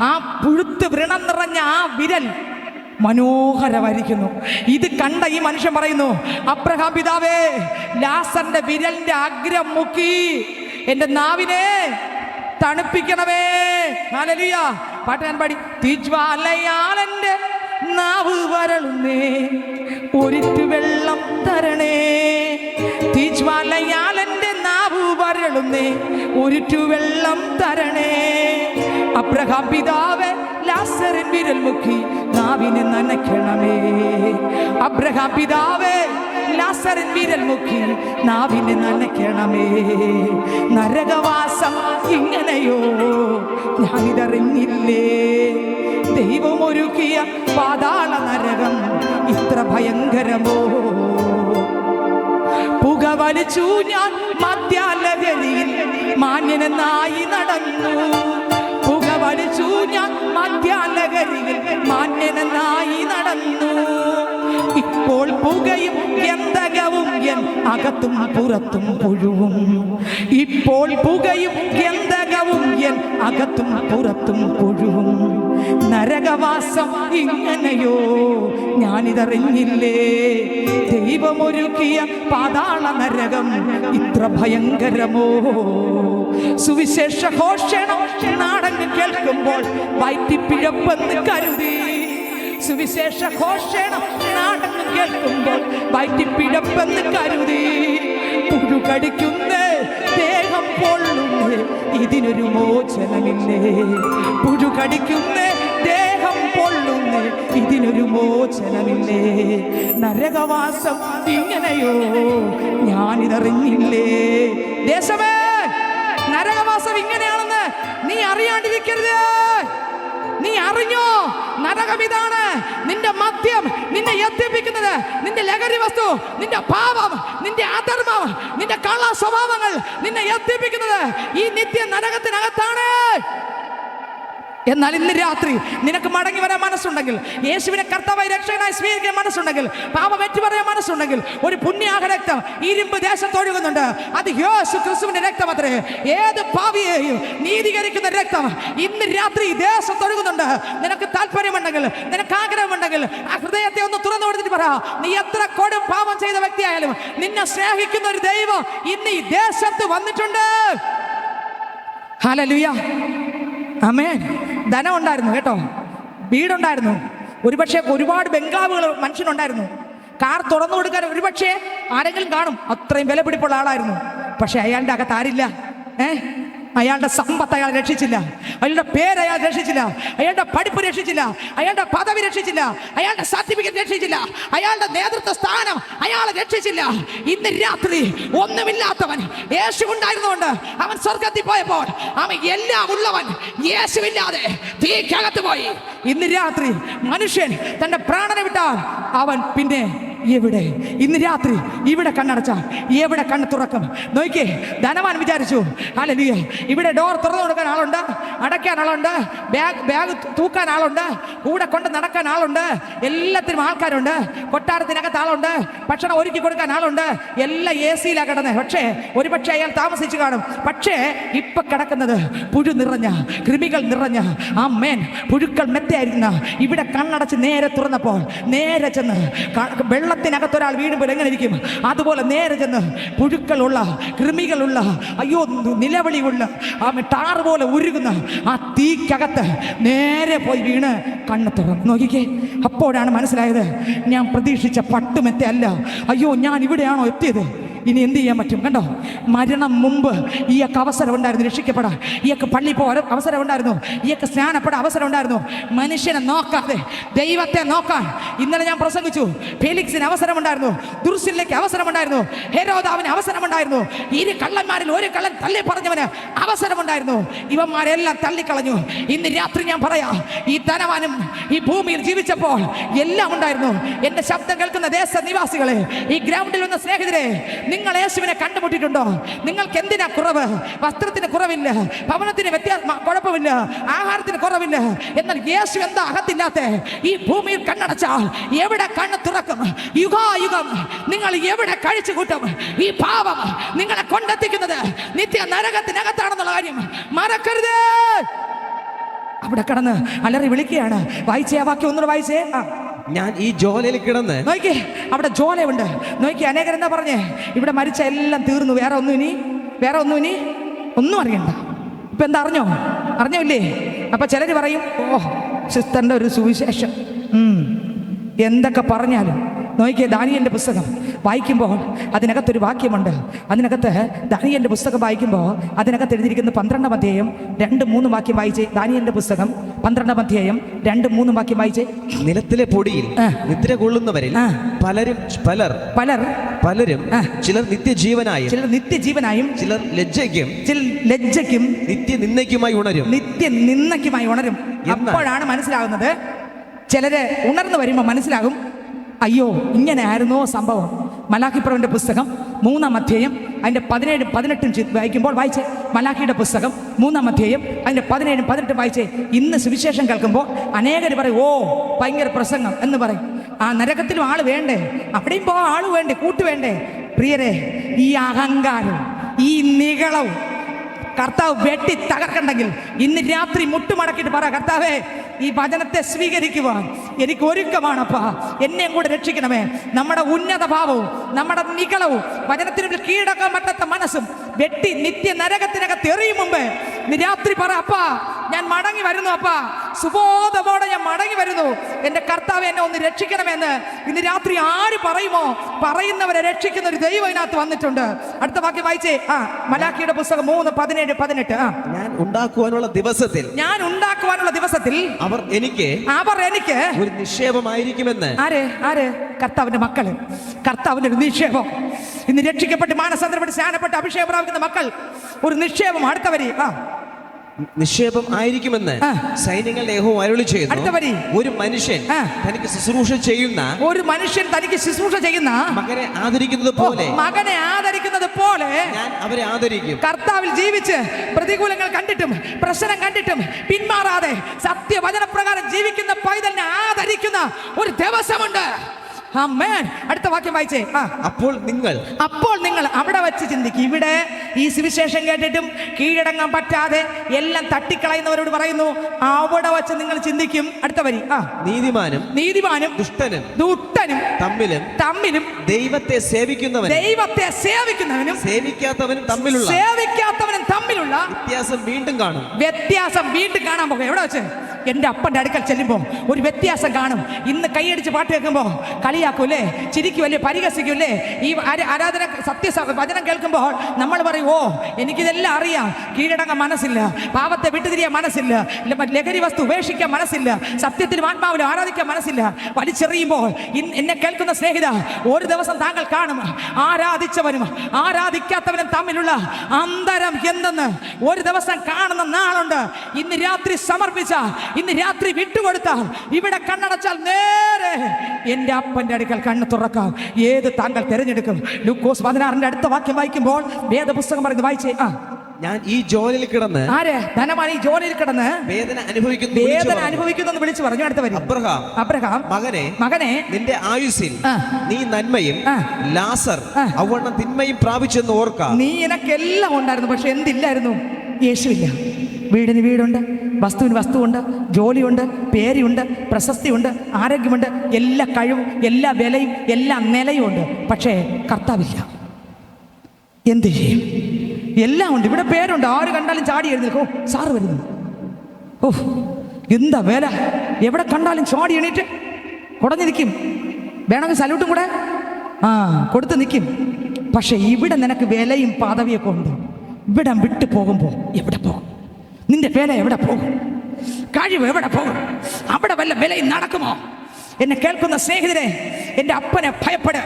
ആ പുഴുത്ത് വ്രണം നിറഞ്ഞ ആ വിരൽ മനോഹരമായിരിക്കുന്നു. ഇത് കണ്ട ഈ മനുഷ്യൻ പറയുന്നു, അബ്രഹാം പിതാവേ ലാസറിന്റെ വിരലിന്റെ അഗ്രം മുക്കി എന്റെ നാവിനെ തണുപ്പിക്കണമേ. ഹല്ലേലൂയ. പാട്ട് ഞാൻ പാടി. നാവ് വരളുന്നേ, ഒരിറ്റു വെള്ളം തരണേ. തീജ്വാലയാൽ എൻ്റെ നാവ് വരളുന്നേ, ഉരുറ്റുവെള്ളം തരണേ. അബ്രഹാം പിതാവേ, ലാസറിൻ വിരൽ മുക്കി നാവിനെ നനയ്ക്കണമേ. അബ്രഹാം പിതാവേ, ലാസറിൻ വിരൽ മുക്കി നാവിനെ നനയ്ക്കണമേ. നരകവാസം ഇങ്ങനെയോ ഞാനിതറിഞ്ഞില്ലേ, ദൈവമൊരുക്കിയ പാതാള നരകം ഇത്ര ഭയങ്കരമോ. പുക വലിച്ചു ഞാൻ മദ്യലഹരിയിൽ മാന്യനെന്നായി നടന്നു. പുക വലിച്ചു ഞാൻ മദ്യലഹരിയിൽ മാന്യനെന്നായി നടന്നു. ഇപ്പോൾ പുകയും ഗന്ധകവും എൻ അകത്തും പുറത്തും പുഴുവും. ഇപ്പോൾ പുകയും ഗന്ധകവും എൻ അകത്തും പുറത്തും പുഴുവും. നരകവാസം ഇങ്ങനെയോ ഞാനിതറിഞ്ഞില്ലേ, ദൈവമൊരുക്കിയ പാതാള നരകം ഇത്ര ഭയങ്കരമോ. സുവിശേഷ ഘോഷണം നാടങ്ങ് കേൾക്കുമ്പോൾ വയറ്റിപ്പിഴപ്പെന്ന് കരുതി. സുവിശേഷ ഘോഷണം നാടങ്ങ് കേൾക്കുമ്പോൾ വയറ്റിപ്പിഴപ്പെന്ന് കരുതി. പുഴു കടിക്കുന്നേ, ദേഹം പൊള്ളുന്നേ, ഇതിനൊരു മോചനമില്ലേ. പുഴു കടിക്കുന്നേ, ദേഹം പൊള്ളുന്നേ, ഇതിനൊരു മോചനമില്ലേ. നരകവാസം ഇങ്ങനെയോ ഞാനിതറിഞ്ഞില്ലേ. ദേശമേ, നരകവാസം ഇങ്ങനെയാണെന്ന് നീ അറിയാണ്ടിരിക്കരുത്. നീ അറിഞ്ഞോ? നരകം ഇതാണ്. നിന്റെ മദ്യം നിന്നെ എത്തിപ്പിക്കുന്നത്, നിന്റെ ലഹരി വസ്തു, നിന്റെ പാപം, നിന്റെ അധർമ്മം, നിന്റെ കള്ള സ്വഭാവങ്ങൾ നിന്നെ എത്തിപ്പിക്കുന്നത് ഈ നിത്യ നരകത്തിനകത്താണ്. എന്നാൽ ഇന്ന് രാത്രി നിനക്ക് മടങ്ങി വരാൻ മനസ്സുണ്ടെങ്കിൽ, യേശുവിനെ കർത്താവായി രക്ഷകനായി സ്വീകരിക്കാൻ മനസ്സുണ്ടെങ്കിൽ, പാപം ഏറ്റുപറയാൻ മനസ്സുണ്ടെങ്കിൽ, ഒരു പുണ്യാഹ രക്തം ഇരുമ്പ് ദേശത്തൊഴുകുന്നുണ്ട്. അത് യേശു ക്രിസ്തുവിന്റെ രക്തം അത്രേ. ഏത് പാപിയെയും നീതീകരിക്കുന്ന രക്തം ഇന്ന് രാത്രി ദേശത്തൊഴുകുന്നുണ്ട്. നിനക്ക് താല്പര്യമുണ്ടെങ്കിൽ, നിനക്ക് ആഗ്രഹമുണ്ടെങ്കിൽ, ആ ഹൃദയത്തെ ഒന്ന് തുറന്നു കൊടുത്തിട്ട് പറ, നീ എത്ര കൊടും പാപം ചെയ്ത വ്യക്തിയായാലും നിന്നെ സ്നേഹിക്കുന്ന ഒരു ദൈവം ഇന്ന് ഈ ദേശത്ത് വന്നിട്ടുണ്ട്. ഹല്ലേലൂയ, ആമേൻ. ധനം ഉണ്ടായിരുന്നു കേട്ടോ, വീടുണ്ടായിരുന്നു, ഒരുപക്ഷെ ഒരുപാട് ബംഗ്ലാവുകൾ മനുഷ്യനുണ്ടായിരുന്നു, കാർ തുറന്നു കൊടുക്കാൻ ഒരുപക്ഷെ ആരെങ്കിലും കാണും, അത്രയും വിലപിടിപ്പുള്ള ആളായിരുന്നു. പക്ഷെ അയാളുടെ അകത്ത് ആരില്ല. അയാളുടെ സമ്പത്ത് അയാൾ രക്ഷിച്ചില്ല, അയാളുടെ പേര് അയാൾ രക്ഷിച്ചില്ല, അയാളുടെ പഠിപ്പ് രക്ഷിച്ചില്ല, അയാളുടെ പദവി രക്ഷിച്ചില്ല, അയാളുടെ സർട്ടിഫിക്കറ്റ് രക്ഷിച്ചില്ല, അയാളുടെ നേതൃത്വ സ്ഥാനം അയാളെ രക്ഷിച്ചില്ല. ഇന്ന് രാത്രി ഒന്നുമില്ലാത്തവൻ യേശു ഉണ്ടായിരുന്നുകൊണ്ട് അവൻ സ്വർഗത്തിൽ പോയപ്പോൾ അവൻ എല്ലാം ഉള്ളവൻ യേശുവില്ലാതെ തീക്കകത്ത് പോയി. ഇന്ന് രാത്രി മനുഷ്യൻ തന്റെ പ്രാണനെ വിട്ടാൽ അവൻ പിന്നെ എവിടെ? ഇന്ന് രാത്രി ഇവിടെ കണ്ണടച്ച എവിടെ കണ്ണ് തുറക്കും? നോക്കിയേ, ധനവാൻ വിചാരിച്ചു, ഹല്ലേലൂയ, ഇവിടെ ഡോർ തുറന്നു കൊടുക്കാൻ ആളുണ്ട്, അടയ്ക്കാൻ ആളുണ്ട്, ബാഗ് തൂക്കാൻ ആളുണ്ട്, കൂടെ കൊണ്ട് നടക്കാൻ ആളുണ്ട്, എല്ലാത്തിനും ആൾക്കാരുണ്ട്, കൊട്ടാരത്തിനകത്ത് ആളുണ്ട്, ഭക്ഷണം ഒരുക്കി കൊടുക്കാൻ ആളുണ്ട്, എല്ലാം AC-യിലാണ് കിടന്നത്. പക്ഷേ ഒരുപക്ഷെ അയാൾ താമസിച്ചു കാണും. പക്ഷേ ഇപ്പൊ കിടക്കുന്നത് പുഴു നിറഞ്ഞ, കൃമികൾ നിറഞ്ഞ, ആമേൻ, പുഴുക്കൾ മെത്തയായിരിക്കുന്ന ഇവിടെ കണ്ണടച്ച് നേരെ തുറന്നപ്പോൾ നേരെ ചെന്ന് വെള്ളത്തിനകത്തൊരാൾ വീഴുമ്പോൾ എങ്ങനെ ഇരിക്കും അതുപോലെ നേരെ ചെന്ന് പുഴുക്കളുള്ള, കൃമികളുള്ള, അയ്യോ നിലവിളിയുള്ള, ആ ടാറ് പോലെ ഉരുകുന്ന ആ തീക്കകത്ത് നേരെ പോയി വീണ് കണ്ണ് തുറന്നു. നോക്കിക്കേ, അപ്പോഴാണ് മനസ്സിലായത്, ഞാൻ പ്രതീക്ഷിച്ച പട്ടുമെത്ത അല്ല, അയ്യോ ഞാൻ ഇവിടെയാണോ എത്തിയത്, ഇനി എന്ത് ചെയ്യാൻ പറ്റും? കണ്ടോ, മരണം മുമ്പ് ഈയൊക്കെ അവസരം ഉണ്ടായിരുന്നു രക്ഷിക്കപ്പെടാൻ, ഈയൊക്കെ പള്ളി പോകാൻ അവസരം ഉണ്ടായിരുന്നു, ഈയൊക്കെ സ്നാനപ്പെടാൻ അവസരം ഉണ്ടായിരുന്നു. മനുഷ്യനെ നോക്കാതെ ദൈവത്തെ നോക്കാൻ ഇന്നലെ ഞാൻ പ്രസംഗിച്ചു. ഫെലിക്സിന് അവസരമുണ്ടായിരുന്നു, ദുർസിലേക്ക് അവസരമുണ്ടായിരുന്നു, ഹെരോദാവിന് അവസരമുണ്ടായിരുന്നു, ഇരു കള്ളന്മാരിൽ ഒരു കള്ളൻ തള്ളി പറഞ്ഞവന് അവസരമുണ്ടായിരുന്നു. ഇവന്മാരെല്ലാം തള്ളിക്കളഞ്ഞു. ഇന്ന് രാത്രി ഞാൻ പറയാം, ഈ ധനവാനും ഈ ഭൂമിയിൽ ജീവിച്ചപ്പോൾ എല്ലാം ഉണ്ടായിരുന്നു. എൻ്റെ ശബ്ദം കേൾക്കുന്ന ദേശനിവാസികളെ, ഈ ഗ്രൗണ്ടിൽ വന്ന സ്നേഹിതരെ, നിങ്ങൾ യേശുവിനെ കണ്ടുമുട്ടിയിട്ടുണ്ടോ? നിങ്ങൾക്ക് എന്തിനാ കുറവ്? വസ്ത്രത്തിന് കുറവില്ല, ഭവനത്തിന് കുഴപ്പമില്ല, ആഹാരത്തിന് കുറവില്ല. എന്നാൽ യേശു എന്താ അകത്തില്ലാത്ത? ഈ ഭൂമിയിൽ കണ്ണടച്ചാൽ എവിടെ കണ്ണ് തുറക്കും? യുഗായുഗം നിങ്ങൾ എവിടെ കഴിച്ചു കൂട്ടും? ഈ പാപം നിങ്ങളെ കൊണ്ടെത്തിക്കുന്നത് നിത്യ നരകത്തിനകത്താണെന്നുള്ള കാര്യം മറക്കരുത്. അവിടെ കിടന്ന് അലറി വിളിക്കുകയാണ്. വായിച്ചേ ആ വാക്യം, ഒന്നുകൂടെ വായിച്ചേ. ഞാൻ ഈ ജോലയിൽ കിടന്ന് നോക്കി, അവിടെ ജോലയുണ്ട്. നോക്കി, അനേകരെന്താ പറഞ്ഞേ? ഇവിടെ മരിച്ച എല്ലാം തീർന്നു, വേറെ ഒന്നും ഇനി ഒന്നും അറിയണ്ട. ഇപ്പൊ എന്താ അറിഞ്ഞില്ലേ? അപ്പൊ ചിലര് പറയും, ഓ സിസ്റ്ററിന്റെ ഒരു സുവിശേഷം, എന്തൊക്കെ പറഞ്ഞാലും നോക്കിയേ, ദാനിയേലിൻ്റെ പുസ്തകം വായിക്കുമ്പോൾ അതിനകത്തൊരു വാക്യമുണ്ട്. അതിനകത്ത് ദാനിയേലിൻ്റെ പുസ്തകം വായിക്കുമ്പോൾ അതിനകത്ത് എഴുതിയിരിക്കുന്ന 12-ാം അധ്യായം 2-3 വാക്യം വായിച്ചേ. ദാനിയേലിൻ്റെ പുസ്തകം 12-ാം അധ്യായം 2-3 വാക്യം വായിച്ചേ. നിലത്തിലെ പൊടിയിൽ നിദ്ര കൊള്ളുന്നവരിൽ പലരും ചിലർ നിത്യജീവനായും ചിലർ ലജ്ജയ്ക്കും നിത്യനിന്ദയ്ക്കുമായി ഉണരും. അപ്പോഴാണ് മനസ്സിലാകുന്നത്, ചിലര് ഉണർന്നു വരുമ്പോൾ മനസ്സിലാകും, അയ്യോ ഇങ്ങനെ ആയിരുന്നോ സംഭവം. മലാഖിപ്രവന്റെ പുസ്തകം 3-ാം അധ്യായം അതിൻ്റെ 17-18 വായിക്കുമ്പോൾ വായിച്ചേ. മലാഖിയുടെ പുസ്തകം 3-ാം അധ്യായം അതിൻ്റെ 17-18 വായിച്ചേ. ഇന്ന് സുവിശേഷം കേൾക്കുമ്പോൾ അനേകർ പറയും, ഓ ഭയങ്കര പ്രസംഗം എന്ന് പറയും. ആ നരകത്തിലും ആള് വേണ്ടേ, അവിടെയും പോകാൻ ആള് വേണ്ടേ, കൂട്ടുവേണ്ടേ? പ്രിയരെ, ഈ അഹങ്കാരം, ഈ നികളവും കർത്താവ് വെട്ടി തകർക്കണ്ടെങ്കിൽ ഇന്ന് രാത്രി മുട്ടുമടക്കിയിട്ട് പറ, കർത്താവേ ഈ വചനത്തെ സ്വീകരിക്കുവാൻ എനിക്ക് ഒരുക്കമാണപ്പാ, എന്നെയും കൂടെ രക്ഷിക്കണമേ. നമ്മുടെ ഉന്നത ഭാവവും നമ്മുടെ നികളവും വചനത്തിന് കീഴടക്കാൻ പറ്റാത്ത മനസ്സും വെട്ടി നിത്യ നരകത്തിനകത്ത് എറിയും മുമ്പ് ഇന്ന് രാത്രി പറ, അപ്പാ ഞാൻ മടങ്ങി വരുന്നു, അപ്പാ സുബോധമോടെ ഞാൻ മടങ്ങി വരുന്നു, എൻ്റെ കർത്താവ് എന്നെ ഒന്ന് രക്ഷിക്കണമെന്ന് ഇന്ന് രാത്രി ആര് പറയുമോ, പറയുന്നവരെ രക്ഷിക്കുന്ന ഒരു ദൈവം ഇതിനകത്ത് വന്നിട്ടുണ്ട്. അടുത്ത വാക്യം വായിച്ചേ. മലാഖിയുടെ പുസ്തകം 3:17-18. ഞാൻ ഉണ്ടാക്കുവാനുള്ള ദിവസത്തിൽ അവർ എനിക്ക് ഒരു നിക്ഷേപമായിരിക്കുമെന്ന്. ആര്? കർത്താവിന്റെ മക്കള്, കർത്താവിന്റെ ഒരു നിക്ഷേപം. ഇന്ന് രക്ഷിക്കപ്പെട്ട് മാനസാന്തരപ്പെട്ട് സ്നാനപ്പെട്ട് അഭിഷേകം പ്രാപിക്കുന്ന മക്കൾ ഒരു നിക്ഷേപം. അടുത്ത വരി, നിക്ഷേപം ആയിരിക്കുമെന്ന് സൈന്യങ്ങളുടെ യഹോവ അരുളി ചെയ്യുന്നു. ഒരു മനുഷ്യൻ തനിക്ക് ശുശ്രൂഷ ചെയ്യുന്ന മകനെ ആദരിക്കുന്നത് പോലെ ഞാൻ അവരെ ആദരിക്കും. കർത്താവിൽ ജീവിച്ച് പ്രതികൂലങ്ങൾ കണ്ടിട്ടും പ്രശ്നം കണ്ടിട്ടും പിന്മാറാതെ സത്യവചനപ്രകാരം ജീവിക്കുന്ന പൈതലിനെ ആദരിക്കുന്ന ഒരു ദിവസമുണ്ട്. ആമേൻ. അടുത്ത വാക്യം വായിച്ചേ. അപ്പോൾ നിങ്ങൾ അവിടെ വെച്ച് ചിന്തിക്കും. ഇവിടെ ഈ സുവിശേഷം കേട്ടിട്ടും കീഴടങ്ങാൻ പറ്റാതെ എല്ലാം തട്ടിക്കളയുന്നവരോട് പറയുന്നു, അവിടെ വെച്ച് നിങ്ങൾ ചിന്തിക്കും. അടുത്ത വരി, നീതിമാനും ദുഷ്ടനും തമ്മിലും ദൈവത്തെ സേവിക്കുന്നവനും സേവിക്കാത്തവനും തമ്മിലുള്ള വ്യത്യാസം വീണ്ടും കാണാൻ പോകും. എവിടെ വെച്ച്? എൻ്റെ അപ്പൻ്റെ അടുക്കൽ ചെല്ലുമ്പോൾ ഒരു വ്യത്യാസം കാണും. ഇന്ന് കൈയടിച്ച് പാട്ട് കേൾക്കുമ്പോൾ കളിയാക്കൂലേ, ചിരിക്കുമല്ലേ, പരിഹസിക്കൂലേ? ഈ ആരാധന വചനം കേൾക്കുമ്പോൾ നമ്മൾ പറയും, ഓ എനിക്കിതെല്ലാം അറിയാം, കീഴടങ്ങാൻ മനസ്സില്ല, പാപത്തെ വിട്ടുതിരിയാൻ മനസ്സില്ല, ലഹരി വസ്തു ഉപേക്ഷിക്കാൻ മനസ്സില്ല, സത്യത്തിലും ആത്മാവിലും ആരാധിക്കാൻ മനസ്സില്ല. വലിച്ചെറിയുമ്പോൾ എന്നെ കേൾക്കുന്ന സ്നേഹിത, ഒരു ദിവസം താങ്കൾ കാണും ആരാധിച്ചവനും ആരാധിക്കാത്തവനും തമ്മിലുള്ള അന്തരം എന്തെന്ന് ഒരു ദിവസം കാണുന്ന നാളുണ്ട്. ഇന്ന് രാത്രി സമർപ്പിച്ച, ഇന്ന് രാത്രി വിട്ടുകൊടുത്താൽ, ഇവിടെ കണ്ണടച്ചാൽ നേരെ എൻ്റെ അപ്പൻ്റെ അടുക്കൽ കണ്ണ് തുറക്കാം. ഏത് താങ്കൾ തിരഞ്ഞെടുക്കും? ലൂക്കോസ് 16 അടുത്ത വാക്യം വായിക്കുമ്പോൾ വേദപുസ്തകം പറയുന്നത് വായിച്ചേ. ഞാൻ ഈ ജോലിയിൽ കിടന്ന് ധനമാണ് ഈ ജോലിയിൽ കിടന്ന് വേദന അനുഭവിക്കുന്നു വിളിച്ചു പറഞ്ഞു. അടുത്ത വരി, അബ്രഹാം മകനെ നിന്റെ ആയുസ്സിൽ നീ നന്മയും ലാസർ അവണ്ണം തിന്മയും പ്രാപിച്ചെന്ന് ഓർക്ക. നീ എനക്കെല്ലാം ഉണ്ടായിരുന്നു, പക്ഷെ എന്തില്ലായിരുന്നു? യേശുവില്ല. വീടിന് വീടുണ്ട്, വസ്തുവിന് വസ്തുവുണ്ട്, ജോലിയുണ്ട്, പേരുണ്ട്, പ്രശസ്തിയുണ്ട്, ആരോഗ്യമുണ്ട്, എല്ലാ കഴിവും എല്ലാ വിലയും എല്ലാ നിലയും ഉണ്ട്, പക്ഷേ കർത്താവില്ല. എന്ത് ചെയ്യും? എല്ലാം ഉണ്ട്, ഇവിടെ പേരുണ്ട്, ആര് കണ്ടാലും ചാടി എഴുന്നേൽക്കും. സാറ് വരുന്നു, ഓ എന്താ വില, എവിടെ കണ്ടാലും ചാടി എണീറ്റ് കുടഞ്ഞു നിൽക്കും. വേണമെങ്കിൽ സല്യൂട്ടും കൂടെ കൊടുത്ത് നിൽക്കും. പക്ഷെ ഇവിടെ നിനക്ക് വിലയും പദവിയൊക്കെ ഉണ്ട്. ഇവിടെ വിട്ടു പോകുമ്പോൾ എവിടെ പോകും? നിന്റെ വില എവിടെ പോകും? കഴിവ് എവിടെ പോകും? അവിടെ വല്ല വിലയും നടക്കുമോ? എന്നെ കേൾക്കുന്ന സ്നേഹിതരെ, എൻ്റെ അപ്പനെ ഭയപ്പെട്.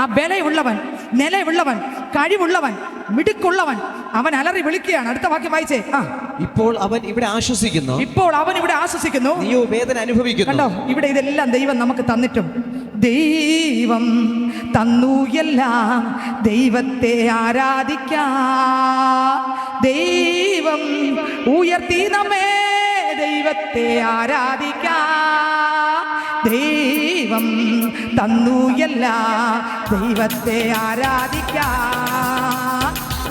ആ വിലയുള്ളവൻ, നിലയുള്ളവൻ, കഴിവുള്ളവൻ, മിടുക്കുള്ളവൻ, അവൻ അലറി വിളിക്കുകയാണ്. അടുത്ത വാക്യം വായിച്ചേ. ഇപ്പോൾ അവൻ ഇവിടെ ആശ്വസിക്കുന്നു, നീയോ വേദന അനുഭവിക്കുന്നു. കണ്ടോ, ഇവിടെ ഇതെല്ലാം ദൈവം നമുക്ക് തന്നിട്ടും ദൈവം തന്നു എല്ലാം, ദൈവത്തെ ആരാധിക്കാം. ദൈവം ഉയർത്തി നമ്മെ, ദൈവത്തെ ആരാധിക്കാം. ദൈവം തന്നു എല്ലാം, ദൈവത്തെ ആരാധിക്കാം.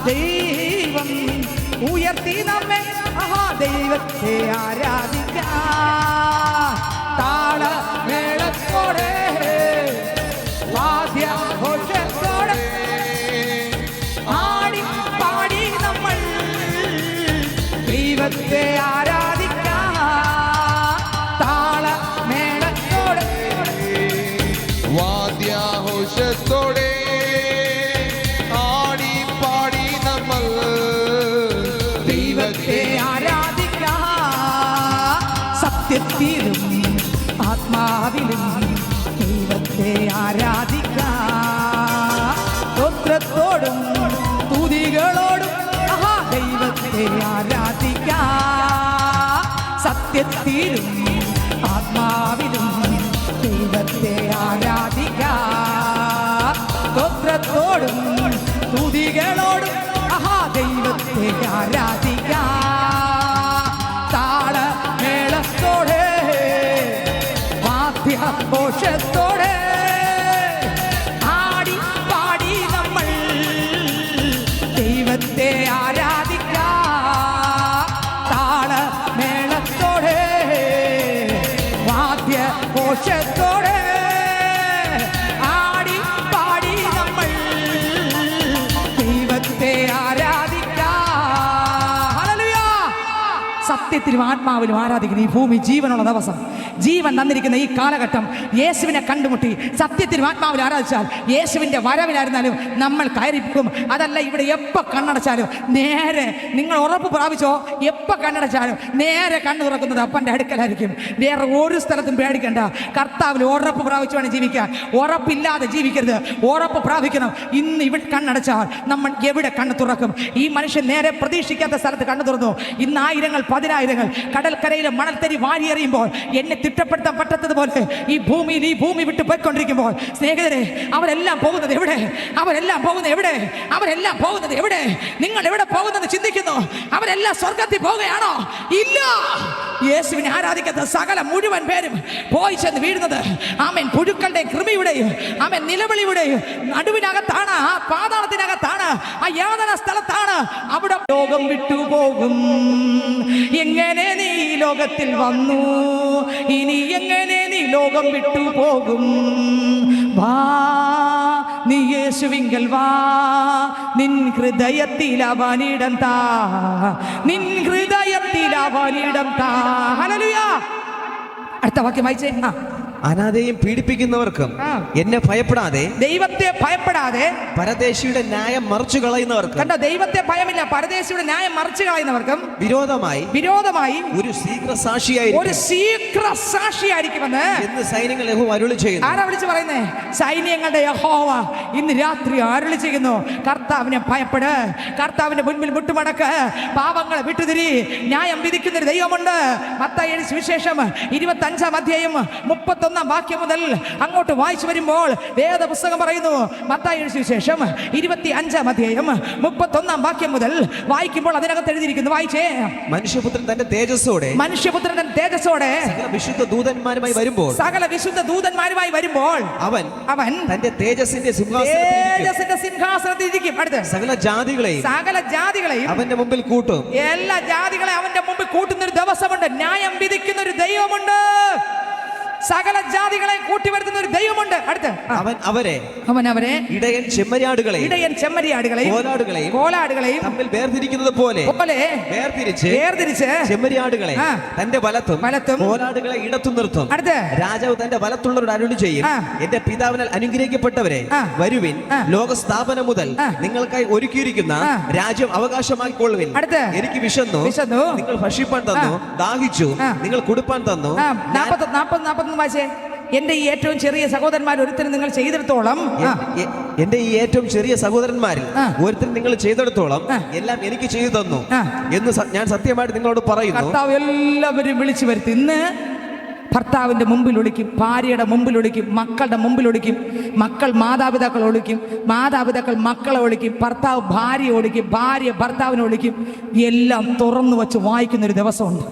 ദൈവം ഉയർത്തി നമ്മെ, ദൈവത്തെ ആരാധിക്കാം. താളമേളത്തോടെ വാദ്യഘോഷത്തോടെ ആടി പാടി നമ്മൾ ദൈവത്തെ ആരാധിക്കാം. താളമേളത്തോടെ വാദ്യാഘോഷത്തോടെ ആടി പാടി നമ്മൾ ദൈവത്തെ ആരാധിക്കാം, സത്യത്തിലും ആത്മാവിലും ദൈവത്തെ ആരാധിക്കാം. സ്തോത്രത്തോടും സ്തുതികളോടും ദൈവത്തെ ആരാധിക്കാം, സത്യത്തിലും ആത്മാവിലും ദൈവത്തെ ആരാധിക്കാം. സ്തോത്രത്തോടും സ്തുതികളോടും ദൈവത്തെ ആരാധിക്കാം. താളമേളത്തോടെ വാദ്യഘോഷത്തോടെ ആടി പാടി നമ്മൾ ദൈവത്തെ ആരാധിക്കാം. താളമേളത്തോടെ വാദ്യഘോഷത്തോടെ ആടി പാടി നമ്മൾ ദൈവത്തെ ആരാധിക്കാം. ഹല്ലേലൂയ. സത്യത്തിലും ആത്മാവിലും ആരാധിക്കുന്ന ഈ ഭൂമി ജീവനുള്ള ദിവസം, ജീവൻ തന്നിരിക്കുന്ന ഈ കാലഘട്ടം യേശുവിനെ കണ്ടുമുട്ടി സത്യത്തിലും ആത്മാവിൽ ആരാധിച്ചാൽ യേശുവിൻ്റെ വരവിലായിരുന്നാലും നമ്മൾ കയറിപ്പോകും. അതല്ല, ഇവിടെ എപ്പോൾ കണ്ണടച്ചാലും നേരെ, നിങ്ങൾ ഉറപ്പ് പ്രാപിച്ചോ, എപ്പോൾ കണ്ണടച്ചാലും നേരെ കണ്ണു തുറക്കുന്നത് അപ്പൻ്റെ അടുക്കലായിരിക്കും. വേറെ ഒരു സ്ഥലത്തും പേടിക്കണ്ട. കർത്താവിൽ ഉറപ്പ് പ്രാപിച്ചു വേണം ജീവിക്കാൻ. ഉറപ്പില്ലാതെ ജീവിക്കരുത്, ഉറപ്പ് പ്രാപിക്കണം. ഇന്ന് ഇവിടെ കണ്ണടച്ചാൽ നമ്മൾ എവിടെ കണ്ണു തുറക്കും? ഈ മനുഷ്യൻ നേരെ പ്രതീക്ഷിക്കാത്ത സ്ഥലത്ത് കണ്ണു തുറന്നു. ഇന്ന് ആയിരങ്ങൾ പതിനായിരങ്ങൾ കടൽക്കരയിലെ മണൽത്തരി വാരിയെറിയുമ്പോൾ എന്നെ തിട്ടപ്പെടുത്താൻ പറ്റാത്തതുപോലെ ഈ ഭൂമി വിട്ട് പോയിക്കൊണ്ടിരിക്കുമ്പോൾ, സ്നേഹിതരെ, അവരെല്ലാം പോകുന്നത് എവിടെ? അവരെല്ലാം പോകുന്നത് എവിടെ? അവരെല്ലാം പോകുന്നത് എവിടെ? നിങ്ങൾ എവിടെ പോകുന്നത് ചിന്തിക്കുന്നു? അവരെല്ലാം സ്വർഗത്തിൽ പോവുകയാണോ? ഇല്ല. യേശുവിനെ ആരാധിക്കാത്ത സകല മുഴുവൻ പേരും പോയി ചെന്ന് വീഴുന്നത് ആമേൻ പുഴുക്കളുടെ കൃമിയുടെയും ആമേൻ നിലവിളിയുടെയും നടുവിനകത്താണ്, ആ പാതാളത്തിനകത്താണ്, ആ യാതന സ്ഥലത്താണ്. അവിടെ ലോകം വിട്ടുപോകും. എങ്ങനെ നീ ലോകത്തിൽ വന്നു, ഇനി എങ്ങനെ നീ ലോകം വിട്ടുപോകും? വാ നീ യേശുവിങ്കൽ വാ, നിൻ ഹൃദയത്തിൽ അവനിടം താ, നിൻ ഹൃദയത്തിൽ അവനിടം താ. ഹല്ലേലൂയ. അടുത്ത വാക്യം വായിച്ചേ. അനാഥയും പീഡിപ്പിക്കുന്നവർക്കും എന്നെ ഭയപ്പെടാതെ, ദൈവത്തെ ഭയപ്പെടാതെ, പരദേശിയുടെ ന്യായം മറിച്ചു കളയുന്നവർക്കും, കണ്ടോ, ദൈവത്തെ ഭയമില്ല, പരദേശിയുടെ ന്യായം മറിച്ചു കളയുന്നവർക്കും വിരോധമായി ഒരു ശീഘ്ര സാക്ഷിയായിരിക്കുമെന്ന് എന്ന് സൈന്യങ്ങൾ യഹോവ അരുളി ചെയ്യുന്നു. ആരാ വിളിച്ചു പറയുന്നേ? സൈന്യങ്ങളുടെ യഹോവ ഇന്ന് രാത്രി അരുളി ചെയ്യുന്നു. കർത്താവിനെ ഭയപ്പെട്, കർത്താവിന്റെ മുൻപിൽ മുട്ടുമടക്ക്, പാപങ്ങളെ വിട്ടുതിരി. ന്യായം വിധിക്കുന്ന ഒരു ദൈവമുണ്ട്. മത്തായി എഴുതിയ സുവിശേഷം 25-ാം അധ്യായം 31-ാം വാക്യം മുതൽ അങ്ങോട്ട് വായിച്ചു വരുമ്പോൾ വേദപുസ്തകം പറയുന്നു. മത്തായി എഴുതിയ സുവിശേഷം 25-ാം അധ്യായം 31-ാം വാക്യം മുതൽ വായിക്കുമ്പോൾ അതിനകത്ത് എഴുതിയിരിക്കുന്നു. വായിച്ചേ. മനുഷ്യപുത്രൻ തന്റെ തേജസ്സോടെ സകല വിശുദ്ധ ദൂതന്മാരുമായി വരുമ്പോൾ അവൻ തന്റെ തേജസ്സിന്റെ സിംഹാസനത്തിൽ ഇരിക്കും. അടുത്ത് സകല ജാതികളെയും അവന്റെ മുമ്പിൽ കൂട്ടും. എല്ലാ ജാതികളെ അവന്റെ മുമ്പിൽ കൂട്ടുന്ന ഒരു ദിവസമുണ്ട്. ന്യായം വിധിക്കുന്ന ഒരു ദൈവമുണ്ട്. സകല ജാതികളെ കൂട്ടിവരുത്തുന്ന ഒരു ദൈവമുണ്ട്. അടുത്ത് അവൻ അവരെ ഇടയൻ ചെമ്മരിയാടുകളെയും കോലാടുകളെയും തമ്മിൽ വേർതിരിക്കുന്നത് പോലെ വേർതിരിച്ച് ചെമ്മരിയാടുകളെ തന്റെ വലത്തും കോലാടുകളെ ഇടത്തും നിർത്തും. അടുത്ത് രാജാവ് തന്റെ വലത്തുള്ളവരോട് അരുളി ചെയ്യും, എന്റെ പിതാവിനാൽ അനുഗ്രഹിക്കപ്പെട്ടവരെ വരുവിൻ, ലോകസ്ഥാപനം മുതൽ നിങ്ങൾക്കായി ഒരുക്കിയിരിക്കുന്ന രാജ്യം അവകാശമാക്കിക്കൊള്ളുവിൻ. എനിക്ക് വിശന്നു, നിങ്ങൾ ഭക്ഷിപ്പാൻ തന്നു, ദാഹിച്ചു, നിങ്ങൾ കുടിപ്പാൻ തന്നു. 40 വായിച്ചേ. എന്റെ ഈ ഏറ്റവും ചെറിയ സഹോദരന്മാർ ഒരുത്തരും നിങ്ങൾ ചെയ്തെടുത്തോളം, എന്റെ ഈ ഏറ്റവും ചെറിയ സഹോദരന്മാരിൽ ഒരുത്തരും നിങ്ങൾ ചെയ്തെടുത്തോളം എല്ലാം എനിക്ക് ചെയ്തു തന്നു എന്ന് ഞാൻ സത്യമായിട്ട് നിങ്ങളോട് പറയുന്നു. കർത്താവ് എല്ലാവരും വിളിച്ചു വരുത്തി. ഇന്ന് ഭർത്താവിൻ്റെ മുമ്പിൽ ഒളിക്കും, ഭാര്യയുടെ മുമ്പിൽ ഒളിക്കും, മക്കളുടെ മുമ്പിൽ ഒളിക്കും, മക്കൾ മാതാപിതാക്കൾ ഒളിക്കും, മാതാപിതാക്കൾ മക്കളെ ഒളിക്കും, ഭർത്താവ് ഭാര്യയെ ഒളിക്കും, ഭാര്യ ഭർത്താവിനെ ഒളിക്കും. എല്ലാം തുറന്നു വച്ച് വായിക്കുന്നൊരു ദിവസമുണ്ട്.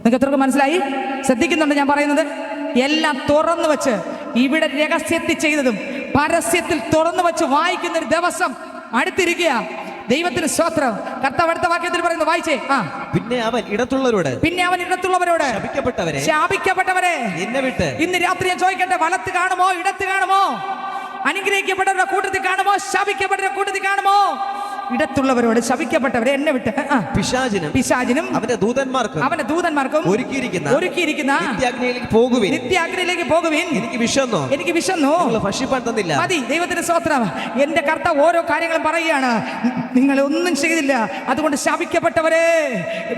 നിങ്ങൾക്ക് എത്രയൊക്കെ മനസ്സിലായി? ശ്രദ്ധിക്കുന്നുണ്ട് ഞാൻ പറയുന്നത്? എല്ലാം തുറന്നു വച്ച്, ഇവിടെ രഹസ്യത്തിൽ ചെയ്തതും പരസ്യത്തിൽ തുറന്നു വച്ച് വായിക്കുന്ന ഒരു ദിവസം അടുത്തിരിക്കുക. ദൈവത്തിന് സ്തോത്രം. കർത്താവ് അടുത്ത വാക്യത്തിൽ പറയുന്നു, വായിച്ചേ. പിന്നെ അവൻ ഇടത്തുള്ളവരോട് ശാപിക്കപ്പെട്ടവരെ എന്നെ വിട്ട്. ഇന്ന് രാത്രി ഞാൻ ചോദിക്കട്ടെ, വലത്ത് കാണുമോ ഇടത്ത് കാണുമോ? അനുഗ്രഹിക്കപ്പെട്ടവരുടെ കൂട്ടത്തിൽ കാണുമോ ശാപിക്കപ്പെട്ടവരുടെ കൂട്ടത്തിൽ കാണുമോ? ഇടത്തുള്ളവരോട് ശപിക്കപ്പെട്ടവരെ എന്നെ വിട്ട് പിശാചിനും അവന്റെ ദൂതന്മാർക്കും ഒരുക്കിയിരിക്കുന്ന നിത്യാഗ്നിയിലേക്ക് പോകുവിൻ. എനിക്ക് വിശന്നു ഭക്ഷിപ്പാൻ തന്നില്ല. മതി. ദൈവത്തിന്റെ സ്തോത്രം. എന്റെ കർത്താവ് ഓരോ കാര്യങ്ങളും പറയുകയാണ്. നിങ്ങൾ ഒന്നും ചെയ്തില്ല, അതുകൊണ്ട് ശപിക്കപ്പെട്ടവരെ.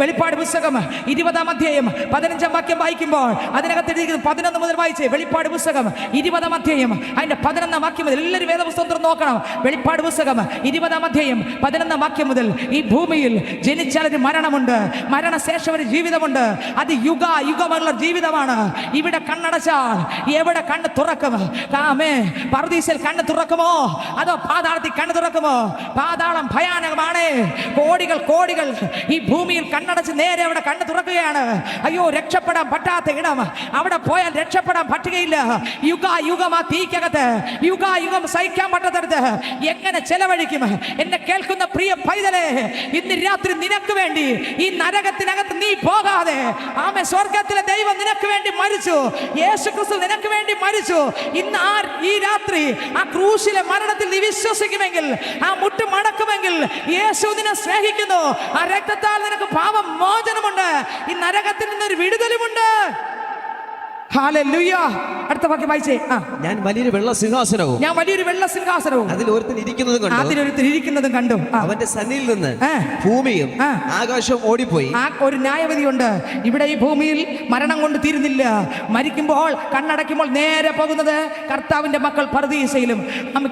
വെളിപ്പാട് പുസ്തകം 20-ാം അധ്യായം 15-ാം വാക്യം വായിക്കുമ്പോൾ അതിനകത്ത് എഴുതിയിരിക്കുന്നത് 11 മുതൽ വായിച്ചേ. വെളിപ്പാട് പുസ്തകം 20-ാം അധ്യായം അതിന്റെ 11-ാം വാക്യം മുതൽ എല്ലാവരും വേദപുസ്തകം നോക്കണം. വെളിപ്പാട് പുസ്തകം 20-ാം അധ്യായം 11-ാം വാക്യം മുതൽ ഈ ഭൂമിയിൽ ജനിച്ചാൽ ഒരു മരണമുണ്ട്, മരണശേഷം ഒരു ജീവിതമുണ്ട്. അത് യുഗമുള്ള ജീവിതമാണ്. ഇവിടെ കണ്ണടച്ചാൽ എവിടെ കണ്ണ് തുറക്കും? പർദീസിൽ കണ്ണ് തുറക്കുമോ അതോ പാതാളത്തിൽ കണ്ണ് തുറക്കുമോ? പാതാളം ഭയാനകമാണ്. കോടികൾ ഈ ഭൂമിയിൽ കണ്ണടച്ച് നേരെ അവിടെ കണ്ണ് തുറക്കുകയാണ്. അയ്യോ, രക്ഷപ്പെടാൻ പറ്റാത്ത ഇടം. അവിടെ പോയാൽ രക്ഷപ്പെടാൻ പറ്റുകയില്ല. യുഗം ആ തീക്കകത്ത്, യുഗം സഹിക്കാൻ പറ്റാത്തടുത്ത് എങ്ങനെ ചെലവഴിക്കും? എന്നെ കേൾക്കുന്ന പ്രിയ പൈതലേ, ഇന്ന് രാത്രി നിനക്ക് വേണ്ടി ഈ നരകത്തിനകത്ത് നീ പോകാതെ സ്വർഗത്തിലെ ദൈവം നിനക്ക് വേണ്ടി മരിച്ചു. യേശു ക്രിസ്തു നിനക്ക് വേണ്ടി മരിച്ചു. ഇന്ന് ഈ രാത്രി ആ ക്രൂശിലെ മരണത്തിൽ നീ വിശ്വസിക്കുമെങ്കിൽ, ആ മുട്ട് മടക്കുമെങ്കിൽ, യേശു നിന്നെ സ്നേഹിക്കുന്നു. ആ രക്തത്താൽ നിനക്ക് പാപം മോചനമുണ്ട്. ഈ നരകത്തിൽ നിന്നൊരു വിടുതലുമുണ്ട്. ഹല്ലേലൂയ. അടുത്ത വാക്യം വായിച്ചേ. ഞാൻ വലിയൊരു വെള്ള സിംഹാസനവും അതിലൊരുത്തൻ ഇരിക്കുന്നതും കണ്ടു. അവന്റെ സന്നിധിയിൽ നിന്ന് ഭൂമിയും ആകാശവും ഓടിപ്പോയി. ഒരു ന്യായവിധിയുണ്ട്. ഇവിടെ ഈ ഭൂമിയിൽ മരണം കൊണ്ട് തീരുന്നില്ല. മരിക്കുമ്പോൾ കണ്ണടയ്ക്കുമ്പോൾ നേരെ പോകുന്നത് കർത്താവിന്റെ മക്കൾ പർദീസയിലും,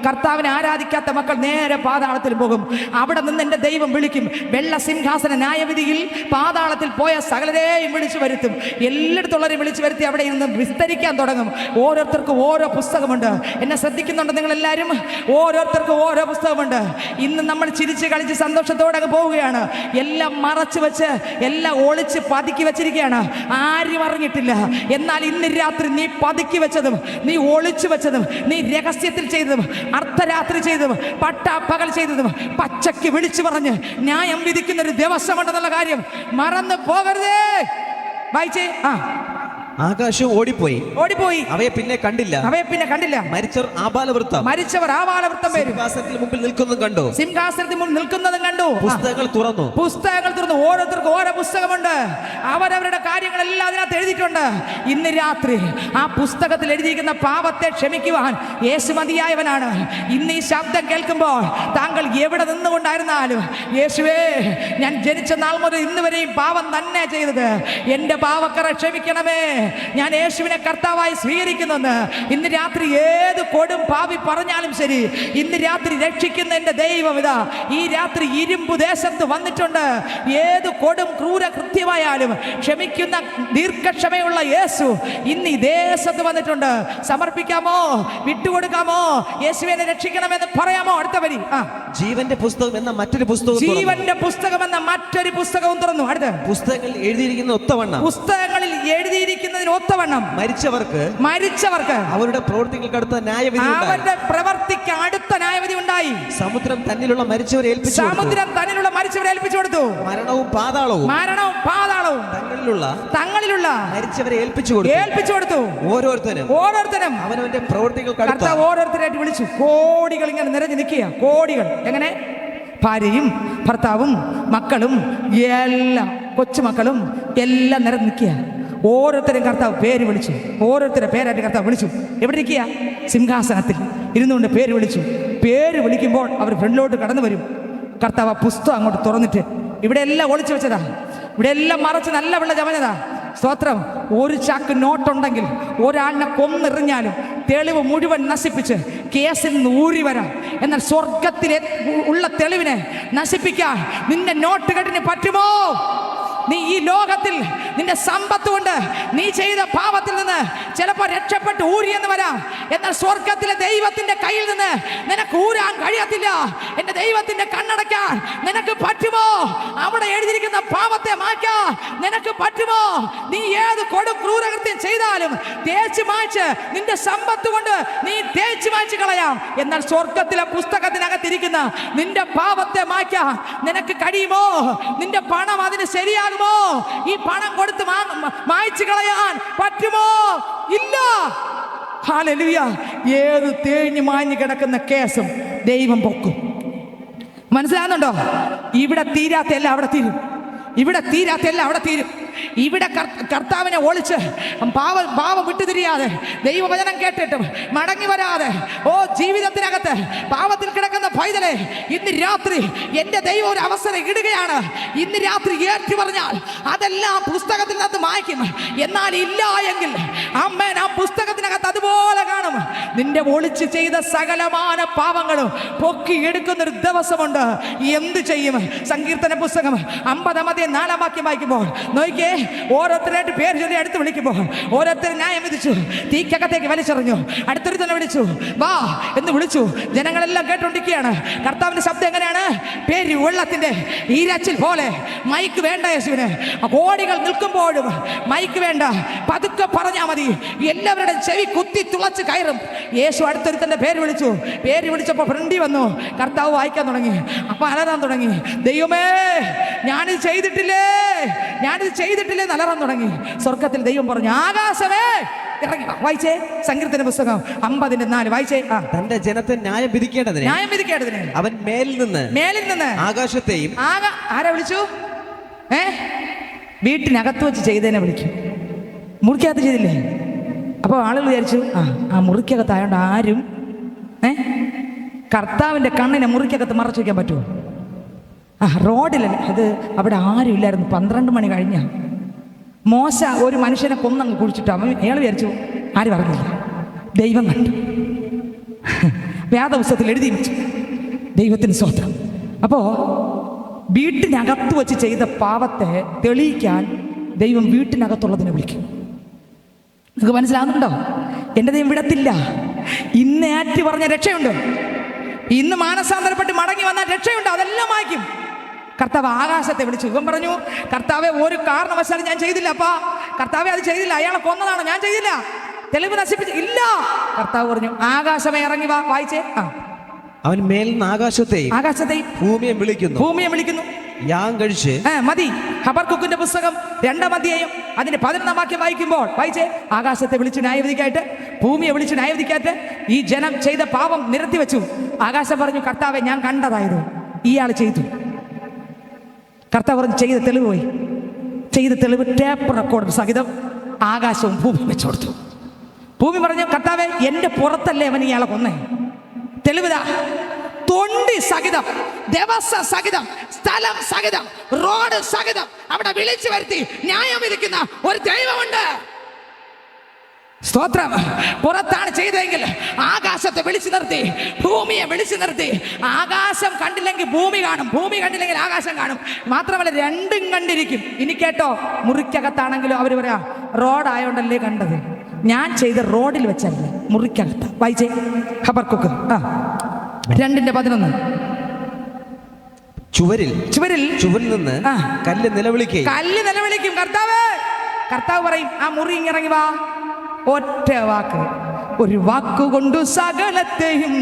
കർത്താവിനെ ആരാധിക്കാത്ത മക്കൾ നേരെ പാതാളത്തിലും പോകും. അവിടെ നിന്ന് എന്റെ ദൈവം വിളിക്കും. വെള്ള സിംഹാസന ന്യായവിധിയിൽ പാതാളത്തിൽ പോയ സകലരെയും വിളിച്ചു വരുത്തും. എല്ലായിടത്തുള്ളവരെയും വിളിച്ചു വരുത്തി അവിടെ നിന്ന് വിസ്തരിക്കാൻ തുടങ്ങും. ഓരോരുത്തർക്കും ഓരോ പുസ്തകമുണ്ട്. എന്നെ ശ്രദ്ധിക്കുന്നുണ്ട് നിങ്ങൾ എല്ലാവരും? ഓരോരുത്തർക്കും ഓരോ പുസ്തകമുണ്ട്. ഇന്ന് നമ്മൾ ചിരിച്ച് കളിച്ച് സന്തോഷത്തോടെ അങ്ങ് പോവുകയാണ്. എല്ലാം മറച്ചു വെച്ച്, എല്ലാം ഒളിച്ച് പതുക്കി വെച്ചിരിക്കുകയാണ്. ആരും അറിഞ്ഞിട്ടില്ല. എന്നാൽ ഇന്ന് രാത്രി നീ പതുക്കി വെച്ചതും, നീ ഒളിച്ചു വെച്ചതും, നീ രഹസ്യത്തിൽ ചെയ്തതും, അർദ്ധരാത്രി ചെയ്തതും, പട്ടാപ്പകൽ ചെയ്തതും പച്ചയ്ക്ക് വിളിച്ചു പറഞ്ഞ് ന്യായം വിധിക്കുന്ന ഒരു ദിവസമുണ്ടെന്നുള്ള കാര്യം മറന്നു പോകരുതേ. വായിച്ചേ. ആകാശവും ഓടിപ്പോയി. അവയെ പിന്നെ കണ്ടില്ല. മരിച്ചവർ ആബാലവൃത്തം സിംഹാസനത്തിന് മുമ്പിൽ നിൽക്കുന്നതും കണ്ടു. പുസ്തകങ്ങൾ തുറന്നു. ഓരോരുത്തർക്കും ഓരോ പുസ്തകമുണ്ട്. അവരവരുടെ കാര്യങ്ങളെല്ലാം അതിനകത്ത് എഴുതിയിട്ടുണ്ട്. ഇന്ന് രാത്രി ആ പുസ്തകത്തിൽ എഴുതിയിരിക്കുന്ന പാപത്തെ ക്ഷമിക്കുവാൻ യേശു മതിയായവനാണ്. ഇന്ന് ഈ ശബ്ദം കേൾക്കുമ്പോൾ താങ്കൾ എവിടെ നിന്നുകൊണ്ടായിരുന്നാലും, യേശുവേ, ഞാൻ ജനിച്ച നാൾ മുതൽ ഇന്ന് വരെയും പാപം തന്നെ ചെയ്തത്, എന്റെ പാവക്കറ ക്ഷമിക്കണമേ, ഞാൻ യേശുവിനെ കർത്താവായി സ്വീകരിക്കുന്നെന്ന് ഇന്ന് രാത്രി ഏത് കൊടും പാപി പറഞ്ഞാലും ശരി, ഇന്ന് രാത്രി രക്ഷിക്കുന്ന എന്റെ ദൈവം ഇതാ ഈ രാത്രി ഇരുമ്പു ദേശത്ത് വന്നിട്ടുണ്ട്. ഏത് കൊടും ക്രൂര കൃത്യമായാലും ക്ഷമിക്കുന്ന ദീർഘക്ഷമയുള്ള യേശു ഇന്ന് ഈ ദേശത്ത് വന്നിട്ടുണ്ട്. സമർപ്പിക്കാമോ? വിട്ടുകൊടുക്കാമോ? യേശുവിനെ രക്ഷിക്കണമെന്ന് പറയാമോ? അടുത്ത വരി. ജീവന്റെ പുസ്തകം എന്ന മറ്റൊരു പുസ്തകം തുറന്നു. അടുത്ത പുസ്തകങ്ങളിൽ എഴുതിയിരിക്കുന്ന ഒത്തവണ്ണം മരിച്ചവർക്ക് അവരുടെ പ്രവൃത്തിക്ക് അടുത്ത ന്യായവിധി ഉണ്ടായി. സമുദ്രം തന്നിലുള്ള മരിച്ചവരെ ഏൽപ്പിച്ചു കൊടുത്തു. മരണവും പാതാളവും തങ്ങളിലുള്ള മരിച്ചവരെ ഏൽപ്പിച്ചു കൊടുത്തു. ഓരോരുത്തരും അവനവന്റെ പ്രവൃത്തികൾക്ക് ഓരോരുത്തരായിട്ട് വിളിച്ചു. കോടികൾ ഇങ്ങനെ നിറഞ്ഞു നിൽക്കുക. കോടികൾ എങ്ങനെ? ഭാര്യയും ഭർത്താവും മക്കളും എല്ലാം, കൊച്ചുമക്കളും എല്ലാം നിറഞ്ഞു നിൽക്കുക. ഓരോരുത്തരും കർത്താവ് പേര് വിളിച്ചു. ഓരോരുത്തരുടെ പേരായിട്ട് കർത്താവ് വിളിച്ചു. എവിടെ ഇരിക്കുക? സിംഹാസനത്തിൽ ഇരുന്നുകൊണ്ട് പേര് വിളിച്ചു. പേര് വിളിക്കുമ്പോൾ അവർ ഫ്രണ്ടിലോട്ട് കടന്നു വരും. കർത്താവ് പുസ്തകം അങ്ങോട്ട് തുറന്നിട്ട് ഇവിടെ എല്ലാം ഒളിച്ചു വെച്ചതാ, ഇവിടെ എല്ലാം മറച്ച് നല്ല വെള്ള ചമഞ്ഞതാ. സ്തോത്രം. ഒരു ചാക്ക് നോട്ടുണ്ടെങ്കിൽ ഒരാളിനെ കൊന്നെറിഞ്ഞാലും തെളിവ് മുഴുവൻ നശിപ്പിച്ച് കേസിൽ നിന്ന് ഊരി വരാം. എന്നാൽ സ്വർഗത്തിലെ ഉള്ള തെളിവിനെ നശിപ്പിക്കാൻ നിന്റെ നോട്ടുകെട്ടിന് പറ്റുമോ? നീ ഈ ലോകത്തിൽ നിന്റെ സമ്പത്ത് കൊണ്ട് നീ ചെയ്ത പാപത്തിൽ നിന്ന് ചിലപ്പോൾ രക്ഷപ്പെട്ട് ഊരിയെന്ന് വരാം. എന്നാൽ സ്വർഗത്തിലെ ദൈവത്തിന്റെ കയ്യിൽ നിന്ന് നിനക്ക് ഊരാൻ കഴിയത്തില്ല. എന്റെ ദൈവത്തിന്റെ കണ്ണടയ്ക്കാൻ നിനക്ക് പറ്റുമോ? അവിടെ എഴുതിയിരിക്കുന്ന പാപത്തെ മായ്ക്കാൻ നിനക്ക് പറ്റുമോ? നീ ഏത് കൊടും ക്രൂരകൃത്യം ചെയ്താലും തേച്ച് മായ്ച്ച് നിന്റെ സമ്പത്ത് കൊണ്ട് നീ തേച്ച് മായ്ച്ച് കളയാം. എന്നാൽ സ്വർഗത്തിലെ പുസ്തകത്തിനകത്തിരിക്കുന്ന നിന്റെ പാപത്തെ മായ്ക്കാൻ നിനക്ക് കഴിയുമോ? നിന്റെ പണം അതിന് ശരിയാകുമോ? ഈ പണം കൊടുത്ത് മായ്ച്ചു കളയാൻ പറ്റുമോ? ഇല്ല. ഹല്ലേലൂയ. ഏത് തേഞ്ഞു മാഞ്ഞു കിടക്കുന്ന കേസും ദൈവം പൊക്കും. മനസ്സിലാകുന്നുണ്ടോ? ഇവിടെ തീരാത്തല്ല അവിടെ തീരും, ഇവിടെ തീരാത്തല്ല അവിടെ തീരും. ഇവിടെ കർത്താവിനെ ഒളിച്ച് പാവം വിട്ടുതിരിയാതെ, ദൈവവചനം കേട്ടിട്ടും മടങ്ങി വരാതെ, ജീവിതത്തിനകത്ത് പാവത്തിൽ കിടക്കുന്ന പൈതലെ ഇന്ന് രാത്രി എൻ്റെ ദൈവം ഒരു അവസരം ഇടുകയാണ്. ഇന്ന് രാത്രി ഏറ്റു പറഞ്ഞാൽ അതെല്ലാം പുസ്തകത്തിനകത്ത് മായ്ക്കും. എന്നാൽ ഇല്ല എങ്കിൽ അമ്മേൻ ആ പുസ്തകത്തിനകത്ത് അതുപോലെ കാണും. നിന്റെ ഒളിച്ച് ചെയ്ത സകലമാന പാവങ്ങളും പൊക്കി എടുക്കുന്നൊരു ദിവസമുണ്ട്. എന്ത് ചെയ്യും? സങ്കീർത്തന പുസ്തകം 50-4 വാക്യം വായിക്കുമ്പോൾ നോക്കിയേ, ഓരോരുത്തരായിട്ട് പേര് ചൊല്ലി അടുത്ത് വിളിക്കുമ്പോൾ ഓരോരുത്തർ ന്യായം വിധിച്ചു, തീക്കകത്തേക്ക് വലിച്ചെറിഞ്ഞു. അടുത്തൊരു തന്നെ വിളിച്ചു, വാ എന്ന് വിളിച്ചു. ജനങ്ങളെല്ലാം കേട്ടോണ്ടിരിക്കുകയാണ്. കർത്താവിന്റെ ശബ്ദം എങ്ങനെയാണ്? പേര് വെള്ളത്തിന്റെ ഈരച്ചിൽ പോലെ. മൈക്ക് വേണ്ട യേശുവിന്. കോടികൾ നിൽക്കുമ്പോഴും മൈക്ക് വേണ്ട, പതുക്കെ പറഞ്ഞാൽ മതി. എല്ലാവരുടെ ചെവി കുത്തി തുളച്ച് കയറും. യേശു അടുത്തൊരുത്തന്റെ പേര് വിളിച്ചു. പേര് വിളിച്ചപ്പോൾ ഫ്രണ്ടി വന്നു. കർത്താവ് വായിക്കാൻ തുടങ്ങി. അപ്പൊ അലറാൻ തുടങ്ങി, ദൈവമേ ഞാനിത് ചെയ്തിട്ടില്ലേ, ഞാനിത് ചെയ്തിട്ടില്ലേ അലറാൻ തുടങ്ങി. സ്വർഗത്തിൽ ദൈവം പറഞ്ഞു, ആകാശമേ ഇറങ്ങി. വായിച്ചേ സങ്കീർത്തന പുസ്തകം 50-4 വായിച്ചേ. തന്റെ ജനത്തെ ന്യായം വിധിക്കേണ്ടതിന് അവൻ മേലിൽ നിന്ന് ആകാശത്തെയും. ആരാ വിളിച്ചു? വീട്ടിനകത്ത് വെച്ച് ചെയ്തതിനെ വിളിക്കും. മുറിക്കകത്ത് ചെയ്തില്ലേ? അപ്പോൾ ആളുകൾ വിചാരിച്ചു ആ മുറിക്കകത്തായോണ്ട് ആരും കർത്താവിൻ്റെ കണ്ണിനെ മുറിക്കകത്ത് മറച്ചു വയ്ക്കാൻ പറ്റുമോ? റോഡിലല്ല അത്, അവിടെ ആരും ഇല്ലായിരുന്നു. 12 മണി കഴിഞ്ഞ മോശ ഒരു മനുഷ്യനെ കൊന്നങ്ങ് കുഴിച്ചിട്ട് അയാൾ വിചാരിച്ചു ആരും അറിഞ്ഞില്ല, ദൈവം കണ്ടു. വേദപുസ്തകത്തിൽ എഴുതി വെച്ചു. ദൈവത്തിന് സ്വന്തം. അപ്പോൾ വീട്ടിനകത്ത് വെച്ച് ചെയ്ത പാവത്തെ തെളിയിക്കാൻ ദൈവം വീട്ടിനകത്തുള്ളതിനെ വിളിക്കും. നിങ്ങൾക്ക് മനസ്സിലാകുന്നുണ്ടോ? എൻ്റെ ദൈവം വിടത്തില്ല. ഇന്ന് ഏറ്റു പറഞ്ഞ രക്ഷയുണ്ട്. ഇന്ന് മാനസാന്തരപ്പെട്ട് മടങ്ങി വന്നാൽ രക്ഷയുണ്ട്. അതെല്ലാം വായിക്കും. കർത്താവ് ആകാശത്തെ വിളിച്ചു. ഇവൻ പറഞ്ഞു, കർത്താവെ ഒരു കാരണവശാലും ഞാൻ ചെയ്തില്ല. അപ്പാ കർത്താവെ അത് ചെയ്തില്ല, അയാളെ കൊന്നതാണ്, ഞാൻ ചെയ്തില്ല, തെളിവ് നശിപ്പിച്ചു ഇല്ല. കർത്താവ് പറഞ്ഞു, ആകാശമേ ഇറങ്ങി വാ. വായിച്ചേ. അവൻ മേലിൽ നിന്ന് ആകാശത്തെയും ഭൂമിയെ വിളിക്കുന്നു. ഞാൻ കഴിച്ച് മതി. ഹബക്കൂക്കിന്റെ പുസ്തകം 2-ാം അധ്യായം അതിന്റെ 11-ാം വാക്യം വായിക്കുമ്പോൾ വായിച്ചേ, ആകാശത്തെ വിളിച്ച് ന്യായവിധിക്കായിട്ട്, ഭൂമിയെ വിളിച്ച് ന്യായവിധിക്കായിട്ട് ഈ ജനം ചെയ്ത പാപം നിരത്തി വെച്ചു. ആകാശം പറഞ്ഞു, കർത്താവെ ഞാൻ കണ്ടതായത് ഇയാൾ ചെയ്തു. കർത്താവ് പറഞ്ഞു, ചെയ്ത തെളിവ് പോയി. ചെയ്ത തെളിവ് ടേപ്പ് റെക്കോർഡ് സഹിതം ആകാശവും ഭൂമി വെച്ചു കൊടുത്തു. ഭൂമി പറഞ്ഞു, കർത്താവെ എൻ്റെ പുറത്തല്ലേ അവൻ ഇയാളെ കൊന്നേ, തെളിവിതാ. തൊണ്ടി സഹിതം, ദിവസം സഹിതം, സ്ഥലം സഹിതം, റോഡ് സഹിതം അവിടെ വിളിച്ചു വരുത്തി ന്യായം വിധിക്കുന്ന ഒരു ദൈവമുണ്ട്. സ്തോത്രം. പുറത്താണ് ചെയ്തതെങ്കിൽ ആകാശത്തെ വിളിച്ചു നിർത്തി, ഭൂമിയെ വിളിച്ചു നിർത്തി. ആകാശം കണ്ടില്ലെങ്കിൽ ഭൂമി കാണും, ഭൂമി കണ്ടില്ലെങ്കിൽ ആകാശം കാണും. മാത്രമല്ല രണ്ടും കണ്ടിരിക്കും. ഇനി കേട്ടോ, മുറിക്കകത്താണെങ്കിലും അവർ പറയാ റോഡായോണ്ടല്ലേ കണ്ടത്. ഞാൻ ചെയ്ത റോഡിൽ വെച്ചല്ലേ, മുറിക്കകത്ത്. വായിച്ചേ ഹബക്കൂക്ക് 2:11. ചുവരിൽ നിന്ന് കല്ല് നിലവിളിക്കും. കർത്താവ് പറയും, ആ മുറി ഇറങ്ങി വാ. ഒറ്റ വാക്ക്, ഒരു വാക്കുകൊണ്ടു സകലത്തെയും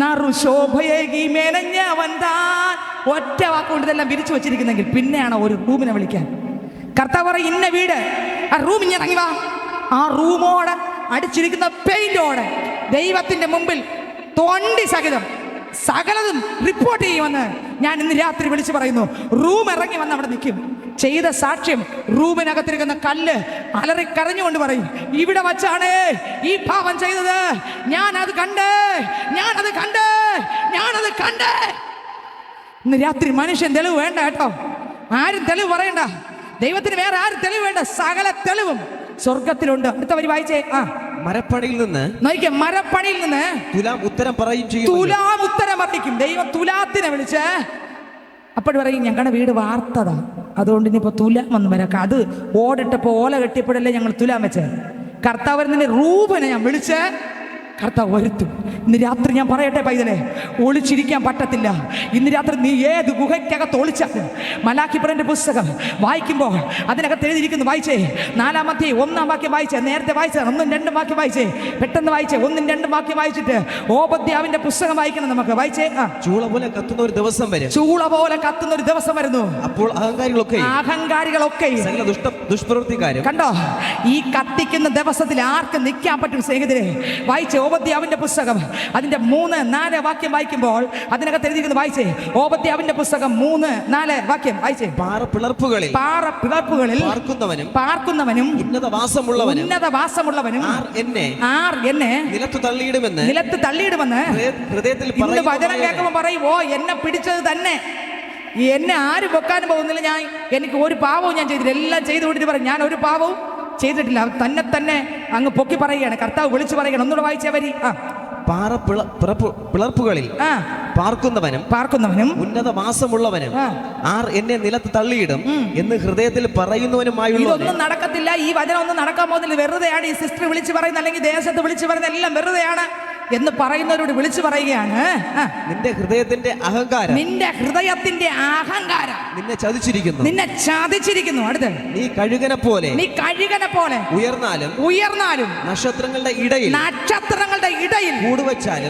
നറുശോഭയേകി മെനഞ്ഞവൻ താൻ. ഒറ്റ വാക്കുകൊണ്ട് ഇതെല്ലാം വിരിച്ചു വെച്ചിരിക്കുന്നെങ്കിൽ പിന്നെയാണ് ഒരു റൂമിനെ വിളിക്കാൻ. കർത്താവ് പറയും, ഇന്ന വീട്, ആ റൂം ഇറങ്ങി വാ. ആ റൂമോടെ അടിച്ചിരിക്കുന്ന പെയിന്റോടെ ദൈവത്തിന്റെ മുമ്പിൽ തൊണ്ടി സഹിതം സകലതും റിപ്പോർട്ട് ചെയ്യുമെന്ന് ഞാൻ ഇന്ന് രാത്രി വിളിച്ചു പറയുന്നു. റൂം ഇറങ്ങി വന്ന് അവിടെ നിൽക്കും. ചെയ്ത സാക്ഷ്യം റൂമിനകത്തിരിക്കുന്ന കല്ല് അലറി കരഞ്ഞുകൊണ്ട് പറയും, ഇവിടെ വച്ചാണ് ഈ പാപം ചെയ്തത്, ഞാനത് കണ്ടേ. ഇന്ന് രാത്രി മനുഷ്യൻ തെളിവ് വേണ്ട കേട്ടോ. ആരും തെളിവ് പറയണ്ട. ദൈവത്തിന് വേറെ ആരും തെളിവ് വേണ്ട. സകല തെളിവും സ്വർഗത്തിലുണ്ട്. അടുത്ത വരി വായിച്ചേ. മരപ്പണിയിൽ നിന്ന് തുലാം ഉത്തരം പറയും. ദൈവം തുലാത്തിനെ വിളിച്ച് അപ്പോൾ പറയും, ഞങ്ങളുടെ വീട് വാർത്തതാ, അതുകൊണ്ട് ഇനിയിപ്പോൾ തുലാം വന്ന് വരാം. അത് ഓടിട്ടപ്പോൾ ഓല കെട്ടിയപ്പോഴല്ലേ ഞങ്ങൾ തുലാം വെച്ചത്. കർത്താവ് നിന്നെ റൂപനെ ഞാൻ വിളിച്ച് കർത്താവ് വരുത്തും. ഇന്ന് രാത്രി ഞാൻ പറയട്ടെ പൈതലേ, ഒളിച്ചിരിക്കാൻ പറ്റത്തില്ല. ഇന്ന് രാത്രി നീ ഏത് ഗുഹയ്ക്കകത്ത് ഒളിച്ചാലും മലാഖിയുടെ പുസ്തകം വായിക്കുമ്പോൾ അതിനകത്ത് എഴുതിയിരിക്കുന്നു. വായിച്ചേ 4-ാം അധ്യായം 1-ാം വാക്യം വായിച്ചേ. നേരത്തെ വായിച്ച 1-2 വാക്യം വായിച്ചേ. പെട്ടെന്ന് വായിച്ചേ. 1-2 വാക്യം വായിച്ചിട്ട് ഓബദ്യാവിന്റെ പുസ്തകം വായിക്കണം നമുക്ക്. വായിച്ചേ. ചൂള പോലെ കത്തുന്ന ഒരു ദിവസം വരുന്നു. അപ്പോൾ അഹങ്കാരികളൊക്കെ ദുഷ്പ്രവൃത്തിക്കാരും കണ്ടോ. ഈ കത്തിക്കുന്ന ദിവസത്തിൽ ആർക്ക് നിൽക്കാൻ പറ്റും സ്നേഹിതരെ? വായിച്ചേ ഓബദ്യാവിന്റെ പുസ്തകം അതിന്റെ 3-4 വാക്യം വായിക്കുമ്പോൾ അതിനകത്ത് എഴുതിയിരിക്കുന്നത് വായിച്ചേ. ഓബദ്യാവിന്റെ പുസ്തകം 3-4 വാക്യം വായിച്ചേ. പാറപ്പിളർപ്പുകളിൽ പാർക്കുന്നവനും ഉന്നതവാസമുള്ളവനും ആർ എന്നെ നിലത്ത് തള്ളിയിടുമെന്ന് ഹൃദയത്തിൽ ഇന്ന് വചനം കേൾക്കുമ്പോൾ പറയും, ഓ എന്നെ പിടിച്ചത് തന്നെ, എന്നെ ആരും വെക്കാനും പോകുന്നില്ല, എനിക്ക് ഒരു പാവവും ഞാൻ ചെയ്തില്ല. എല്ലാം ചെയ്തു കൊണ്ടിട്ട് പറയും, ഞാൻ ഒരു പാവവും ചെയ്തിട്ടില്ല. തന്നെ അങ്ങ് പൊക്കി പറയുകയാണ്. കർത്താവ് വിളിച്ചു പറയുകയാണ്. ഒന്നുകൂടെ വായിച്ചേ വരി. പിളർപ്പുകളിൽ പാർക്കുന്നവനും ഉന്നതവാസമുള്ളവനും ആർ എന്നെ നിലത്ത് തള്ളിയിടും എന്ന് ഹൃദയത്തിൽ പറയുന്നവനുമായുള്ള. ഇതൊന്നും നടക്കത്തില്ല. ഈ വചനം ഒന്നും നടക്കാൻ പോകുന്നില്ല. വെറുതെയാണ് ഈ സിസ്റ്റർ വിളിച്ചു പറയുന്നത്, അല്ലെങ്കിൽ ദേശത്ത് വിളിച്ചു പറയുന്നത് എല്ലാം വെറുതെയാണ് എന്ന് പറയുന്നവരോട് വിളിച്ചു പറയുകയാണ്. നിന്റെ ഹൃദയത്തിന്റെ അഹങ്കാരം നിന്നെ ചതിച്ചിരിക്കുന്നു. അടുത്ത് നീ കഴുകനെ പോലെ ഉയർന്നാലും നക്ഷത്രങ്ങളുടെ ഇടയിൽ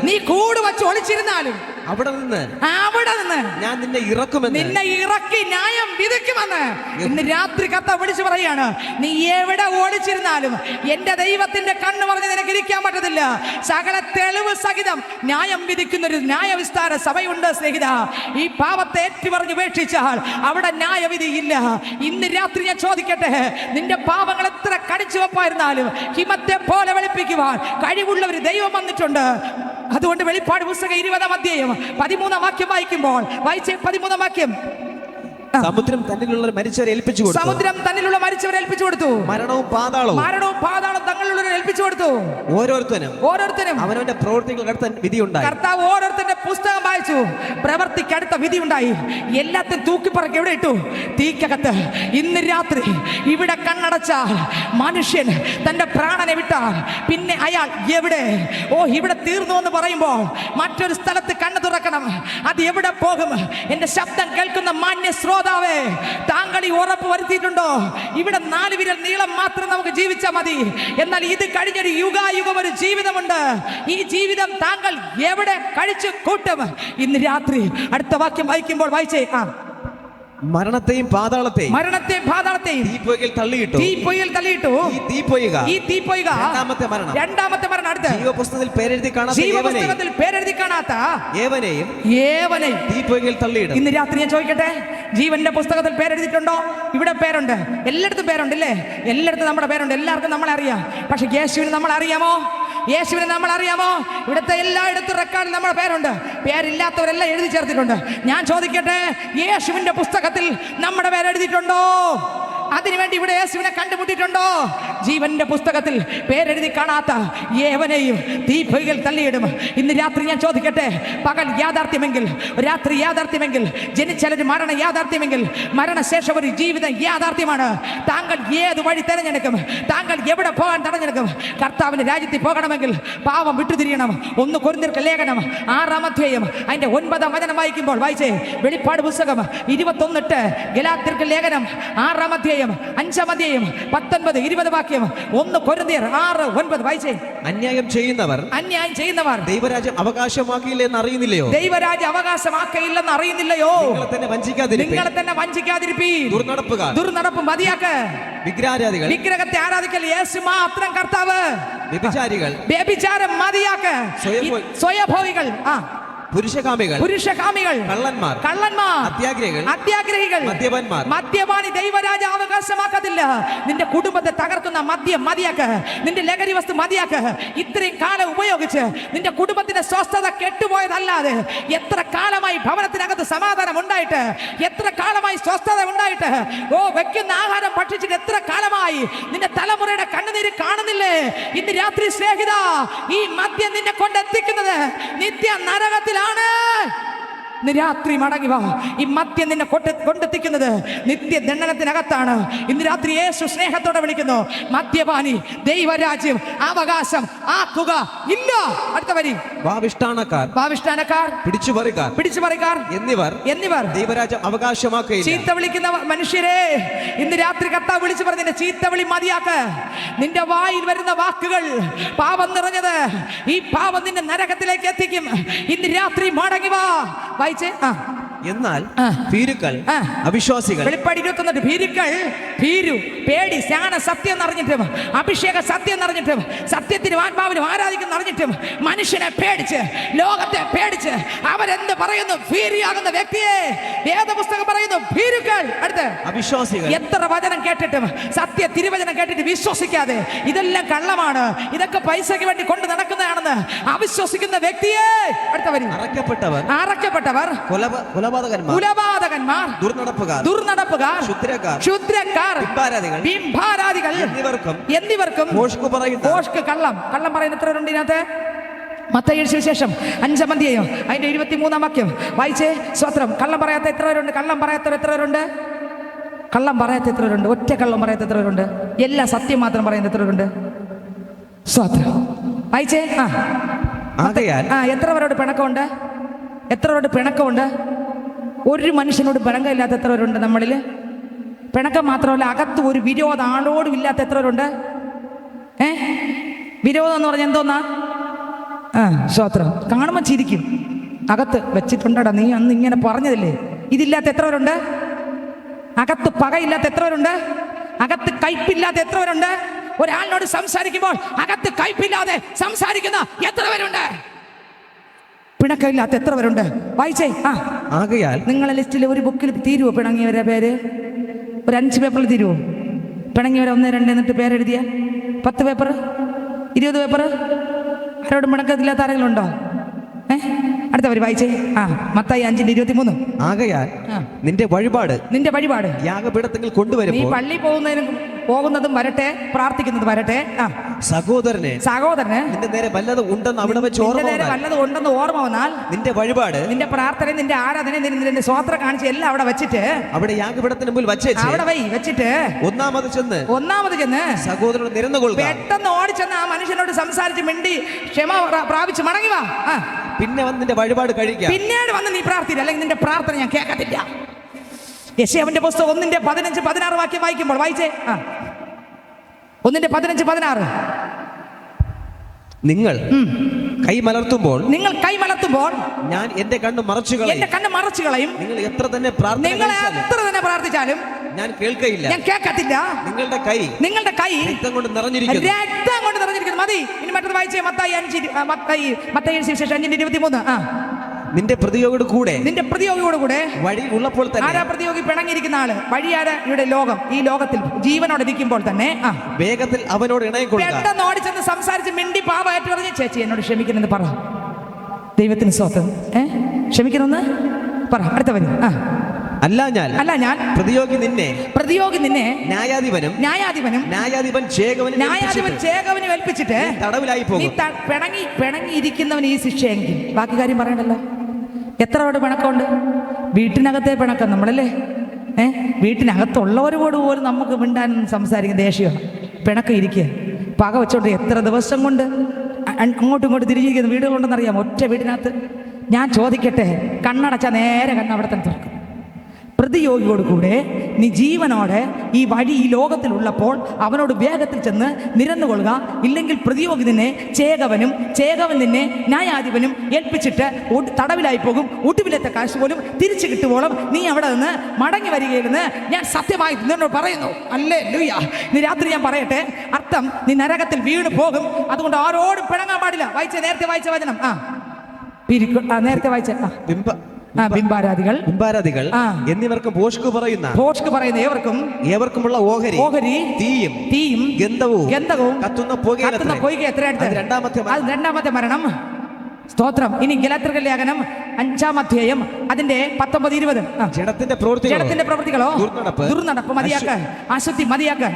നീ കൂടുവച്ച് ഒളിച്ചിരുന്നാലും അവിടെ നിന്ന് ഞാൻ നിന്നെ ഇറക്കി ന്യായം വിധിക്കുമെന്ന് ഇന്ന് രാത്രി കർത്താവ് വിളിച്ചു പറയാണ്. നീ എവിടെ ഓടിച്ചിരുന്നാലും എന്റെ ദൈവത്തിന്റെ കണ്ണ് പറഞ്ഞ് നിനക്ക് ഇരിക്കാൻ പറ്റത്തില്ല. സകല തെളിവ് സഹിതം ന്യായം വിധിക്കുന്ന ഒരു ന്യായവിസ്താര സഭയുണ്ട് സ്നേഹിത. ഈ പാപത്തെ ഏറ്റുപറഞ്ഞ് ഉപേക്ഷിച്ചാൽ അവിടെ ന്യായവിധിയില്ല. ഇന്ന് രാത്രി ഞാൻ ചോദിക്കട്ടെ, നിന്റെ പാപങ്ങൾ എത്ര കടിച്ചു വെപ്പായിരുന്നാലും ഹിമത്തെ പോലെ വെളുപ്പിക്കുവാൻ കഴിവുള്ള ഒരു ദൈവം വന്നിട്ടുണ്ട്. അതുകൊണ്ട് വെളിപ്പാട് പുസ്തകം 20-ാം അധ്യായം 13-ാം വാക്യം വായിക്കുമ്പോൾ വായിച്ചേ. 13-ാം വാക്യം. സമുദ്രം തന്നിലുള്ള മരിച്ചവരെ ഏൽപ്പിച്ചു കൊടുത്തു. മരണവും പാതാളവും തങ്ങളിലുള്ളവരെ ഏൽപ്പിച്ചു കൊടുത്തു. ഓരോരുത്തരും അവനവന്റെ പ്രവൃത്തികൾക്ക് വിധിയുണ്ടായി. കർത്താവ് ഓരോരുത്തരുടെ പുസ്തകം വായിച്ചു, പ്രവൃത്തിക്ക് അടുത്ത വിധി ഉണ്ടായി. എല്ലാത്തിനും തൂക്കിപ്പറക്കി എവിടെ ഇട്ടു? തീക്കകത്ത്. ഇന്ന് രാത്രി ഇവിടെ കണ്ണടച്ചാൽ മനുഷ്യൻ തന്റെ പ്രാണനെ വിട്ടാൽ പിന്നെ അയാൾ എവിടെ? ഇവിടെ തീർന്നു എന്ന് പറയുമ്പോൾ മറ്റൊരു സ്ഥലത്ത് കണ്ണു തുറക്കണം. അത് എവിടെ പോകും? എന്റെ ശബ്ദം കേൾക്കുന്ന മാന്യ ശ്രോതാവേ, താങ്കൾ ഈ ഉറപ്പ് വരുത്തിയിട്ടുണ്ടോ? ഇവിടെ 4 വിരൽ നീളം മാത്രം നമുക്ക് ജീവിച്ചാൽ മതി. എന്നാൽ ഇത് കഴിഞ്ഞൊരു യുഗായുഗം ഒരു ജീവിതമുണ്ട്. ഈ ജീവിതം താങ്കൾ എവിടെ കഴിച്ചു കൂട്ടും? ഇന്ന് രാത്രി അടുത്ത വാക്യം വായിക്കുമ്പോൾ വായിച്ചേ. മരണത്തെയും പാതാളത്തെയും തീപ്പൊയ്കയിൽ തള്ളിയിട്ടു. ഈ തീപ്പൊയ്ക രണ്ടാമത്തെ മരണം. അടുത്ത ജീവപുസ്തകത്തിൽ പേരെഴുതി കാണാത്ത ഏവനെയും തീപ്പൊയ്കയിൽ തള്ളിയിടും. ഇന്ന് രാത്രി ഞാൻ ചോദിക്കട്ടെ, ജീവന്റെ പുസ്തകത്തിൽ പേരെഴുതിയിട്ടുണ്ടോ? ഇവിടെ പേരുണ്ട്, എല്ലായിടത്തും പേരുണ്ട് ഇല്ലേ? എല്ലായിടത്തും നമ്മുടെ പേരുണ്ട്, എല്ലാവർക്കും നമ്മളെ അറിയാം. പക്ഷെ യേശുവിന് നമ്മളെ അറിയാമോ? ഇവിടുത്തെ എല്ലായിടത്തും റെക്കോർഡിൽ നമ്മുടെ പേരുണ്ട്. പേരില്ലാത്തവരെല്ലാം എഴുതി ചേർത്തിട്ടുണ്ട്. ഞാൻ ചോദിക്കട്ടെ, യേശുവിന്റെ പുസ്തകത്തിൽ നമ്മുടെ പേരെഴുതിയിട്ടുണ്ടോ? അതിനുവേണ്ടി ഇവിടെ യേശുവിനെ കണ്ടുമുട്ടിയിട്ടുണ്ടോ? ജീവന്റെ പുസ്തകത്തിൽ പേരെഴുതി കാണാത്ത ഏവനെയും തീപ്പൊയ്കയിൽ തള്ളിയിടും. ഇന്ന് രാത്രി ഞാൻ ചോദിക്കട്ടെ, പകൽ യാഥാർത്ഥ്യമെങ്കിൽ, രാത്രി യാഥാർത്ഥ്യമെങ്കിൽ, ജനിച്ചാലൊരു മരണ യാഥാർത്ഥ്യമെങ്കിൽ, മരണശേഷം ഒരു ജീവിതം യാഥാർത്ഥ്യമാണ്. താങ്കൾ ഏത് വഴി തിരഞ്ഞെടുക്കും? താങ്കൾ എവിടെ പോകാൻ തിരഞ്ഞെടുക്കും? കർത്താവിന്റെ രാജ്യത്തിൽ പോകണമെങ്കിൽ പാവം വിട്ടുതിരിയണം. 1 കൊരിന്ത്യർക്ക് ലേഖനം 6-ാം അധ്യായം അതിന്റെ 9-ാം വചനം വായിക്കുമ്പോൾ വായിച്ചേ. വെളിപ്പാട് പുസ്തകം 21:8, ഗലാത്യർക്ക് ലേഖനം 6-ാം അധ്യായം 5-ാം അധ്യായം 19-20 വാക്യം. 1 കൊരിന്ത്യർ 6:9 വായിച്ചേ. അന്യായം ചെയ്യുന്നവർ ദൈവരാജ്യം അവകാശമാക്കിയില്ലെന്ന് അറിയുന്നില്ലയോ? നിങ്ങളെ തന്നെ വഞ്ചിക്കാതിരിപ്പീൻ. ദുർനടപ്പ് മതിയാക്ക്. വിഗ്രഹത്തെ ആരാധിക്കൽ യേശു മാത്രം കർത്താവ്. വ്യഭിചാരം മതിയാക്ക്. സ്വയഭോഗികൾ, പുരുഷകാമികൾ, കള്ളന്മാർ, അത്യാഗ്രഹികൾ, മദ്യപാനി ദൈവരാജ അവകാശമാക്കത്തില്ല. നിന്റെ കുടുംബത്തെ തകർക്കുന്ന മദ്യം മതിയാക്ക്. നിന്റെ ലഹരി വസ്തു മതിയാക്ക്. ഇത്രയും കാലം ഉപയോഗിച്ച് നിന്റെ കുടുംബത്തിന്റെ സ്വസ്ഥത കെട്ടുപോയതല്ലാതെ എത്ര കാലമായി ഭവനത്തിനകത്ത് സമാധാനം ഉണ്ടായിട്ട്, എത്ര കാലമായി സ്വസ്ഥത ഉണ്ടായിട്ട്, വെക്കുന്ന ആഹാരം ഭക്ഷിച്ചിട്ട് എത്ര കാലമായി നിന്റെ തലമുറയുടെ കണ്ണുനീര് കാണുന്നില്ലേ? ഇന്ന് രാത്രി സ്നേഹിത, ഈ മദ്യം നിന്നെ കൊണ്ടെത്തിക്കുന്നത് നിത്യ നരകത്തിൽ. ഇന്ന് രാത്രി മടങ്ങി വാ. ഈ മദ്യം നിന്നെ കൊണ്ടെത്തിക്കുന്നത് നിത്യദണ്ഡനത്തിനകത്താണ്. ഇന്ന് രാത്രി യേശു സ്നേഹത്തോടെ വിളിക്കുന്നു, മദ്യപാനി ദൈവരാജ്യം അവകാശം ആക്കുക ഇല്ല. അടുത്ത വരി. ഭാവിഷ്ഠാനക്കാർ, പിടിച്ചുപറിക്കാർ എന്നിവർ ദൈവരാജ്യം അവകാശമാക്കുകയില്ല. ചീത്ത വിളിക്കുന്ന മനുഷ്യരെ, ഇന്ന് രാത്രി കർത്താവ് വിളിച്ചു പറഞ്ഞു, നിന്റെ ചീത്ത വിളി മതിയാക്ക്. നിന്റെ വായിൽ വരുന്ന വാക്കുകൾ പാപം നിറഞ്ഞത്. ഈ പാപം നിന്നെ നരകത്തിലേക്ക് എത്തിക്കും. ഇന്ന് രാത്രി മടങ്ങി വാ. വായിച്ചേ. എന്നാൽ ആ. ഭീരുക്കൾ, ആ. അവിശ്വാസികൾ, വെളിപ്പാട് 21 ഭീരുക്കൾ, ഭീരു, പേടി, സ്നാന സത്യം എന്നറിഞ്ഞിട്ടും അഭിഷേക സത്യം എന്നറിഞ്ഞിട്ടും സത്യത്തിനും ആത്മാവിനും ആരാധിക്കുന്ന അറിഞ്ഞിട്ടും മനുഷ്യനെ പേടിച്ച്, ലോകത്തെ പേടിച്ച് അവരെന്ത് പറയുന്നു? ഭീരിയാകുന്ന വ്യക്തിയെ വേദപുസ്തകം പറയുന്നു ഭീരുക്കൾ. അടുത്ത് അവിശ്വാസികൾ. എത്ര വചനം കേട്ടിട്ടും സത്യ തിരുവചനം കേട്ടിട്ട് വിശ്വസിക്കാതെ ഇതെല്ലാം കള്ളമാണ്, ഇതൊക്കെ പൈസയ്ക്ക് വേണ്ടി കൊണ്ട് നടക്കുന്നതാണെന്ന് അവിശ്വസിക്കുന്ന വ്യക്തിയെ. അടുത്ത വരി. അറക്കപ്പെട്ടവർ, കുലപാതകന്മാർ, ദുർനടപ്പുകാർ, ക്ഷുദ്രക്കാർ, ബിംബാരാധികൾ എന്നിവർക്കും ഭോഷ്ക്, കള്ളം പറയുന്ന എത്ര ഉണ്ട് ഇതിനകത്ത്? മത്തായി സുവിശേഷം 5-ാം അധ്യായം അതിന്റെ 23-ാം വാക്യം വായിച്ചേ. സ്വത്രം. കള്ളം പറയാത്ത എത്ര പേരുണ്ട്? കള്ളം പറയാത്തവർ എത്ര പേരുണ്ട്? കള്ളം പറയാത്ത എത്ര പേരുണ്ട്? ഒറ്റ കള്ളം പറയാത്ത എത്ര പേരുണ്ട്? എല്ലാ സത്യം മാത്രം പറയുന്ന എത്ര പേരുണ്ട്? സ്വത്രം. വായിച്ചേ. എത്ര പേരോട് പിണക്കമുണ്ട്? എത്ര പേരോട് പിണക്കമുണ്ട്? ഒരു മനുഷ്യനോട് പിണക്കമില്ലാത്ത എത്ര പേരുണ്ട് നമ്മളിൽ? പിണക്കം മാത്രമല്ല, അകത്ത് ഒരു വിരോധം ആളോടും ഇല്ലാത്ത എത്ര പേരുണ്ട്? വിരോധം എന്ന് പറഞ്ഞാൽ എന്തോന്നാ? സ്വത്രം. കാണുമ്പോൾ ചിരിക്കും, അകത്ത് വെച്ചിട്ടുണ്ടടാ നീ അന്ന് ഇങ്ങനെ പറഞ്ഞതില്ലേ. ഇതില്ലാത്ത എത്ര പേരുണ്ട്? അകത്ത് പകയില്ലാത്ത എത്ര പേരുണ്ട്? അകത്ത് കയ്പില്ലാത്ത എത്ര പേരുണ്ട്? ഒരാളിനോട് സംസാരിക്കുമ്പോൾ അകത്ത് കയ്പില്ലാതെ സംസാരിക്കുന്ന എത്ര പേരുണ്ട്? പിണക്കമില്ലാത്ത എത്ര പേരുണ്ട്? വായിച്ചേ. ആകയാൽ നിങ്ങളെ ലിസ്റ്റിൽ ഒരു ബുക്കിൽ തീരുവോ പിണങ്ങിയവരെ പേര്? ഒരു 5 പേപ്പറിൽ തീരുവോ? പിണങ്ങിയവരെ 1, 2 എന്നിട്ട് പേരെഴുതിയ 10 പേപ്പർ, 20 പേപ്പർ. ആരോടും പിണക്കത്തില്ലാത്ത ആരെങ്കിലും ഉണ്ടോ? അടുത്ത വരി വായിച്ചേ. മത്തായി 5:23. ആകയാൽ നിന്റെ വഴിപാട് യാഗപീഠത്തിൽ കൊണ്ടുവരും. നീ പള്ളി പോകുന്നതും വരട്ടെ, പ്രാർത്ഥിക്കുന്നതും വരട്ടെ. സഹോദരനെ നിന്റെ നേരെ വല്ലതും ഉണ്ടെന്ന് അവിടെ വെച്ച് ഉണ്ടെന്ന് ഓർമ്മ വന്നാൽ നിന്റെ വഴിപാട്, നിന്റെ പ്രാർത്ഥന, നിന്റെ ആരാധന, നിന്റെ സ്വോത്രം കാണിച്ച് എല്ലാം അവിടെ വെച്ചിട്ട് അവിടെ യാഗപീഠത്തിന് മുമ്പിൽ അവിടെ വെച്ചിട്ട് ഒന്നാമത് ചെന്ന് സഹോദരനോട് നിരന്നുകൊള്ളുക. പെട്ടെന്ന് ഓടിച്ചെന്ന് ആ മനുഷ്യനോട് സംസാരിച്ച് മിണ്ടി ക്ഷമ പ്രാപിച്ച് മടങ്ങി വാ. പിന്നെ വന്ന് നിന്റെ വഴിപാട് കഴിക്കാം. പിന്നീട് വന്ന് നീ പ്രാർത്ഥിക്കുക, അല്ലെങ്കിൽ നിന്റെ പ്രാർത്ഥന ഞാൻ കേൾക്കത്തില്ല. യെശയ്യാവിന്റെ പുസ്തകം 1:15-16 വാക്യം വായിക്കുമ്പോൾ വായിച്ചേ. 1:15-16. നിങ്ങൾ കൈ മലർത്തുമ്പോൾ ഞാൻ എന്റെ കണ്ണ് മറച്ചു കളയും. നിങ്ങൾ എത്ര തന്നെ പ്രാർത്ഥിച്ചാലും ഞാൻ കേൾക്കയില്ല, ഞാൻ കേൾക്കത്തില്ല. നിങ്ങളുടെ കൈ രക്തം കൊണ്ട് നിറഞ്ഞിരിക്കുന്നു. മതി. ഇനി മറ്റൊരു വായിച്ചേ. മത്തായി സുവിശേഷം 5:23. നിന്റെ പ്രതിയോഗിയോട് കൂടെ വഴി ഉള്ളപ്പോൾ തന്നെ. ആരാ പ്രതിയോഗി? പിണങ്ങിയിരിക്കുന്ന ആള്. വഴിയാര്? ഇവിടെ ലോകം. ഈ ലോകത്തിൽ ജീവനോടെ ഇരിക്കുമ്പോൾ തന്നെ വേഗത്തിൽ അവനോട് പെട്ടെന്ന് ഓടിച്ചെന്ന് സംസാരിച്ച് മിണ്ടി പാവമായിട്ട് പറഞ്ഞ് ചേച്ചി എന്നോട് ക്ഷമിക്കണമെന്ന് പറ. ദൈവത്തിന് സ്വന്തം ക്ഷമിക്കണമെന്ന് പറ. അടുത്ത വരും. അല്ല ഞാൻ പ്രതിയോഗി നിന്നെ ന്യായാധിപൻ ചേകവനും ഏൽപ്പിച്ചിട്ട് തടവിലായി പോകും. പിണങ്ങിയിരിക്കുന്നവന് ഈ ശിക്ഷയെങ്കിൽ ബാക്കി കാര്യം പറയണ്ടല്ലോ. എത്ര പേരോട് പിണക്കമുണ്ട്? വീട്ടിനകത്തെ പിണക്കം നമ്മളല്ലേ. വീട്ടിനകത്തുള്ളവരോട് പോലും നമുക്ക് മിണ്ടാനും സംസാരിക്കും ദേഷ്യമാണ്. പിണക്കം ഇരിക്കുക, പക വെച്ചോണ്ട് എത്ര ദിവസം കൊണ്ട് അങ്ങോട്ടും ഇങ്ങോട്ടും തിരിഞ്ഞിരിക്കുന്ന വീടുകളുണ്ടെന്നറിയാം. ഒറ്റ വീടിനകത്ത്. ഞാൻ ചോദിക്കട്ടെ, കണ്ണടച്ചാൽ നേരെ കണ്ണ് അവിടെ തന്നെ തുറക്കും. പ്രതിയോഗിയോട് കൂടെ നീ ജീവനോടെ ഈ വഴി ഈ ലോകത്തിലുള്ളപ്പോൾ അവനോട് വേഗത്തിൽ ചെന്ന് നിരന്നുകൊള്ളുക. ഇല്ലെങ്കിൽ പ്രതിയോഗി നിന്നെ ചേകവൻ നിന്നെ ന്യായാധിപനും ഏൽപ്പിച്ചിട്ട് തടവിലായി പോകും. ഒടുവിലത്തെ കാശ് പോലും തിരിച്ചു കിട്ടുവോളം നീ അവിടെ നിന്ന് മടങ്ങി വരികയില്ലെന്ന് ഞാൻ സത്യമായി നിന്നോട് പറയുന്നു. ഹല്ലേലൂയ. നീ രാത്രി ഞാൻ പറയട്ടെ, അർത്ഥം നീ നരകത്തിൽ വീണ് പോകും. അതുകൊണ്ട് ആരോടും പിണങ്ങാൻ പാടില്ല. നേരത്തെ വായിച്ച വചനം. നേരത്തെ വായിച്ച ബിംബാരാധികൾ എന്നിവർക്കും ഭോഷ്ക് പറയുന്ന ഏവർക്കുമുള്ള ഓഹരി തീയും ഗന്ധവും കത്തുന്ന പുകയും രണ്ടാമത്തെ മരണം. സ്തോത്രം. ഇനി ഗലാത്യർക്കുള്ള ലേഖനം 5-ാം അധ്യായം അതിന്റെ 19-20. ജഡത്തിന്റെ പ്രവൃത്തികളോ ദുർനടപ്പ് മതിയാക്ക്, അശുദ്ധി മതിയാക്ക്,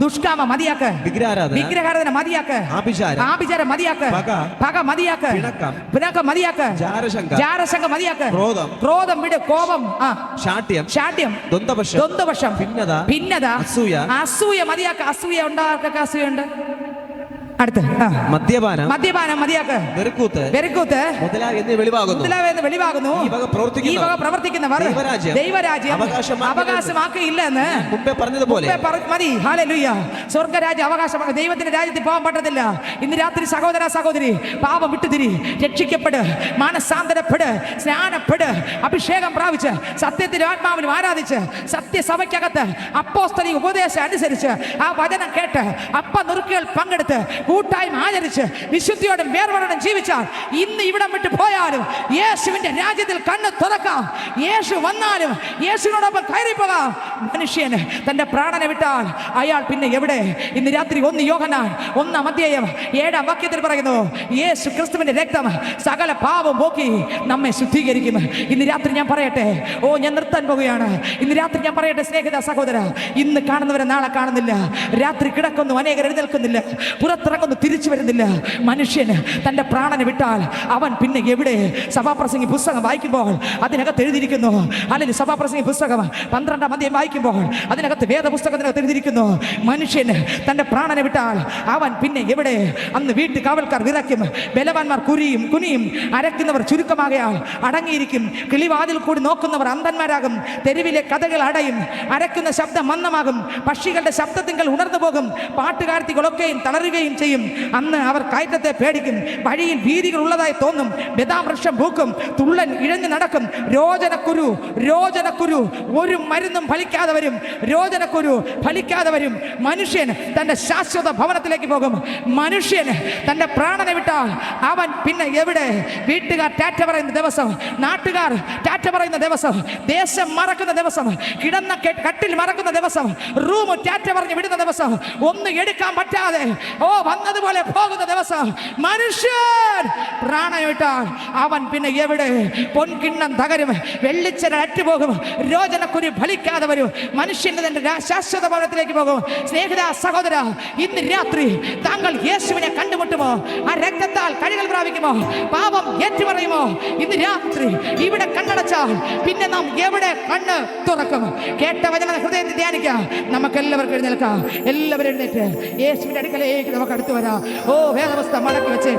ദുഷ്കാമം മതിയാക്ക്, വിഗ്രഹാരാധന മതിയാക്ക്, ആഭിചാരം മതിയാക്ക്, പക മതിയാക്ക്, പിണക്കം മതിയാക്ക്, ജാരശങ്ക മതിയാക്ക്, ക്രോധം വിട്, കോപം, ശാഠ്യം, ദ്വന്ദ്വപക്ഷം, ഭിന്നത, അസൂയ മതിയാക്ക്. അസൂയ ഉണ്ടാർക്കൊക്കെ അസൂയുണ്ട്? അടുത്ത് മദ്യപാനം മതിയാക്ക്, വെറുക്കൂത്ത് മുതലായ വെളിവാകുന്നു. ഈ വക പ്രവർത്തിക്കുന്നവർ ദൈവരാജ്യം അവകാശമാക്കിയില്ലെന്ന് മുമ്പേ പറഞ്ഞതുപോലെ മതി. ഹല്ലേലൂയ. സ്വർഗ്ഗരാജ്യം അവകാശമാണ്. ദൈവത്തിന്റെ രാജ്യത്തിൽ പോകാൻ പറ്റത്തില്ല. ഇന്ന് രാത്രി സഹോദര സഹോദരി, പാപം വിട്ടുതിരി, രക്ഷിക്കപ്പെട്, മാനസാന്തരപ്പെട്, സ്നാനപ്പെട്, അഭിഷേകം പ്രാപിച്ച് സത്യത്തിലും ആത്മാവിലും ആരാധിച്ച് സത്യസഭയ്ക്കകത്ത് അപ്പോസ്തലിക ഉപദേശം അനുസരിച്ച് ആ വചനം കേട്ട് അപ്പ നുറുക്കുകൾ പങ്കെടുത്ത് കൂട്ടായ്മ ആചരിച്ച് വിശുദ്ധിയോടും വേർപാടോടും ജീവിച്ചാൽ ഇന്ന് ഇവിടം വിട്ട് പോയാലും യേശുവിന്റെ രാജ്യത്തിൽ കണ്ണ് തുറക്കാം. യേശു വന്നാലും യേശുവിനോടൊപ്പം കയറിപ്പോകാം. മനുഷ്യന് തന്റെ പ്രാണനെ വിട്ടാൽ അയാൾ പിന്നെ എവിടെ? ഇന്ന് രാത്രി 1 യോഹന്നാൻ 1-ാം അധ്യായം 7-ാം വാക്യത്തിൽ പറയുന്നു, യേശു ക്രിസ്തുവിന്റെ രക്തം സകല പാപം പോക്കി നമ്മെ ശുദ്ധീകരിക്കും. ഇന്ന് രാത്രി ഞാൻ പറയട്ടെ, ഞാൻ നിർത്താൻ പോകുകയാണ്. ഇന്ന് രാത്രി ഞാൻ പറയട്ടെ സ്നേഹിത സഹോദര, ഇന്ന് കാണുന്നവരെ നാളെ കാണുന്നില്ല. രാത്രി കിടക്കുന്നു, അനേകർ എഴുന്നേൽക്കുന്നില്ല, പുറത്തിറങ്ങുന്നു, തിരിച്ചു വരുന്നില്ല. മനുഷ്യന് തന്റെ പ്രാണനെ വിട്ടാൽ അവൻ പിന്നെ എവിടെ? സഭാപ്രസംഗി പുസ്തകം വായിക്കുമ്പോൾ അതിനകത്ത് എഴുതിയിരിക്കുന്നു, അല്ലെങ്കിൽ സഭാപ്രസംഗി പുസ്തകം 12-ാം അധ്യായം വായിക്കുമ്പോൾ അതിനകത്ത് വേദപുസ്തകത്തിനകത്ത് എഴുതിയിരിക്കുന്നു, മനുഷ്യന് തന്റെ പ്രാണനെ വിട്ടാൽ അവൻ പിന്നെ എവിടെ? അന്ന് വീട്ടു കാവൽക്കാർ വിറയ്ക്കും, ബലവാന്മാർ കുനിയും, അരയ്ക്കുന്നവർ ചുരുക്കമാകയാൽ അടങ്ങിയിരിക്കും. കിളിവാതിൽ കൂടി നോക്കുന്നവർ അന്ധന്മാരാകും, തെരുവിലെ കഥകൾ അടയും, അരയ്ക്കുന്ന ശബ്ദം മന്ദമാകും, പക്ഷികളുടെ ശബ്ദത്തിങ്കൽ ഉണർന്നു പോകും, പാട്ടുകാർത്തികളൊക്കെയും തളരുകയും ചെയ്യും. അന്ന് അവർ കയറ്റത്തെ പേടിക്കും, വഴിയിൽ ഭീതികൾ ഉള്ളതായി തോന്നും, ബദാമൃക്ഷം പൂക്കും, തുള്ളൻ ഇഴഞ്ഞു നടക്കും. രോചനക്കുരു ഒരു മരുന്നും ഫലിക്കാതെ വരും. രോചനക്കുരു ഫലിക്കാതെ വരും. മനുഷ്യൻ തന്റെ ശാശ്വത ഭവനത്തിലേക്ക് പോകും. മനുഷ്യൻ തന്റെ പ്രാണനെ വിട്ടാൽ അവൻ പിന്നെ എവിടെ? വീട്ടുകാർ ടാറ്റ പറയുന്ന ദിവസം, നാട്ടുകാർ ടാറ്റ പറയുന്ന ദിവസം, ദേശം മറക്കുന്ന ദിവസം, കിടന്ന കട്ടിൽ മറക്കുന്ന ദിവസം, റൂം ടാറ്റ പറഞ്ഞ് വിടുന്ന ദിവസം, ഒന്നും എടുക്കാൻ പറ്റാതെ വന്നതുപോലെ പോകുന്ന ദിവസം, മനുഷ്യൻ പ്രാണനെ വിട്ടാൽ അവൻ പിന്നെ എവിടെ? പൊൻകിണ്ണം തകരും, വെള്ളിച്ചര അറ്റുപോകും, രോചനക്കുരി ഫലിക്കാതെ വരും. മനുഷ്യന്റെ തന്റെ ശാശ്വത ഭവനത്തിലേക്ക് പോകും. സ്നേഹിത സഹോദര, ഇന്ന് രാത്രി താങ്കൾ യേശുവിനെ കണ്ടുമുട്ടുമോ? ആ രക്തത്താൽ കഴുകൽ പ്രാപിക്കുമോ? പാപം ഏറ്റുപറയുമോ? ഇന്ന് രാത്രി ഇവിടെ കണ്ണടച്ചാൽ പിന്നെ നാം എവിടെ കണ്ണ് തുറക്കും? കേട്ട വചനം ഹൃദയത്തിൽ ധ്യാനിക്കാം. നമുക്ക് എല്ലാവർക്കും എഴുന്നേൽക്കാം. എല്ലാവരും എഴുന്നേറ്റ് യേശുവിന്റെ അടുക്കലേക്ക് നമുക്ക് അടുത്ത് വരാം. വേദവസ്ഥ മടക്കി വെച്ച്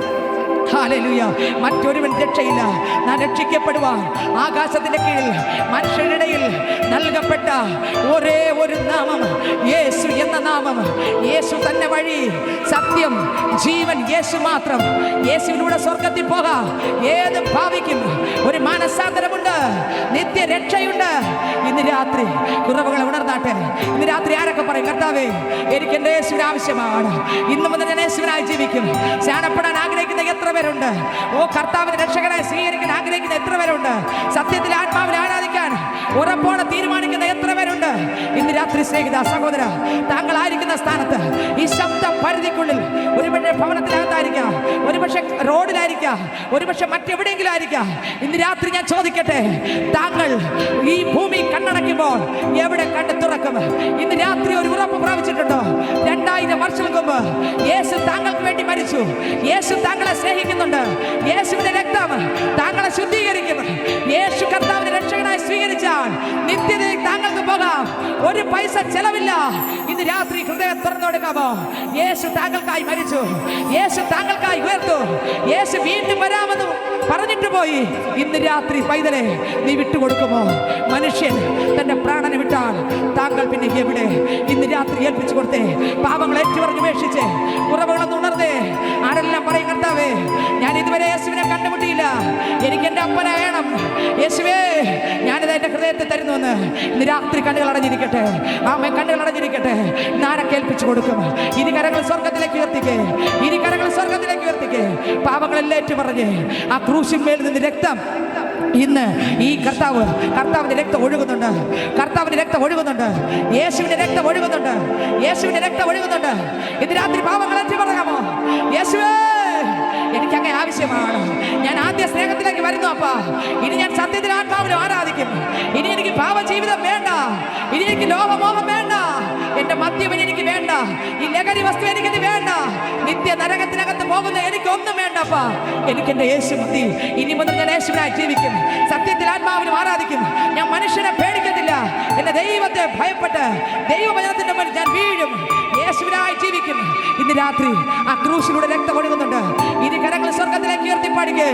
ഹല്ലേലൂയ. മറ്റൊരുവൻ രക്ഷയില്ല. നാം രക്ഷിക്കപ്പെടുവാൻ ആകാശത്തിന്റെ കീഴിൽ മനുഷ്യരിടയിൽ നൽകപ്പെട്ട ഒരേ ഒരു നാമം യേശു എന്ന നാമം. യേശു തന്നെ വഴി, സത്യം, ജീവൻ. യേശു മാത്രം. യേശുവിലൂടെ സ്വർഗത്തിൽ പോകാം. ഏത് ഭാവിക്കും ഒരു മാനസാന്തരമുണ്ട്, നിത്യരക്ഷയുണ്ട്. ഇന്ന് രാത്രി കുറവുകളെ ഉണർന്നാട്ടെ. ഇന്ന് രാത്രി ആരൊക്കെ പറയും, കർത്താവേ എനിക്ക് എൻ്റെ യേശുവിന് ആവശ്യമാണ്, ഇന്നു മുതൽ ഞാൻ യേശുവിനായി ജീവിക്കും. സ്നാനപ്പെടാൻ ആഗ്രഹിക്കുന്ന എത്ര പേരുണ്ട്? കർത്താവിനെ രക്ഷകനായി സ്വീകരിക്കാൻ ആഗ്രഹിക്കുന്ന എത്ര പേരുണ്ട്? സത്യത്തിൽ ആത്മാവിനെ ആരാധിക്കാൻ ഉറപ്പോടെ തീരുമാനിക്കുന്ന എത്ര പേരുണ്ട്? ഇന്ന് രാത്രി സ്നേഹിത സഹോദര, താങ്കളായിരിക്കുന്ന സ്ഥാനത്ത് ഈ ശബ്ദ പരിധിക്കുള്ളിൽ ഒരുപക്ഷെ ഭവനത്തിനകത്തായിരിക്കാം, ഒരുപക്ഷെ റോഡിലായിരിക്കാം, ഒരുപക്ഷെ മറ്റെവിടെയെങ്കിലും ആയിരിക്കാം. ഇന്ന് രാത്രി ഞാൻ ചോദിക്കട്ടെ, താങ്കൾ ഈ ഭൂമി കണ്ണടയ്ക്കുമ്പോൾ എവിടെ കണ്ണ് തുറക്കും? ഇന്ന് രാത്രി ഒരു ഉറപ്പ് പ്രാപിച്ചിട്ടുണ്ടോ? 2000 വർഷങ്ങൾക്ക് മുമ്പ് യേശു താങ്കൾക്ക് വേണ്ടി മരിച്ചു. യേശു താങ്കളെ സ്നേഹിക്കുന്നുണ്ട്. യേശുവിന്റെ രക്തം താങ്കളെ ശുദ്ധീകരിക്കും. യേശു കർത്താവിനെ രക്ഷകനായി സ്വീകരിച്ചാൽ നിത്യതയിൽ താങ്കൾക്ക് പോകാം. ഒരു പൈസ ചെലവില്ല. ഇന്ന് രാത്രി ഹൃദയം തുറന്നു കൊടുക്കാമോ? യേശു താങ്കൾക്കായി മരിച്ചു. യേശു താങ്കൾക്കായി ഉയർത്തു. യേശു വീണ്ടും വരാമെന്ന് പറഞ്ഞിട്ട് പോയി. ഇന്ന് രാത്രി പൈതലെ നീ വിട്ടുകൊടുക്കുമോ? മനുഷ്യൻ തന്റെ പ്രാണനെ വിട്ടാൽ താങ്കൾ പിന്നെ എവിടെ? ഇന്ന് രാത്രി ഏൽപ്പിച്ചു കൊടുത്തേ. പാപങ്ങൾ ഏറ്റുപറഞ്ഞ് ഉപേക്ഷിച്ച് കുറവുകളൊന്നും ഉണർന്നേ. ആരെല്ലാം പറയും, കർത്താവേ ഞാൻ ഇതുവരെ യേശുവിനെ കണ്ടുമുട്ടിയില്ല, എനിക്ക് എൻ്റെ അപ്പനായണം. യേശുവേ ഞാനിത് എൻ്റെ ഹൃദയത്തെ തരുന്നുവെന്ന് ഇന്ന് രാത്രി കണ്ണുകൾ അടഞ്ഞിരിക്കട്ടെ. ആമേ, കണ്ണുകൾ അടഞ്ഞിരിക്കട്ടെ. നാരൊക്കെ ഏൽപ്പിച്ചു കൊടുക്കും. ഇനി കരങ്ങൾ സ്വർഗത്തിലേക്ക് ഉയർത്തിക്കേ. ഇനി കരങ്ങൾ സ്വർഗത്തിലേക്ക് ഉയർത്തിക്കേ. പാപങ്ങളെല്ലാം ഏറ്റുപറഞ്ഞ് ആ ക്രൂശിന്മേൽ നിന്ന് രക്തം ഇന്ന് ഈ കർത്താവിന്റെ രക്തം ഒഴുകുന്നുണ്ട്. കർത്താവിന്റെ രക്തം ഒഴുകുന്നുണ്ട്. യേശുവിന്റെ രക്തം ഒഴുകുന്നുണ്ട്. യേശുവിന്റെ രക്തം ഒഴുകുന്നുണ്ട്. ഇന്ന് രാത്രി പാപങ്ങൾ ഏറ്റുപറയാമോ? യേശുവേ എനിക്ക് അങ്ങനെ ആവശ്യമാണ്. ഞാൻ ആദ്യ സ്നേഹത്തിലേക്ക് വരുന്നു അപ്പാ. ഇനി ഞാൻ സത്യത്തിൽ ആത്മാവിലും ആരാധിക്കും. ഇനി എനിക്ക് പാപജീവിതം വേണ്ട. ഇനി എനിക്ക് ലോകമോഹം വേണ്ട. എന്റെ മദ്യം എനിക്ക് വേണ്ട. ഈ ലഹരി വസ്തു എനിക്കിത് വേണ്ട. നിത്യ നരകത്തിനകത്ത് പോകുന്ന എനിക്കൊന്നും വേണ്ടപ്പാ. എനിക്ക് എന്റെ യേശു മതി. ഇനി മുതൽ ഞാൻ യേശുവിനായി ജീവിക്കും. സത്യത്തിൽ ആത്മാവിലും ആരാധിക്കും. ഞാൻ മനുഷ്യനെ പേടിക്കത്തില്ല. എന്റെ ദൈവത്തെ ഭയപ്പെട്ട് ദൈവവചനത്തിന്റെ മുന്നിൽ ഞാൻ വീഴും. യേശുവിനായി ജീവിക്കും. ഇന്ന് രാത്രി ആ ക്രൂശിലൂടെ രക്തം ഒഴുകുന്നുണ്ട്. ഇനി കരങ്ങൾ സ്വർഗത്തിലേക്ക് ഉയർത്തി പാടിക്കേ.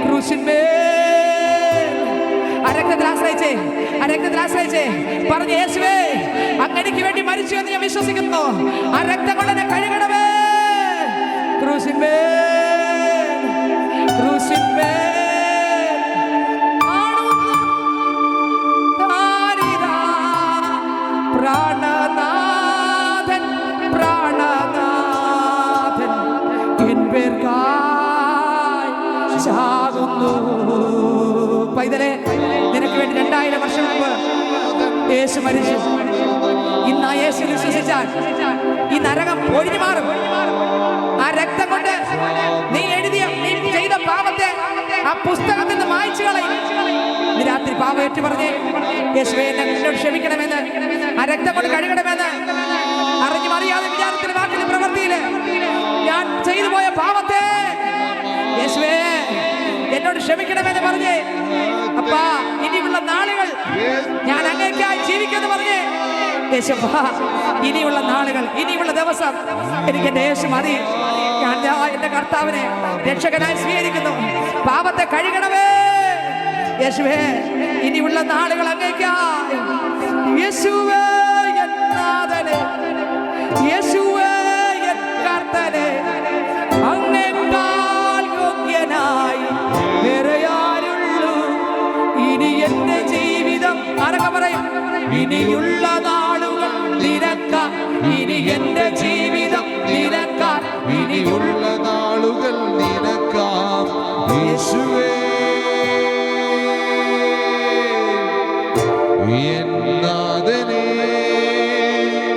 ക്രൂശിന്മേൽ ആ രക്തത്തിൽ ആശ്രയിച്ചേ, ആ രക്തത്തിൽ ആശ്രയിച്ചേ. പറഞ്ഞ യേശുവേ, അങ്ങനെക്ക് വേണ്ടി മരിച്ചു എന്ന് ഞാൻ വിശ്വസിക്കുന്നു. ആ രക്തം കൊണ്ട് എന്നെ കഴുകണമേ. ക്രൂശിന്മേൽ, ക്രൂശിന്മേൽ പ്രാണനാഥൻ, പ്രാണനാഥൻ എൻ പേർക്കായി ചാകുന്നു. പൈതലേ, നിനക്ക് വേണ്ടി 2000 വർഷം മുമ്പ് യേശു മരിച്ചു. ഇന്ന് ആ യേശു വിശ്വസിച്ചാൽ ഈ നരകം ഒഴിഞ്ഞു മാറും. ആ രക്തം കൊണ്ട് നീ എഴുതിയ, നീ ചെയ്ത പാപത്തെ ആ പുസ്തകത്തിൽ നിന്ന് മായ്ച്ചു കളയും. ഇന്ന് രാത്രി പാപം ഏറ്റു പറഞ്ഞേ, യേശുവേ എന്നോട് ക്ഷമിക്കണമെന്ന്, ആ രക്തം കൊണ്ട് കഴുകണമെന്ന്. അറിഞ്ഞു അറിയാതെ വിചാരത്തിൽ, വാക്കിൽ, പ്രവൃത്തിയില് ഞാൻ ചെയ്തു പോയ പാപത്തെ യേശുവേ എന്നോട് ക്ഷമിക്കണമെന്ന് പറഞ്ഞേ. അപ്പാ, ഇനിയുള്ള നാളുകൾ ഞാൻ അങ്ങേക്കായി ജീവിക്കുമെന്ന് പറഞ്ഞേ. യേശുവാ, ഇനിയുള്ള നാളുകൾ, ഇനിയുള്ള ദിവസം എനിക്ക് എൻ്റെ യേശു മതി. ഞാൻ എൻ്റെ കർത്താവിനെ രക്ഷകനായി സ്വീകരിക്കുന്നു. പാപത്തെ കഴുകണമേ യേശുവേ. ഇനിയുള്ള നാളുകൾ അങ്ങേക്കായി. യേശുവേ എൻ നാഥനെ, യേശുവേ എൻ കർത്തനെ, അങ്ങേക്കാൾ യോഗ്യനായി വേറെ ആരുള്ളൂ? ഇനി എന്റെ ജീവിതം ആരൊക്കെ പറയും? ഇനിയുള്ള നാളുകൾ നിനക്കാൻ, ഇനി എന്റെ ജീവിതം നിനക്കാൻ, ഇനിയുള്ള നാളുകൾ നിനക്കാം യേശുവേ.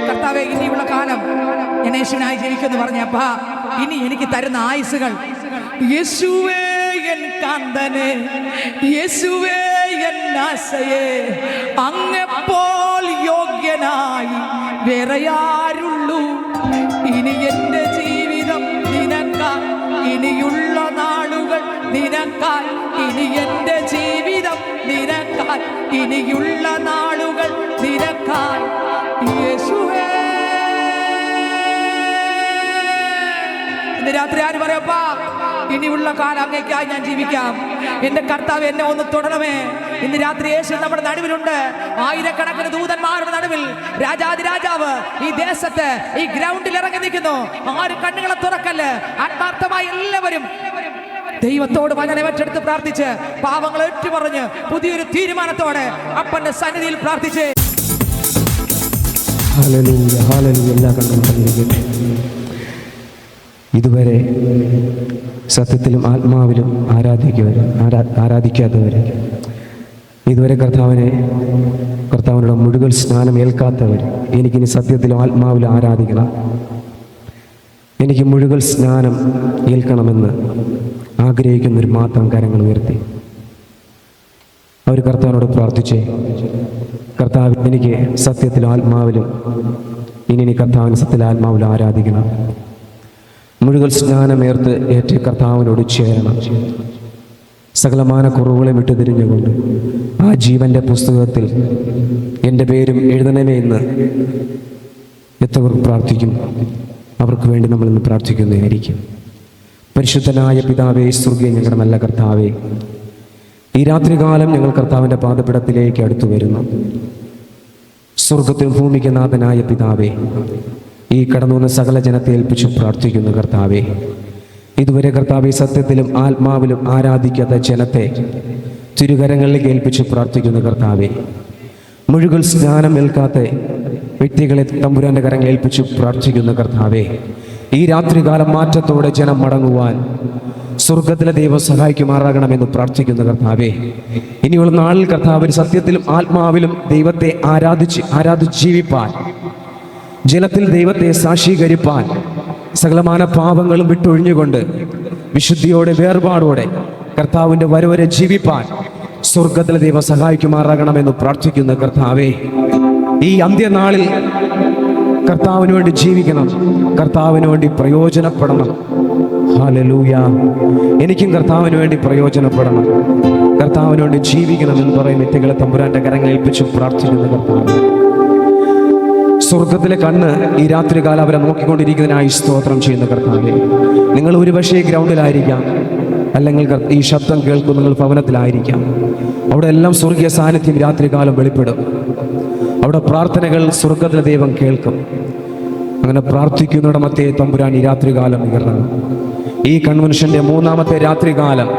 കർത്താവേ, ഇനിയുള്ള കാലം ഞാൻ യേശുവിനായി ജീവിക്കുമെന്ന് പറഞ്ഞപ്പാ, ഇനി എനിക്ക് തരുന്ന ആയുസുകൾ യേശുവേ എൻ കാന്തനെ, യേശുവേ എൻ ആശയെ, അങ്ങെപ്പോൾ യോഗ്യനായി വേറെ ആരുള്ളൂ? ഇനി എന്റെ ജീവിതം നിനക്കാൻ, ഇനിയുള്ള നാളുകൾ നിനക്കാൻ, ഇനി എന്റെ ജീവിതം നിനക്കാൻ, ഇനിയുള്ള നാളുകൾ നിനക്കാൻ യേശുവേ. ഇന്ന് രാത്രി ആര് പറയപ്പാ, ഇനിയുള്ള കാലം അങ്ങേക്കായി ഞാൻ ജീവിക്കാം. എന്റെ കർത്താവ് എന്നെ ഒന്ന് തൊടണമേ. ഇന്ന് രാത്രി യേശു നമ്മുടെ നടുവിലുണ്ട്. ആയിരക്കണക്കിന് ദൂതന്മാരുടെ നടുവിൽ രാജാതിരാജാവ് ഈ ദേശത്ത്, ഈ ഗ്രൗണ്ടിൽ ഇറങ്ങി നിൽക്കുന്നു. ആരും കണ്ണുകളെ തുറക്കല്ല്. ആത്മാർത്ഥമായി എല്ലാവരും ദൈവത്തോട് വചനമേറ്റെടുത്ത് പ്രാർത്ഥിച്ച്, പാവങ്ങൾ ഏറ്റുപറഞ്ഞ്, പുതിയൊരു തീരുമാനത്തോടെ അപ്പന്റെ സന്നിധിയിൽ പ്രാർത്ഥിച്ച്. Hallelujah, hallelujah. എല്ലാ കണ്ണും കണ്ടിരിക്കട്ടെ. ഇതുവരെ സത്യത്തിലും ആത്മാവിലും ആരാധിക്കാത്തവർ, ഇതുവരെ കർത്താവിനോട് മുഴുവൻ സ്നാനം ഏൽക്കാത്തവർ, എനിക്കിനി സത്യത്തിലും ആത്മാവിലും ആരാധിക്കണം, എനിക്ക് മുഴുവൻ സ്നാനം ഏൽക്കണമെന്ന് ആഗ്രഹിക്കുന്നവർ മാത്രം കരങ്ങൾ ഉയർത്തി അവർ കർത്താവിനോട് പ്രാർത്ഥിച്ചേ. കർത്താവ്, എനിക്ക് സത്യത്തിലും ആത്മാവിലും ഇനി കർത്താവിന് സത്യത്തിലും ആത്മാവിലും ആരാധിക്കണം. മുഴുവൻ സ്നാനമേർത്ത് ഏറ്റ കർത്താവിനോട് ചേരണം. സകലമാന കുറവുകളെ വിട്ടു തിരിഞ്ഞുകൊണ്ട് ആ ജീവന്റെ പുസ്തകത്തിൽ എൻ്റെ പേരും എഴുതണമേ എന്ന് എത്രവർ പ്രാർത്ഥിക്കും, അവർക്ക് വേണ്ടി നമ്മൾ ഇന്ന് പ്രാർത്ഥിക്കുന്നതായിരിക്കും. പരിശുദ്ധനായ പിതാവേ, സ്വർഗീയ ഞങ്ങളുടെ നല്ല കർത്താവേ, ഈ രാത്രികാലം ഞങ്ങൾ കർത്താവിൻ്റെ പാദപീഠത്തിലേക്ക് അടുത്തു വരുന്നു. സ്വർഗത്തിൽ ഭൂമിക്ക് നാഥനായ പിതാവേ, ഈ കടന്നു വന്ന സകല ജനത്തെ ഏൽപ്പിച്ചു പ്രാർത്ഥിക്കുന്നു കർത്താവേ. ഇതുവരെ കർത്താവേ സത്യത്തിലും ആത്മാവിലും ആരാധിക്കാത്ത ജനത്തെ തിരുകരങ്ങളിലേക്ക് ഏൽപ്പിച്ചു പ്രാർത്ഥിക്കുന്നു കർത്താവേ. മുഴുവൻ സ്നാനം ഏൽക്കാത്ത വ്യക്തികളെ തമ്പുരാന്റെ കരങ്ങൾ ഏൽപ്പിച്ചു പ്രാർത്ഥിക്കുന്നു കർത്താവേ. ഈ രാത്രികാലം മാറ്റത്തോടെ ജനം മടങ്ങുവാൻ സ്വർഗത്തിലെ ദൈവം സഹായിക്കുമാറാകണമെന്ന് പ്രാർത്ഥിക്കുന്നു കർത്താവേ. ഇനിയുള്ള നാളിൽ കർത്താവിന് സത്യത്തിലും ആത്മാവിലും ദൈവത്തെ ആരാധിച്ച് ജീവിപ്പാൻ, ജനത്തിൽ ദൈവത്തെ സാക്ഷീകരിപ്പാൻ, സകലമാന പാപങ്ങളും വിട്ടൊഴിഞ്ഞുകൊണ്ട് വിശുദ്ധിയോടെ വേർപാടോടെ കർത്താവിൻ്റെ വരവരെ ജീവിപ്പാൻ സ്വർഗത്തിലെ ദൈവം സഹായിക്കുമാറാകണമെന്ന് പ്രാർത്ഥിക്കുന്ന കർത്താവേ. ഈ അന്ത്യനാളിൽ കർത്താവിന് വേണ്ടി ജീവിക്കണം, കർത്താവിന് വേണ്ടി പ്രയോജനപ്പെടണം. ഹല്ലേലൂയ. എനിക്കും കർത്താവിന് വേണ്ടി പ്രയോജനപ്പെടണം, കർത്താവിന് വേണ്ടി ജീവിക്കണം എന്ന് പറയുന്ന വ്യക്തികളെ തമ്പുരാന്റെ കരങ്ങൾ ഏൽപ്പിച്ചു പ്രാർത്ഥിക്കുന്ന കർത്താവ്. സ്വർഗത്തിലെ കണ്ണ് ഈ രാത്രികാലം അവരെ നോക്കിക്കൊണ്ടിരിക്കുന്നതിനായി സ്തോത്രം ചെയ്യുന്ന കർത്താവേ. നിങ്ങൾ ഒരുപക്ഷേ ഗ്രൗണ്ടിലായിരിക്കാം, അല്ലെങ്കിൽ ഈ ശബ്ദം കേൾക്കും നിങ്ങൾ ഭവനത്തിലായിരിക്കാം. അവിടെ എല്ലാം സ്വർഗീയ സാന്നിധ്യം രാത്രികാലം വെളിപ്പെടും. അവിടെ പ്രാർത്ഥനകൾ സ്വർഗത്തിലെ ദൈവം കേൾക്കും. അങ്ങനെ പ്രാർത്ഥിക്കുന്നവരുടെ മധ്യേ തമ്പുരാൻ ഈ രാത്രികാലം ഉയർന്നു. ഈ കൺവെൻഷന്റെ മൂന്നാമത്തെ രാത്രികാലം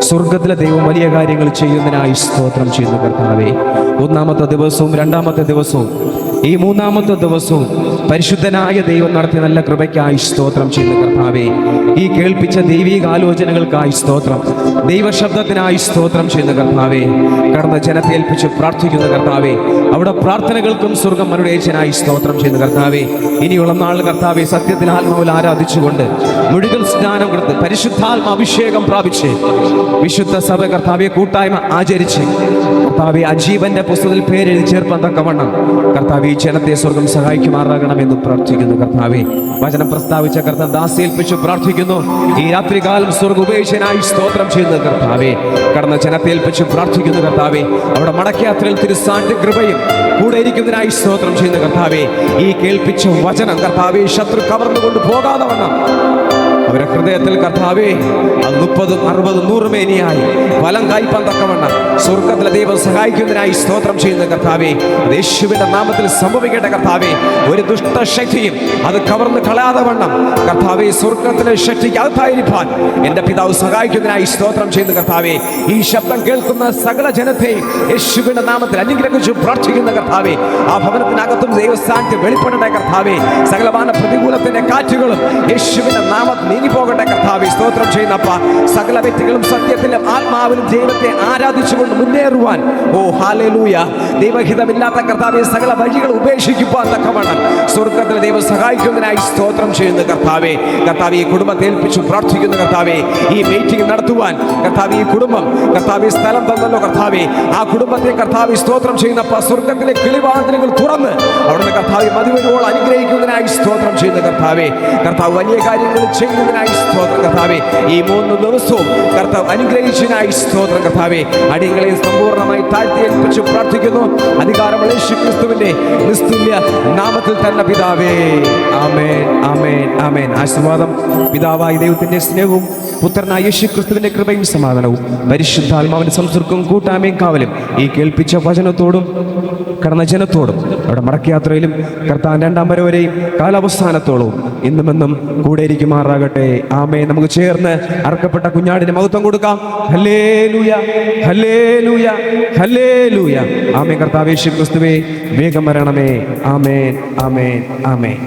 സ്വർഗത്തിലെ ദൈവം വലിയ കാര്യങ്ങൾ ചെയ്യുന്നതിനായി സ്തോത്രം ചെയ്യുന്ന കർത്താവേ. ഒന്നാമത്തെ ദിവസവും രണ്ടാമത്തെ ദിവസവും ഈ മൂന്നാമത്തെ ദിവസവും പരിശുദ്ധനായ ദൈവം നടത്തിയ നല്ല കൃപയ്ക്കായി സ്തോത്രം ചെയ്യുന്ന കർത്താവേ. ഈ കേൾപ്പിച്ച ദൈവിക ആലോചനകൾക്കായി സ്തോത്രം, ദൈവശബ്ദത്തിനായി സ്തോത്രം ചെയ്യുന്ന കർത്താവേ. കടന്ന ജനത്തെ ഏൽപ്പിച്ച് പ്രാർത്ഥിക്കുന്ന കർത്താവേ. അവിടെ പ്രാർത്ഥനകൾക്കും സ്വർഗം മറുടേച്ചനായി സ്തോത്രം ചെയ്യുന്ന കർത്താവേ. ഇനിയുള്ള നാൾ കർത്താവെ സത്യത്തിൽ ആത്മാവിൽ ആരാധിച്ചുകൊണ്ട് മുഴുവൻ സ്നാനം കൊടുത്ത് പരിശുദ്ധാത്മ അഭിഷേകം പ്രാപിച്ച് വിശുദ്ധ സഭ കർത്താവെ കൂട്ടായ്മ ആചരിച്ച് കർത്താവെ അജീവന്റെ പുസ്തകത്തിൽ പേരെഴുതി ചേർപ്പാൻ തക്കവണ്ണം കർത്താവെ ഈ ജനത്തെ സ്വർഗം സഹായിക്കുമാറാകണമെന്ന് പ്രാർത്ഥിക്കുന്നു കർത്താവെ. വചനം പ്രസ്താവിച്ച കർത്താവ് ദാസേൽപ്പിച്ചു പ്രാർത്ഥിക്കുന്നു. ഈ രാത്രികാലം സ്വർഗ ഉപേക്ഷനായി സ്തോത്രം ചെയ്യുന്ന കർത്താവെ. കടന്ന ജനത്തെ ഏൽപ്പിച്ച് പ്രാർത്ഥിക്കുന്നു കർത്താവെ. അവിടെ മടക്കയാത്രയിൽ തിരുസാന്റെ കൃപയും കൂടെ ഇരിക്കുന്നതിനായി സ്തോത്രം ചെയ്യുന്ന കർത്താവെ. ഈ കേൾപ്പിച്ച വചനം കർത്താവെ ശത്രു കവർന്നുകൊണ്ട് പോകാതെ വണ്ണം അവരുടെ ഹൃദയത്തിൽ കർത്താവേ അത് 30, 60, 100 മേനിയായി ഫലം കായ്പാൻ തക്കവണ്ണം സ്വർഗത്തിലെ ദൈവം സഹായിക്കുന്നതിനായി സ്തോത്രം ചെയ്യുന്ന കർത്താവേ. യേശുവിന്റെ നാമത്തിൽ സംഭവിക്കേണ്ട കർത്താവേ. ഒരു ദുഷ്ടശക്തിയും അത് കവർന്ന് കളയാതെ വണ്ണം കർത്താവേ സ്വർഗത്തിലെ ശക്തിക്ക് അകത്തായിരിക്കാൻ എന്റെ പിതാവ് സഹായിക്കുന്നതിനായി സ്തോത്രം ചെയ്യുന്ന കർത്താവേ. ഈ ശബ്ദം കേൾക്കുന്ന സകല ജനത്തെയും യേശുവിന്റെ നാമത്തിൽ അനുഗ്രഹിച്ചു പ്രാർത്ഥിക്കുന്ന കർത്താവേ. ആ ഭവനത്തിനകത്തും ദൈവസ്ഥാനത്ത് വെളിപ്പെടേണ്ട കർത്താവേ. സകലമാന പ്രതികൂലത്തിന്റെ കാറ്റുകളും യേശുവിന്റെ നാമത്തിൽ നീങ്ങിപ്പോകട്ടെ കർത്താവേ. സ്തോത്രം ചെയ്യുന്നപ്പ സകല വ്യക്തികളും സത്യത്തിലും ആത്മാവിലും ദൈവത്തെ ആരാധിച്ചുകൊണ്ട് മുന്നേറുവാൻ ഹല്ലേലൂയ ദൈവഹിതമില്ലാത്ത കർത്താവേ സകല വഴികൾ ഉപേക്ഷിക്കുവാൻ തക്കവണ്ണം സ്വർഗത്തിലെ ദൈവം സഹായിക്കുന്നതിനായി സ്തോത്രം ചെയ്യുന്ന കർത്താവേ. കർത്താവേ ഈ കുടുംബത്തെ ഏൽപ്പിച്ചു പ്രാർത്ഥിക്കുന്ന കർത്താവേ. ഈ മീറ്റിംഗ് നടത്തുവാൻ കർത്താവേ ഈ കുടുംബം കർത്താവേ സ്ഥലം തന്നല്ലോ കർത്താവേ. ആ കുടുംബത്തെ കർത്താവേ സ്തോത്രം ചെയ്യുന്നപ്പ സ്വർഗത്തിലെ കിളിവാതിലുകൾ തുറന്ന് അവിടുന്ന് കർത്താവേ മതിവരുവോളം അനുഗ്രഹിക്കുന്നതിനായി സ്തോത്രം ചെയ്യുന്ന കർത്താവേ. കർത്താവ് വലിയ കാര്യങ്ങൾ ചെയ്യുന്നതിനായി സ്തോത്രം കർത്താവേ. ഈ 3 ദിവസവും കർത്താവ് അനുഗ്രഹിച്ചതിനായി സ്തോത്രം കർത്താവേ. അടിയങ്ങളെ സമ്പൂർണ്ണമായി താഴ്ത്തി ഏൽപ്പിച്ചു പ്രാർത്ഥിക്കുന്നു അധികാരമുള്ള യേശുക്രിസ്തുവിന്റെ നിസ്തുല്യ നാമത്തിൽ തന്നെ പിതാവേ. ആമേൻ, ആമേൻ, ആമേൻ. ആശീർവാദം പിതാവായ ദൈവത്തിന്റെ സ്നേഹവും പുത്രനായ യേശുക്രിസ്തുവിന്റെ കൃപയും സമാധാനവും പരിശുദ്ധാത്മാവിന്റെ സംസർഗവും കൂട്ടായ്മയും കാവലും ഈ കേൾപ്പിച്ച വചനത്തോടും കടന്ന ജനത്തോടും അവിടെ മടക്കയാത്രയിലും കർത്താവിന്റെ 2ാം വരവരെയും കാലാവസ്ഥാനത്തോളവും ഇന്നുമെന്നും കൂടെ ഇരിക്കുമാറാകട്ടെ. ആമേൻ. നമുക്ക് ചേർന്ന് അർക്കപ്പെട്ട കുഞ്ഞാടിന് മഹത്വം കൊടുക്കാം. Hallelujah, hallelujah, hallelujah. ആമേൻ. കർത്താവേ യേശുക്രിസ്തുവേ വേഗം വരണമേ. ആമേൻ, ആമേൻ, ആമേൻ.